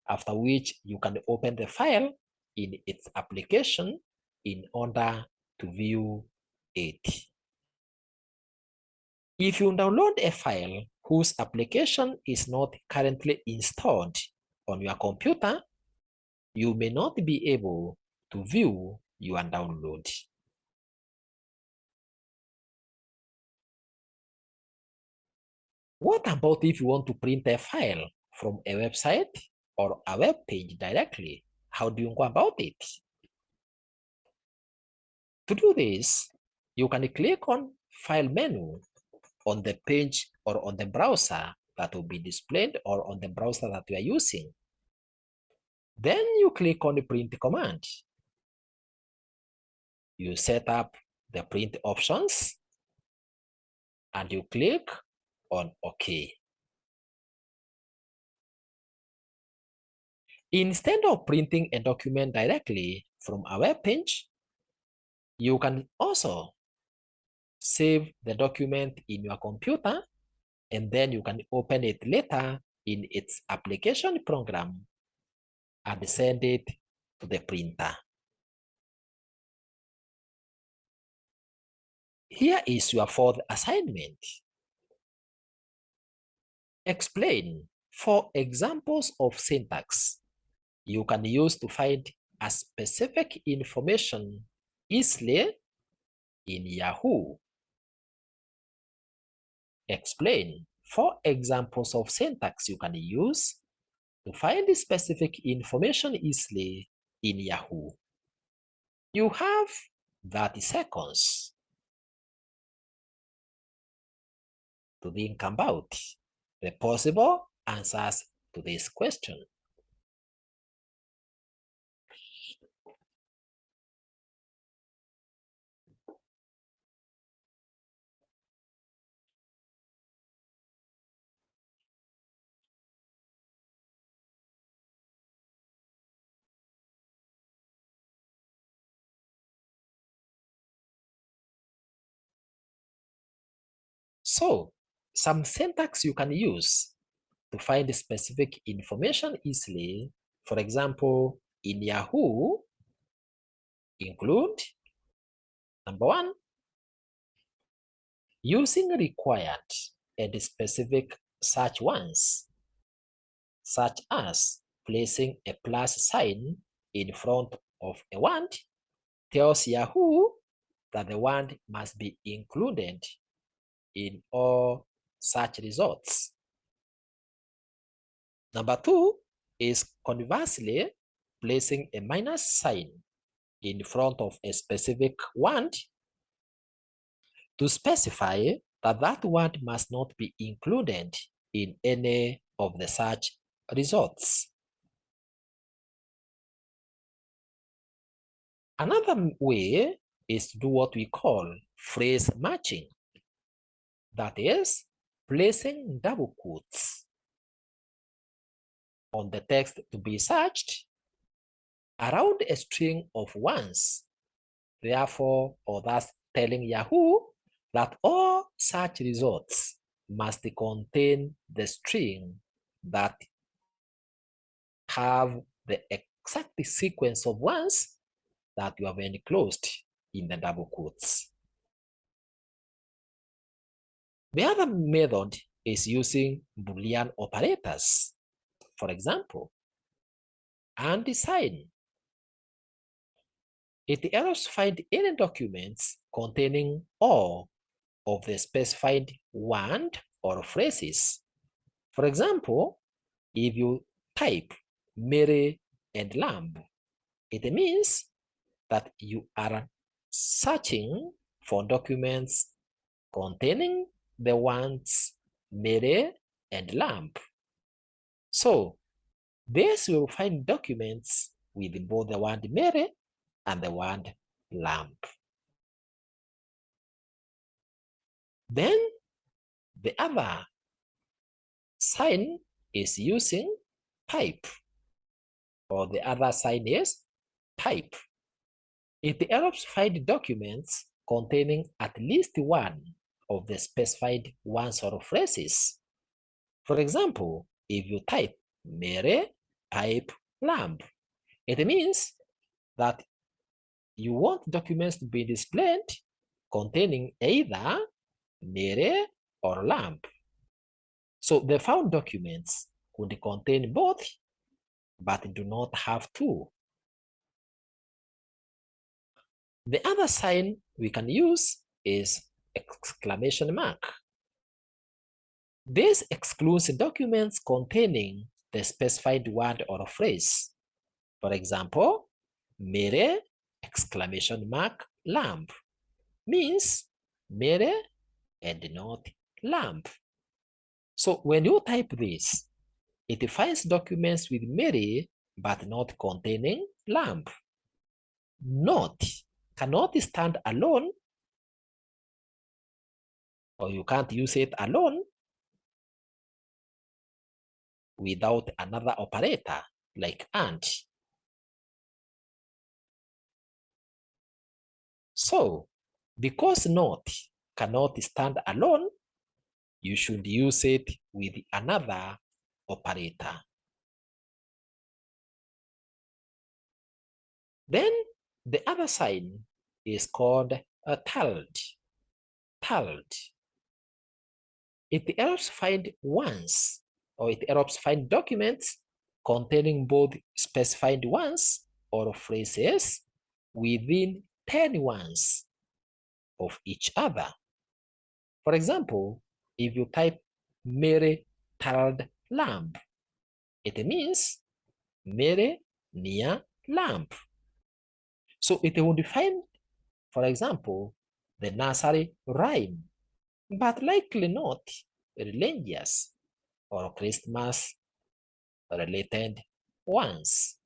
after which you can open the file in its application in order to view it. If you download a file whose application is not currently installed on your computer, you may not be able to view your download. What about if you want to print a file from a website or a web page directly? How do you go about it? To do this, you can click on File menu on the page or on the browser that will be displayed or on the browser that you are using. Then you click on the print command. You set up the print options and you click on OK. Instead of printing a document directly from a web page, you can also save the document in your computer and then you can open it later in its application program and send it to the printer. Here is your fourth assignment. Explain 4 examples of syntax you can use to find a specific information easily in Yahoo. Explain 4 examples of syntax you can use to find specific information easily in Yahoo. You have 30 seconds to think about the possible answers to this question. So, some syntax you can use to find specific information easily, for example, in Yahoo, include number 1, using required and specific search ones, such as placing a plus sign in front of a word tells Yahoo that the word must be included in all search results. Number 2 is conversely placing a minus sign in front of a specific word to specify that that word must not be included in any of the search results. Another way is to do what we call phrase matching. That is, placing double quotes on the text to be searched around a string of ones. Therefore, or thus telling Yahoo that all search results must contain the string that have the exact sequence of ones that you have enclosed in the double quotes. The other method is using Boolean operators. For example, and sign. It helps find any documents containing all of the specified word or phrases. For example, if you type Mary and lamb, it means that you are searching for documents containing the words Mary and lamb. So this will find documents with both the word Mary and the word lamb. Then the other sign is using type, or the other sign is type. It helps find documents containing at least one of the specified words or phrases. For example, if you type Mary, type lamb, it means that you want documents to be displayed containing either Mary or lamb. So the found documents could contain both, but do not have to. The other sign we can use is exclamation mark. This excludes documents containing the specified word or phrase. For example, Mary exclamation mark lamb means Mary and not lamb. So when you type this, it finds documents with Mary but not containing lamb. Not cannot stand alone, or you can't use it alone without another operator like and. So because not cannot stand alone, you should use it with another operator. Then the other sign is called a tilde. Tilde. It helps find ones, or it helps find documents containing both specified ones or phrases within 10 ones of each other. For example, if you type Mary tilde lamb, it means Mary near lamb. So it would find, for example, the nursery rhyme, but likely not religious or Christmas related ones.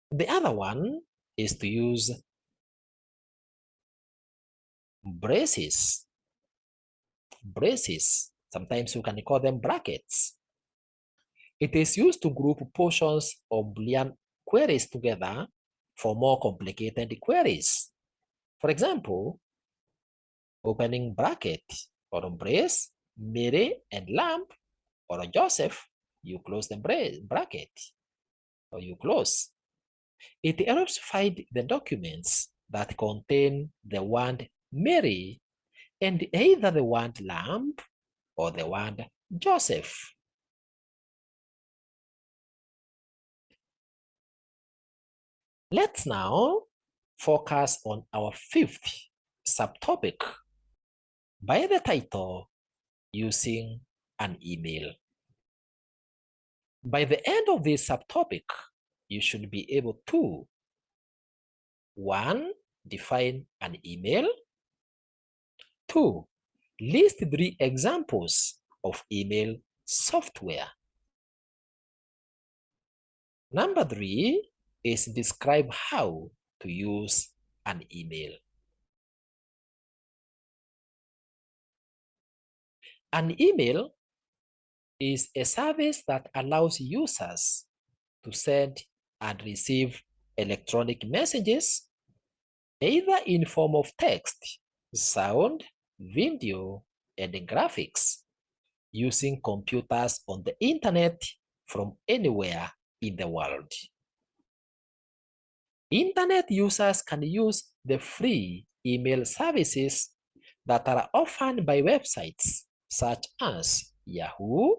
The other one is to use braces. Braces, sometimes you can call them brackets. It is used to group portions of Boolean queries together for more complicated queries. For example, opening bracket or brace, Mary and lamb, or Joseph, you close the bracket, or you close. It helps find the documents that contain the word Mary and either the word lamb or the word Joseph. Let's now focus on our fifth subtopic by the title, using an email. By the end of this subtopic, you should be able to 1. Define an email. 2. List 3 examples of email software. Number 3 is describe how to use an email. An email is a service that allows users to send and receive electronic messages either in form of text, sound, video, and graphics using computers on the internet from anywhere in the world. Internet users can use the free email services that are offered by websites such as Yahoo,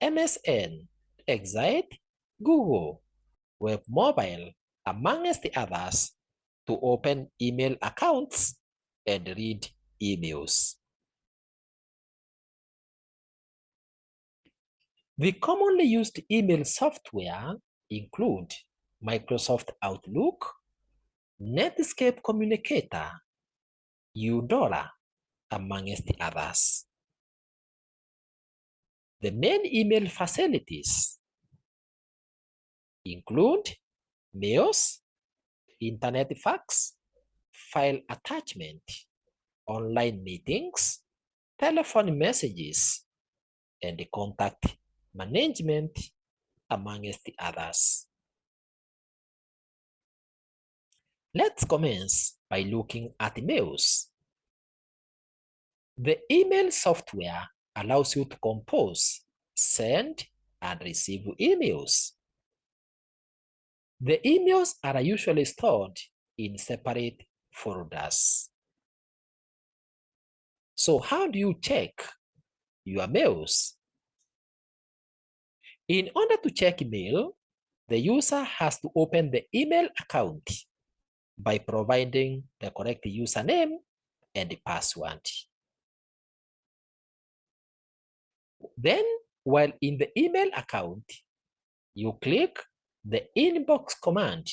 MSN, Excite, Google, WebMobile, amongst the others, to open email accounts and read emails. The commonly used email software include Microsoft Outlook, Netscape Communicator, Eudora, amongst the others. The main email facilities include mails, internet fax, file attachment, online meetings, telephone messages, and contact management, amongst the others. Let's commence by looking at mails. The email software allows you to compose, send, and receive emails. The emails are usually stored in separate folders. So how do you check your mails? In order to check email, the user has to open the email account by providing the correct username and the password. Then, while in the email account, you click the inbox command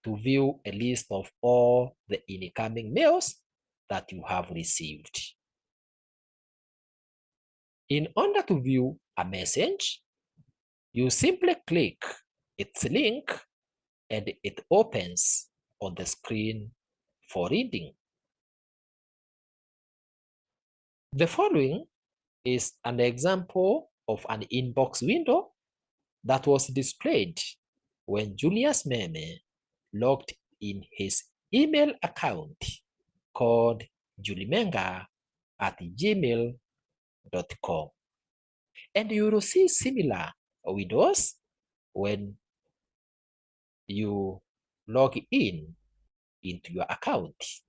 to view a list of all the incoming mails that you have received. In order to view a message, you simply click its link and it opens on the screen for reading. The following is an example of an inbox window that was displayed when Julius Meme logged in his email account called julimenga@gmail.com. And you will see similar windows when you log in into your account.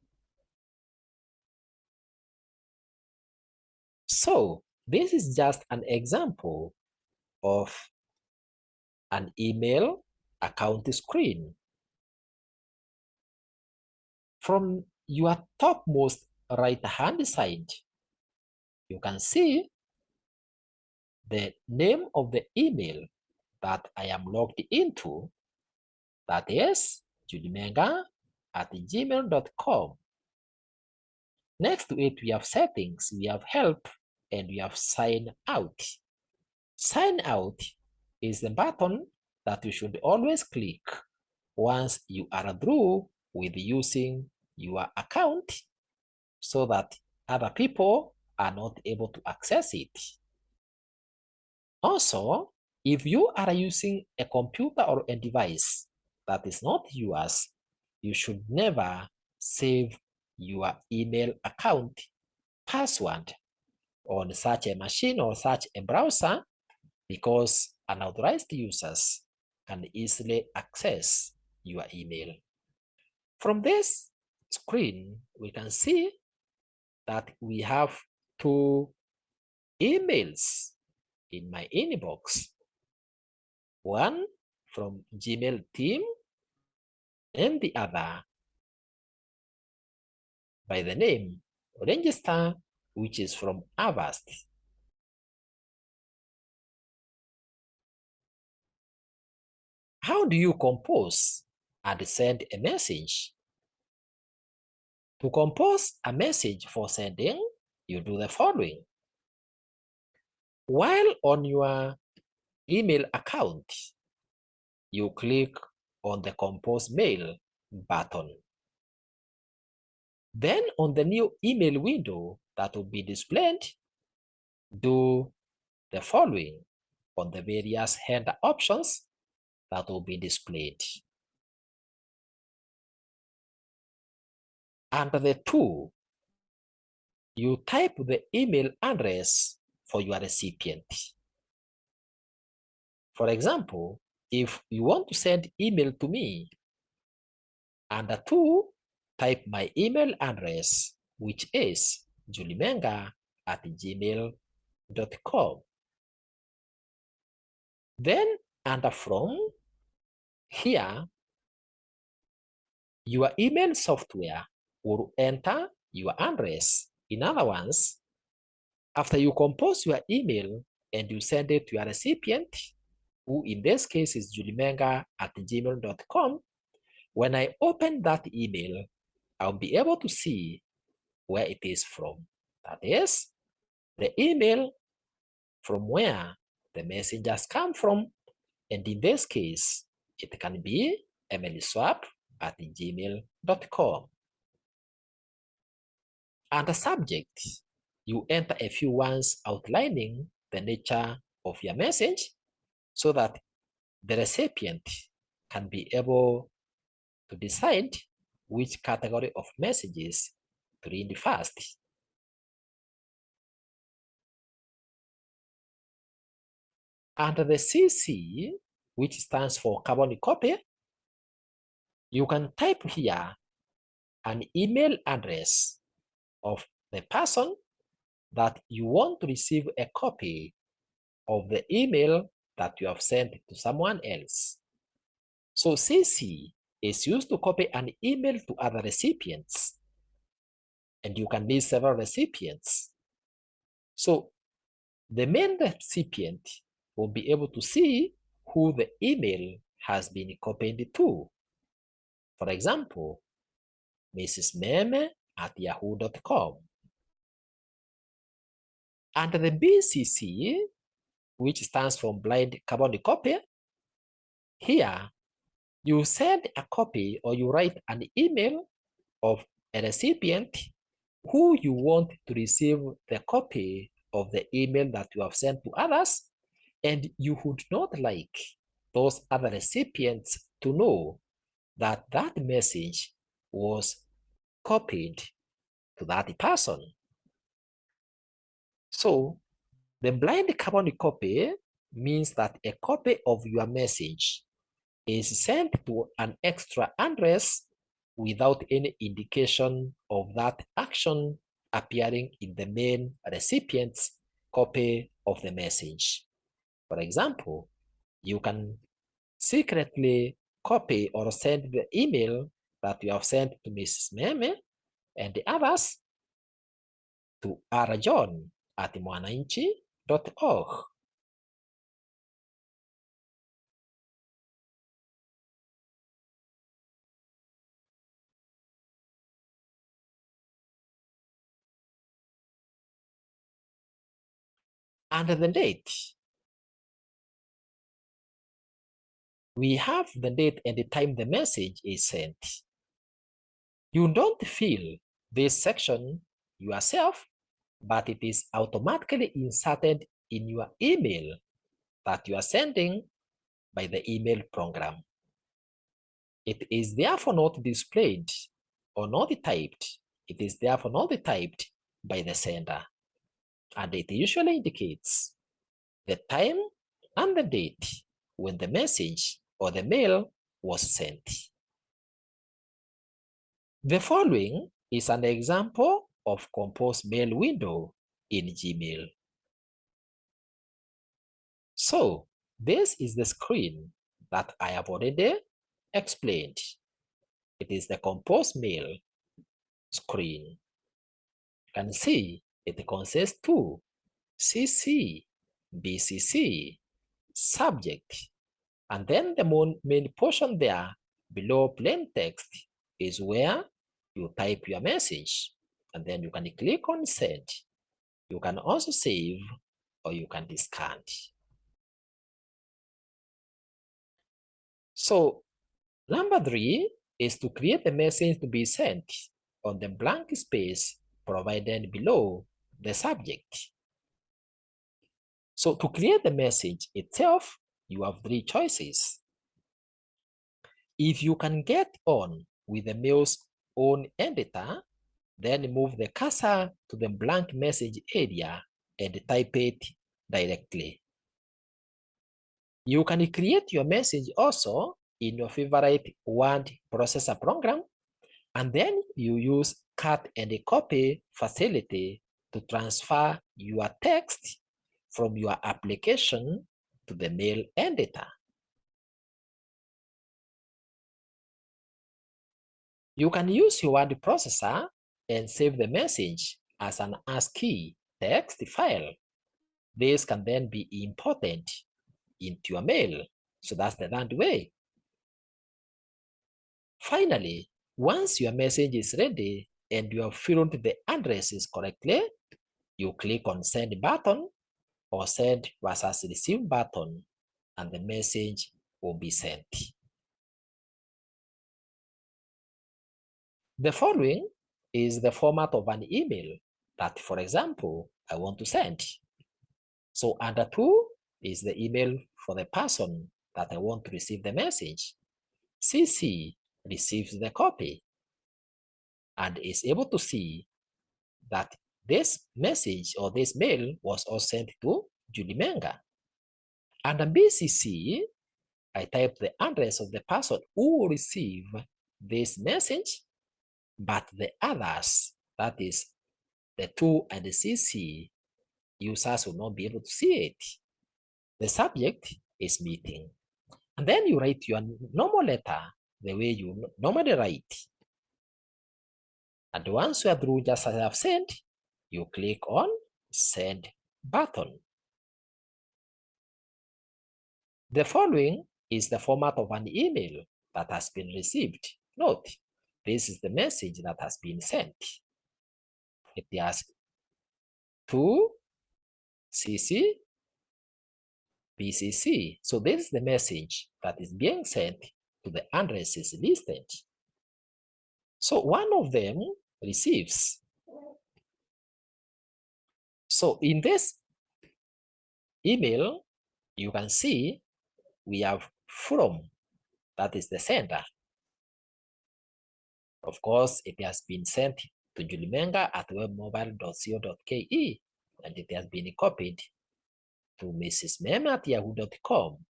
So this is just an example of an email account screen. From your topmost right-hand side, you can see the name of the email that I am logged into, that is julimenga@gmail.com. Next to it, we have settings, we have help, and we have sign out. Sign out is the button that you should always click once you are through with using your account so that other people are not able to access it. Also, if you are using a computer or a device that is not yours, you should never save your email account password on such a machine or such a browser, because unauthorized users can easily access your email. From this screen, we can see that we have two emails in my inbox. One from Gmail team and the other by the name Register, which is from Avast. How do you compose and send a message? To compose a message for sending, you do the following. While on your email account, you click on the Compose Mail button. Then on the new email window that will be displayed, do the following on the various header options that will be displayed. Under the 2, you type the email address for your recipient. For example, if you want to send email to me, under 2, type my email address, which is julimenga@gmail.com. Then under from, here, your email software will enter your address. In other words, after you compose your email and you send it to your recipient, who in this case is julimenga@gmail.com, when I open that email, I'll be able to see where it is from. That is, the email from where the messengers come from. And in this case, it can be emilyswap@gmail.com. Under subject, you enter a few words outlining the nature of your message so that the recipient can be able to decide which category of messages to read first. Under the CC, which stands for carbon copy, you can type here an email address of the person that you want to receive a copy of the email that you have sent to someone else. So CC is used to copy an email to other recipients, and you can list several recipients. So the main recipient will be able to see who the email has been copied to. For example, Mrs. Meme@yahoo.com. Under the BCC, which stands for blind carbon copy, here you send a copy or you write an email of a recipient who you want to receive the copy of the email that you have sent to others, and you would not like those other recipients to know that that message was copied to that person. So the blind carbon copy means that a copy of your message is sent to an extra address without any indication of that action appearing in the main recipient's copy of the message. For example, you can secretly copy or send the email that you have sent to Mrs. Meme and the others to rjohn@mwananchi.org. Under the date, we have the date and the time the message is sent. You don't fill this section yourself, but it is automatically inserted in your email that you are sending by the email program. It is therefore not displayed or not typed. It is therefore not typed by the sender. And it usually indicates the time and the date when the message or the mail was sent. The following is an example of compose mail window in Gmail. So this is the screen that I have already explained. It is the compose mail screen. You can see it consists to CC, BCC, subject, and then the main portion there below plain text is where you type your message, and then you can click on send. You can also save or you can discard. So number 3 is to create a message to be sent on the blank space provided below the subject. So to create the message itself, you have three choices. If you can get on with the mail's own editor, then move the cursor to the blank message area and type it directly. You can create your message also in your favorite word processor program, and then you use cut and copy facility to transfer your text from your application to the mail editor. You can use your word processor and save the message as an ASCII text file. This can then be imported into your mail. So that's the third way. Finally, once your message is ready and you have filled the addresses correctly, you click on send button or send versus receive button, and the message will be sent. The following is the format of an email that, for example, I want to send. So under 2 is the email for the person that I want to receive the message. CC receives the copy and is able to see that this message or this mail was all sent to Julie Menga. Under BCC, I type the address of the person who will receive this message, but the others, that is the 2 and the CC, users will not be able to see it. The subject is meeting. And then you write your normal letter the way you normally write. And once you are through, just as I have said, you click on send button. The following is the format of an email that has been received. Note, this is the message that has been sent. It has to CC, BCC. So this is the message that is being sent to the addresses listed. So one of them receives. So in this email, you can see we have from, that is the sender. Of course, it has been sent to julimenga@webmobile.co.ke, and it has been copied to mrsmem@yahoo.com.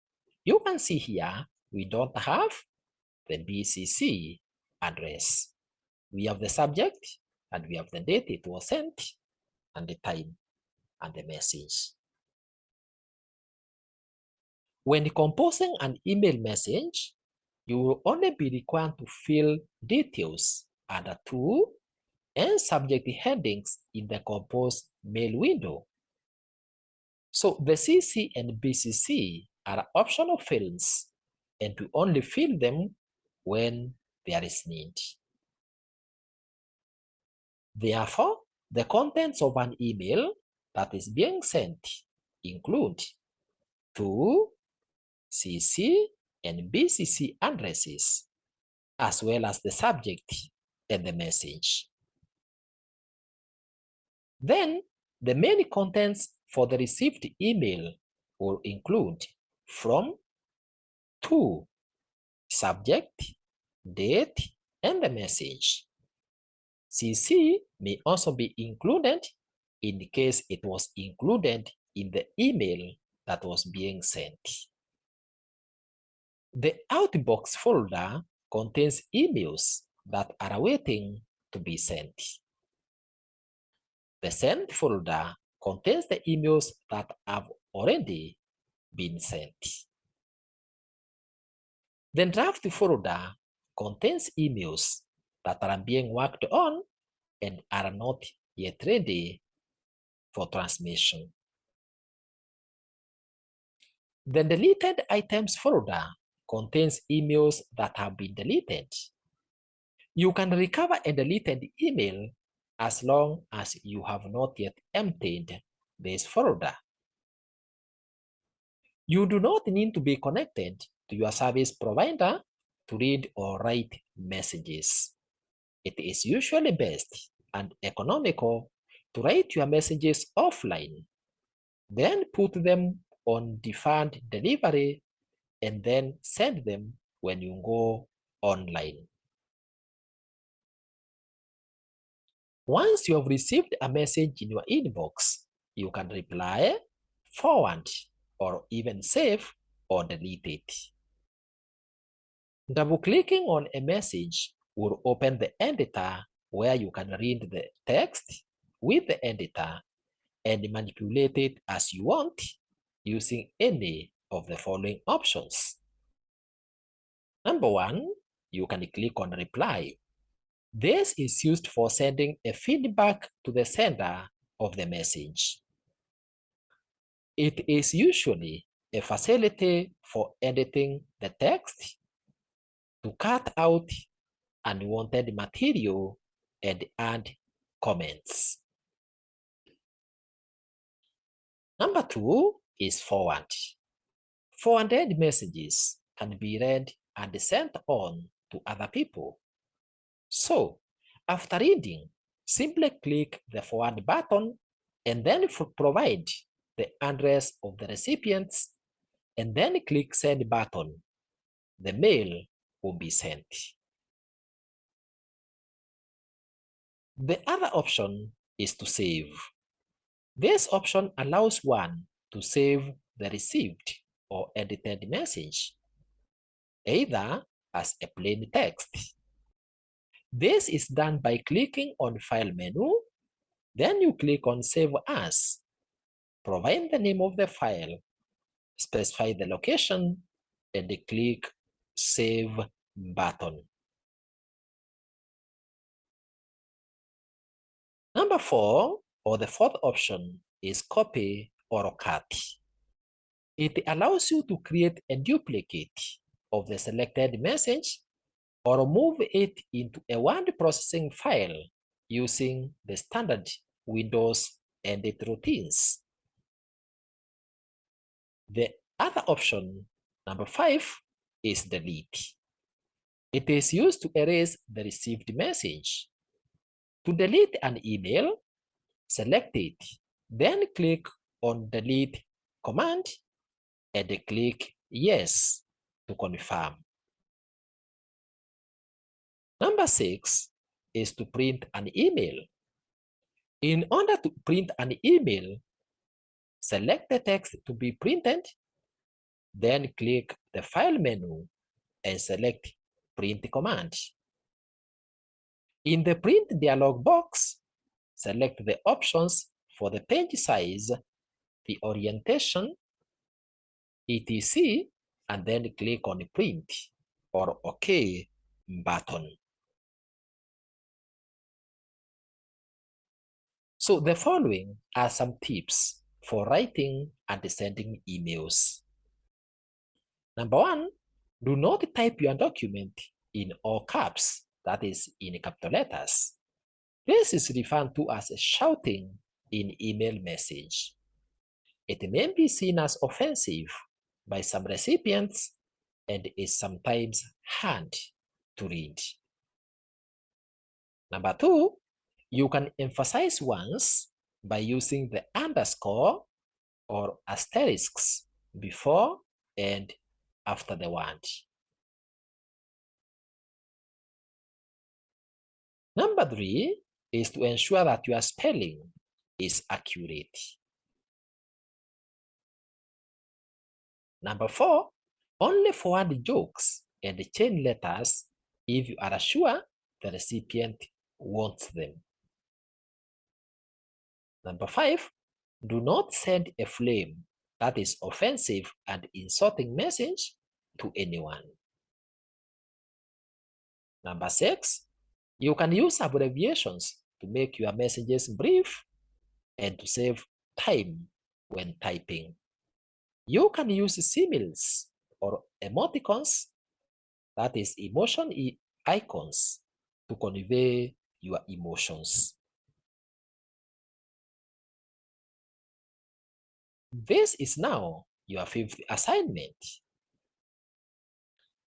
You can see here, we don't have the BCC address. We have the subject, and we have the date it was sent, and the time, and the message. When composing an email message, you will only be required to fill details under 2 and subject headings in the composed mail window. So the CC and BCC are optional fields, and we only fill them when there is need. Therefore, the contents of an email that is being sent include 2 CC and BCC addresses, as well as the subject and the message. Then, the main contents for the received email will include from, to, subject, date, and the message. CC may also be included in case it was included in the email that was being sent. The outbox folder contains emails that are waiting to be sent. The sent folder contains the emails that have already been sent. The draft folder contains emails that are being worked on and are not yet ready for transmission. The deleted items folder contains emails that have been deleted. You can recover a deleted email as long as you have not yet emptied this folder. You do not need to be connected to your service provider to read or write messages. It is usually best and economical to write your messages offline Then put them on deferred delivery and then send them when you go online. Once you have received a message in your inbox, you can reply, forward, or even save or delete it. Double-clicking on a message will open the editor where you can read the text with the editor and manipulate it as you want using any of the following options. Number 1, you can click on reply. This is used for sending a feedback to the sender of the message. It is usually a facility for editing the text, to cut out unwanted material, and add comments. Number 2 is forward. Forwarded messages can be read and sent on to other people. So, after reading, simply click the forward button and then provide the address of the recipients and then click send button. The mail will be sent. The other option is to save. This option allows one to save the received or edited message, either as a plain text. This is done by clicking on File menu, then you click on Save As, provide the name of the file, specify the location, and click Save button. Number 4, or the fourth option, is copy or cut. It allows you to create a duplicate of the selected message or move it into a word processing file using the standard Windows edit routines. The other option, number 5, is delete. It is used to erase the received message. To delete an email, select it, then click on Delete command and click Yes to confirm. Number 6 is to print an email. In order to print an email, select the text to be printed, then click the File menu and select Print command. In the Print dialog box, select the options for the page size, the orientation, etc., and then click on Print or OK button. So the following are some tips for writing and sending emails. Number 1, do not type your document in all caps, that is in capital letters. This is referred to as shouting in email message. It may be seen as offensive by some recipients and is sometimes hard to read. Number 2, you can emphasize words by using the underscore or asterisks before and after the word. Number 3 is to ensure that your spelling is accurate. Number 4, only forward jokes and chain letters if you are sure the recipient wants them. Number 5, do not send a flame, that is offensive and insulting message to anyone. Number 6, you can use abbreviations to make your messages brief and to save time when typing. You can use similes or emoticons, that is emotion icons, to convey your emotions. This is now your 5th assignment.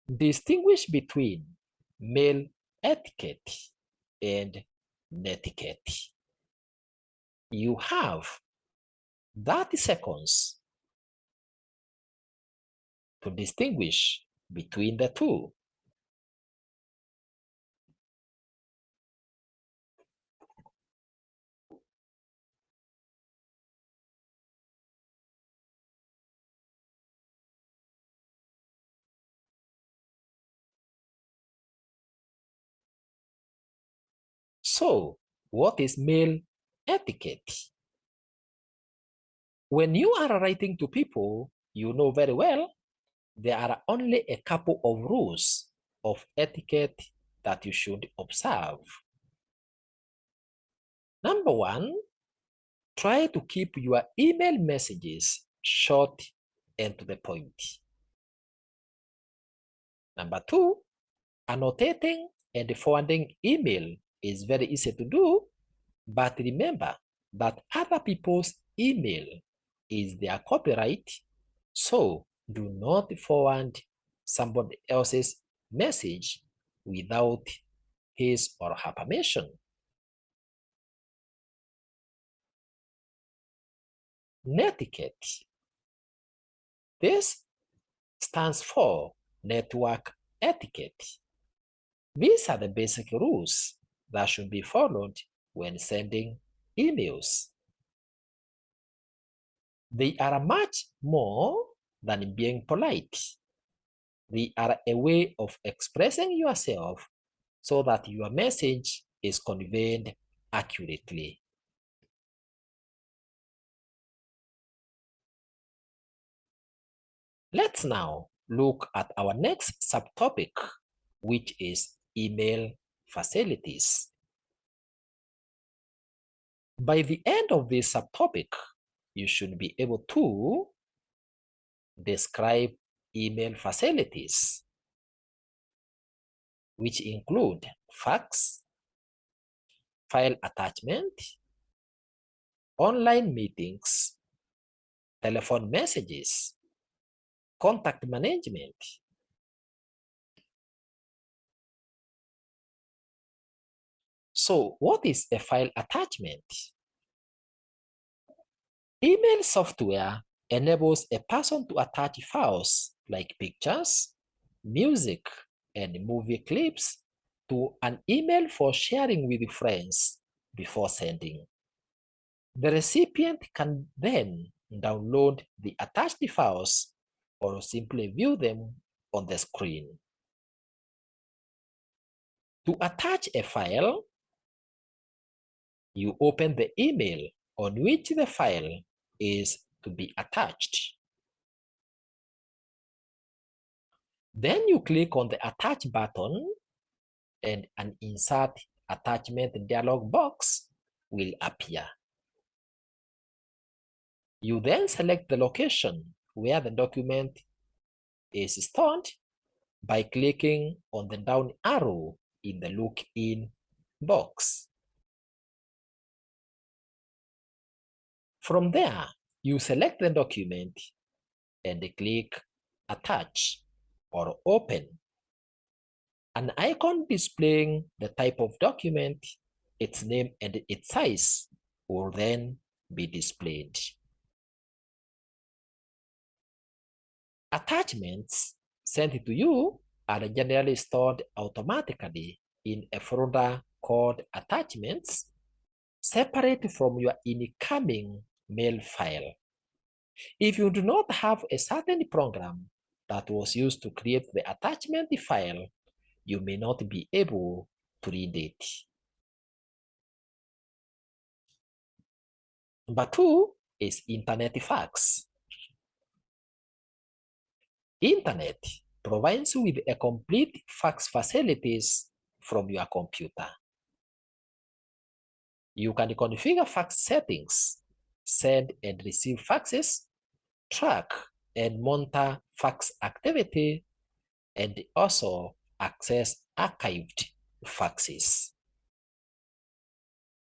Distinguish between mail etiquette and netiquette. You have 30 seconds to distinguish between the two. So, what is mail etiquette? When you are writing to people you know very well, there are only a couple of rules of etiquette that you should observe. Number one, try to keep your email messages short and to the point. Number two, annotating and forwarding email is very easy to do, but remember that other people's email is their copyright, so do not forward somebody else's message without his or her permission. Netiquette. This stands for network etiquette. These are the basic rules that should be followed when sending emails. They are much more than being polite. They are a way of expressing yourself so that your message is conveyed accurately. Let's now look at our next subtopic, which is email facilities. By the end of this subtopic, you should be able to describe email facilities, which include fax, file attachment, online meetings, telephone messages, contact management. So, what is a file attachment? Email software enables a person to attach files like pictures, music, and movie clips to an email for sharing with friends before sending. The recipient can then download the attached files or simply view them on the screen. To attach a file, you open the email on which the file is to be attached. Then you click on the attach button and an insert attachment dialog box will appear. You then select the location where the document is stored by clicking on the down arrow in the look in box. From there, you select the document and click attach or open. An icon displaying the type of document, its name, and its size will then be displayed. Attachments sent to you are generally stored automatically in a folder called attachments, separate from your incoming mail file. If you do not have a certain program that was used to create the attachment file, you may not be able to read it. Number two is internet fax. Internet provides you with a complete fax facilities from your computer. You can configure fax settings, send and receive faxes, track and monitor fax activity, and also access archived faxes.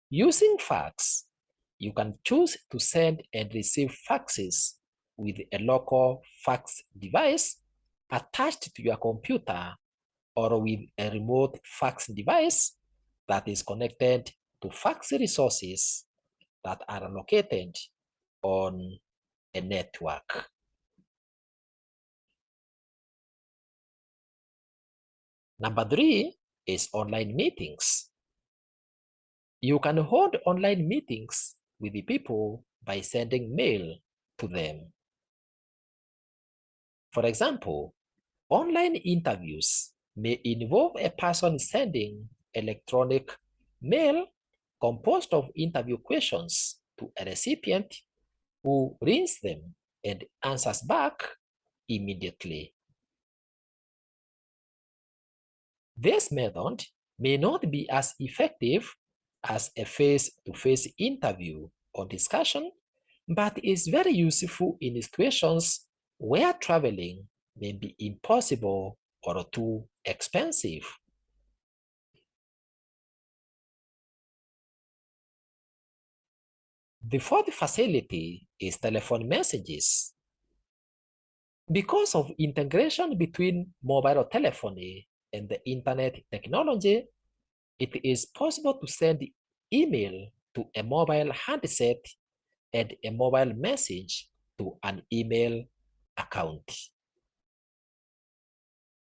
Using fax, you can choose to send and receive faxes with a local fax device attached to your computer or with a remote fax device that is connected to fax resources that are located on a network. Number 3 is online meetings. You can hold online meetings with the people by sending mail to them. For example, online interviews may involve a person sending electronic mail composed of interview questions to a recipient who reads them and answers back immediately. This method may not be as effective as a face-to-face interview or discussion, but is very useful in situations where traveling may be impossible or too expensive. The fourth facility is telephone messages. Because of integration between mobile telephony and the internet technology, it is possible to send email to a mobile handset and a mobile message to an email account.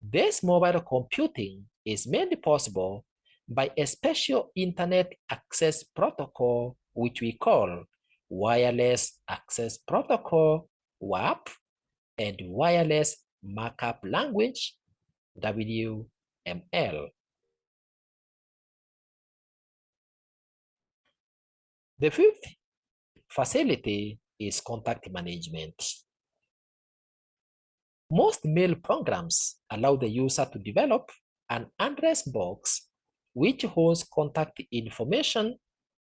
This mobile computing is made possible by a special internet access protocol, which we call Wireless Access Protocol, WAP, and Wireless Markup Language, WML. The fifth facility is contact management. Most mail programs allow the user to develop an address box which holds contact information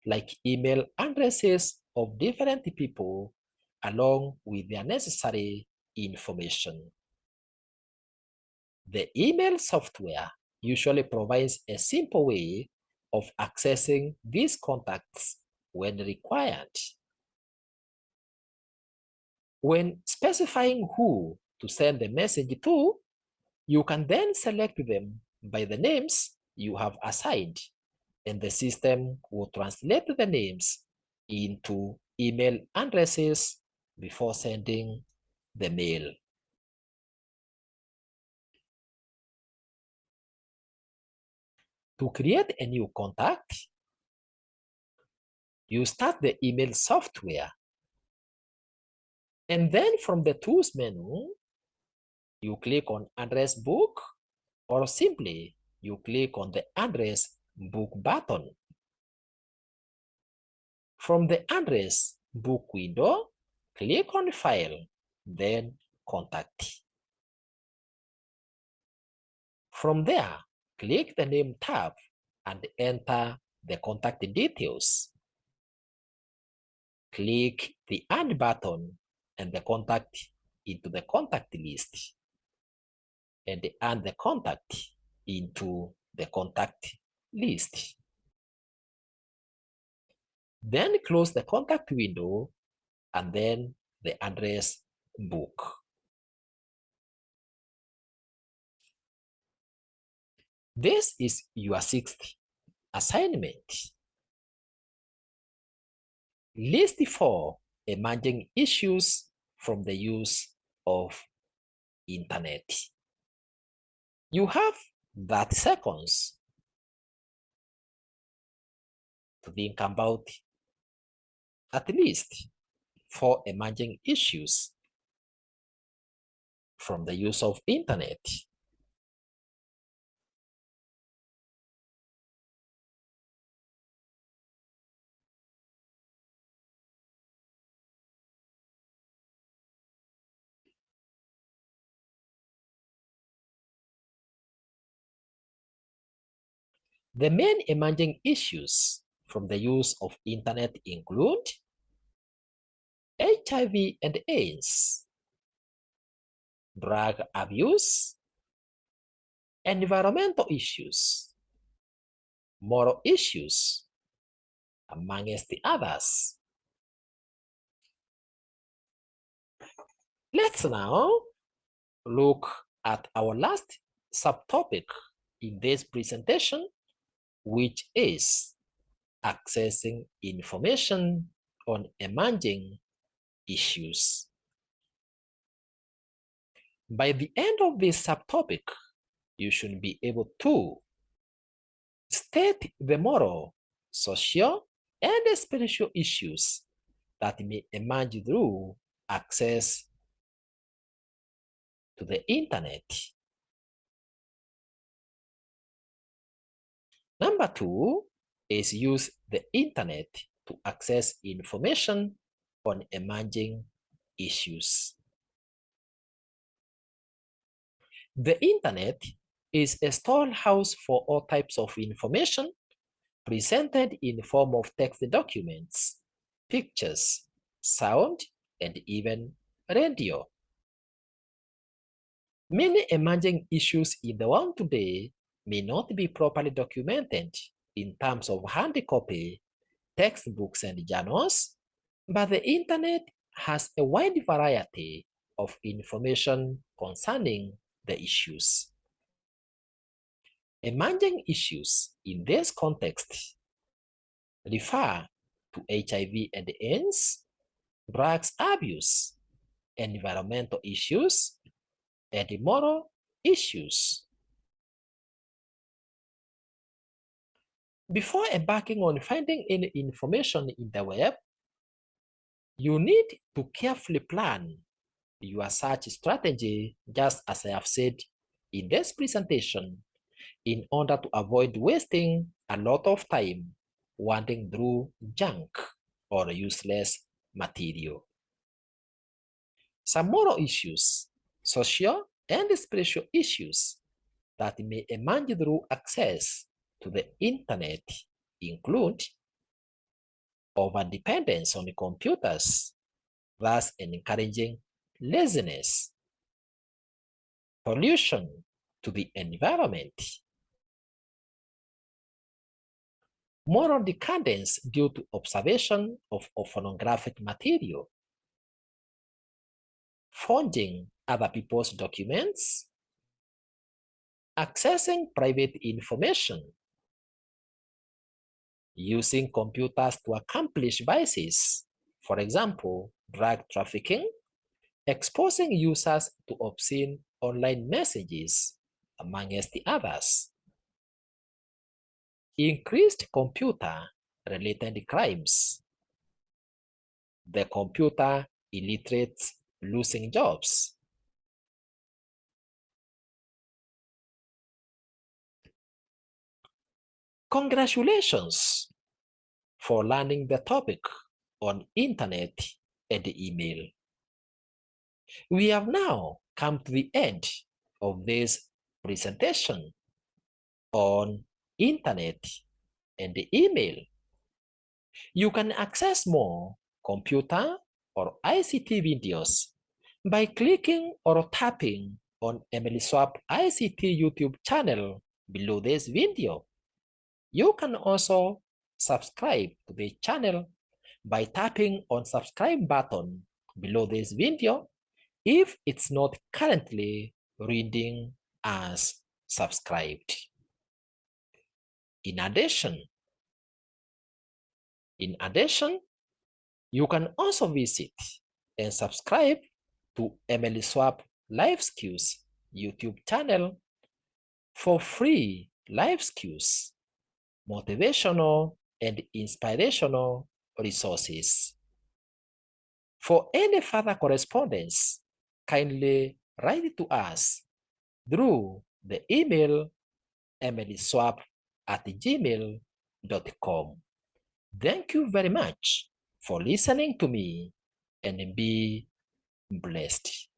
like email addresses of different people along with their necessary information. The email software usually provides a simple way of accessing these contacts when required. When specifying who to send the message to, you can then select them by the names you have assigned, and the system will translate the names into email addresses before sending the mail. To create a new contact, you start the email software, and then from the Tools menu, you click on Address Book, or simply you click on the Address Book button. From the Address Book window, click on File, then Contact. From there, click the Name tab and enter the contact details. Click the Add button and the contact into the contact list, and add the contact into the contact list. Then close the contact window and then the address book. This is your sixth assignment. List 4 emerging issues from the use of internet. You have 30 seconds to think about at least 4 emerging issues from the use of internet. The main emerging issues from the use of internet include HIV and AIDS, drug abuse, environmental issues, moral issues, amongst the others. Let's now look at our last subtopic in this presentation, which is accessing information on emerging issues. By the end of this subtopic, you should be able to state the moral, social, and spiritual issues that may emerge through access to the internet. Number 2 is use the internet to access information on emerging issues. The internet is a storehouse for all types of information presented in the form of text documents, pictures, sound, and even radio. Many emerging issues in the world today may not be properly documented in terms of hard copy, textbooks, and journals, but the internet has a wide variety of information concerning the issues. Emerging issues in this context refer to HIV and AIDS, drugs abuse, environmental issues, and moral issues. Before embarking on finding any information in the web, you need to carefully plan your search strategy, just as I have said in this presentation, in order to avoid wasting a lot of time wandering through junk or useless material. Some moral issues, social and spiritual issues that may emerge through access to the internet include overdependence on computers, thus encouraging laziness, pollution to the environment, moral decadence due to observation of pornographic material, forging other people's documents, accessing private information, using computers to accomplish vices, for example, drug trafficking, exposing users to obscene online messages, amongst the others. Increased computer-related crimes. The computer illiterates losing jobs. Congratulations for learning the topic on internet and email. We have now come to the end of this presentation on internet and email. You can access more computer or ICT videos by clicking or tapping on Emily Swap ICT YouTube channel below this video. You can also subscribe to the channel by tapping on subscribe button below this video if it's not currently reading as subscribed. In addition, you can also visit and subscribe to Emily Swap Life Skills YouTube channel for free life skills, motivational and inspirational resources. For any further correspondence, kindly write to us through the email emilyswap@gmail.com. Thank you very much for listening to me and be blessed.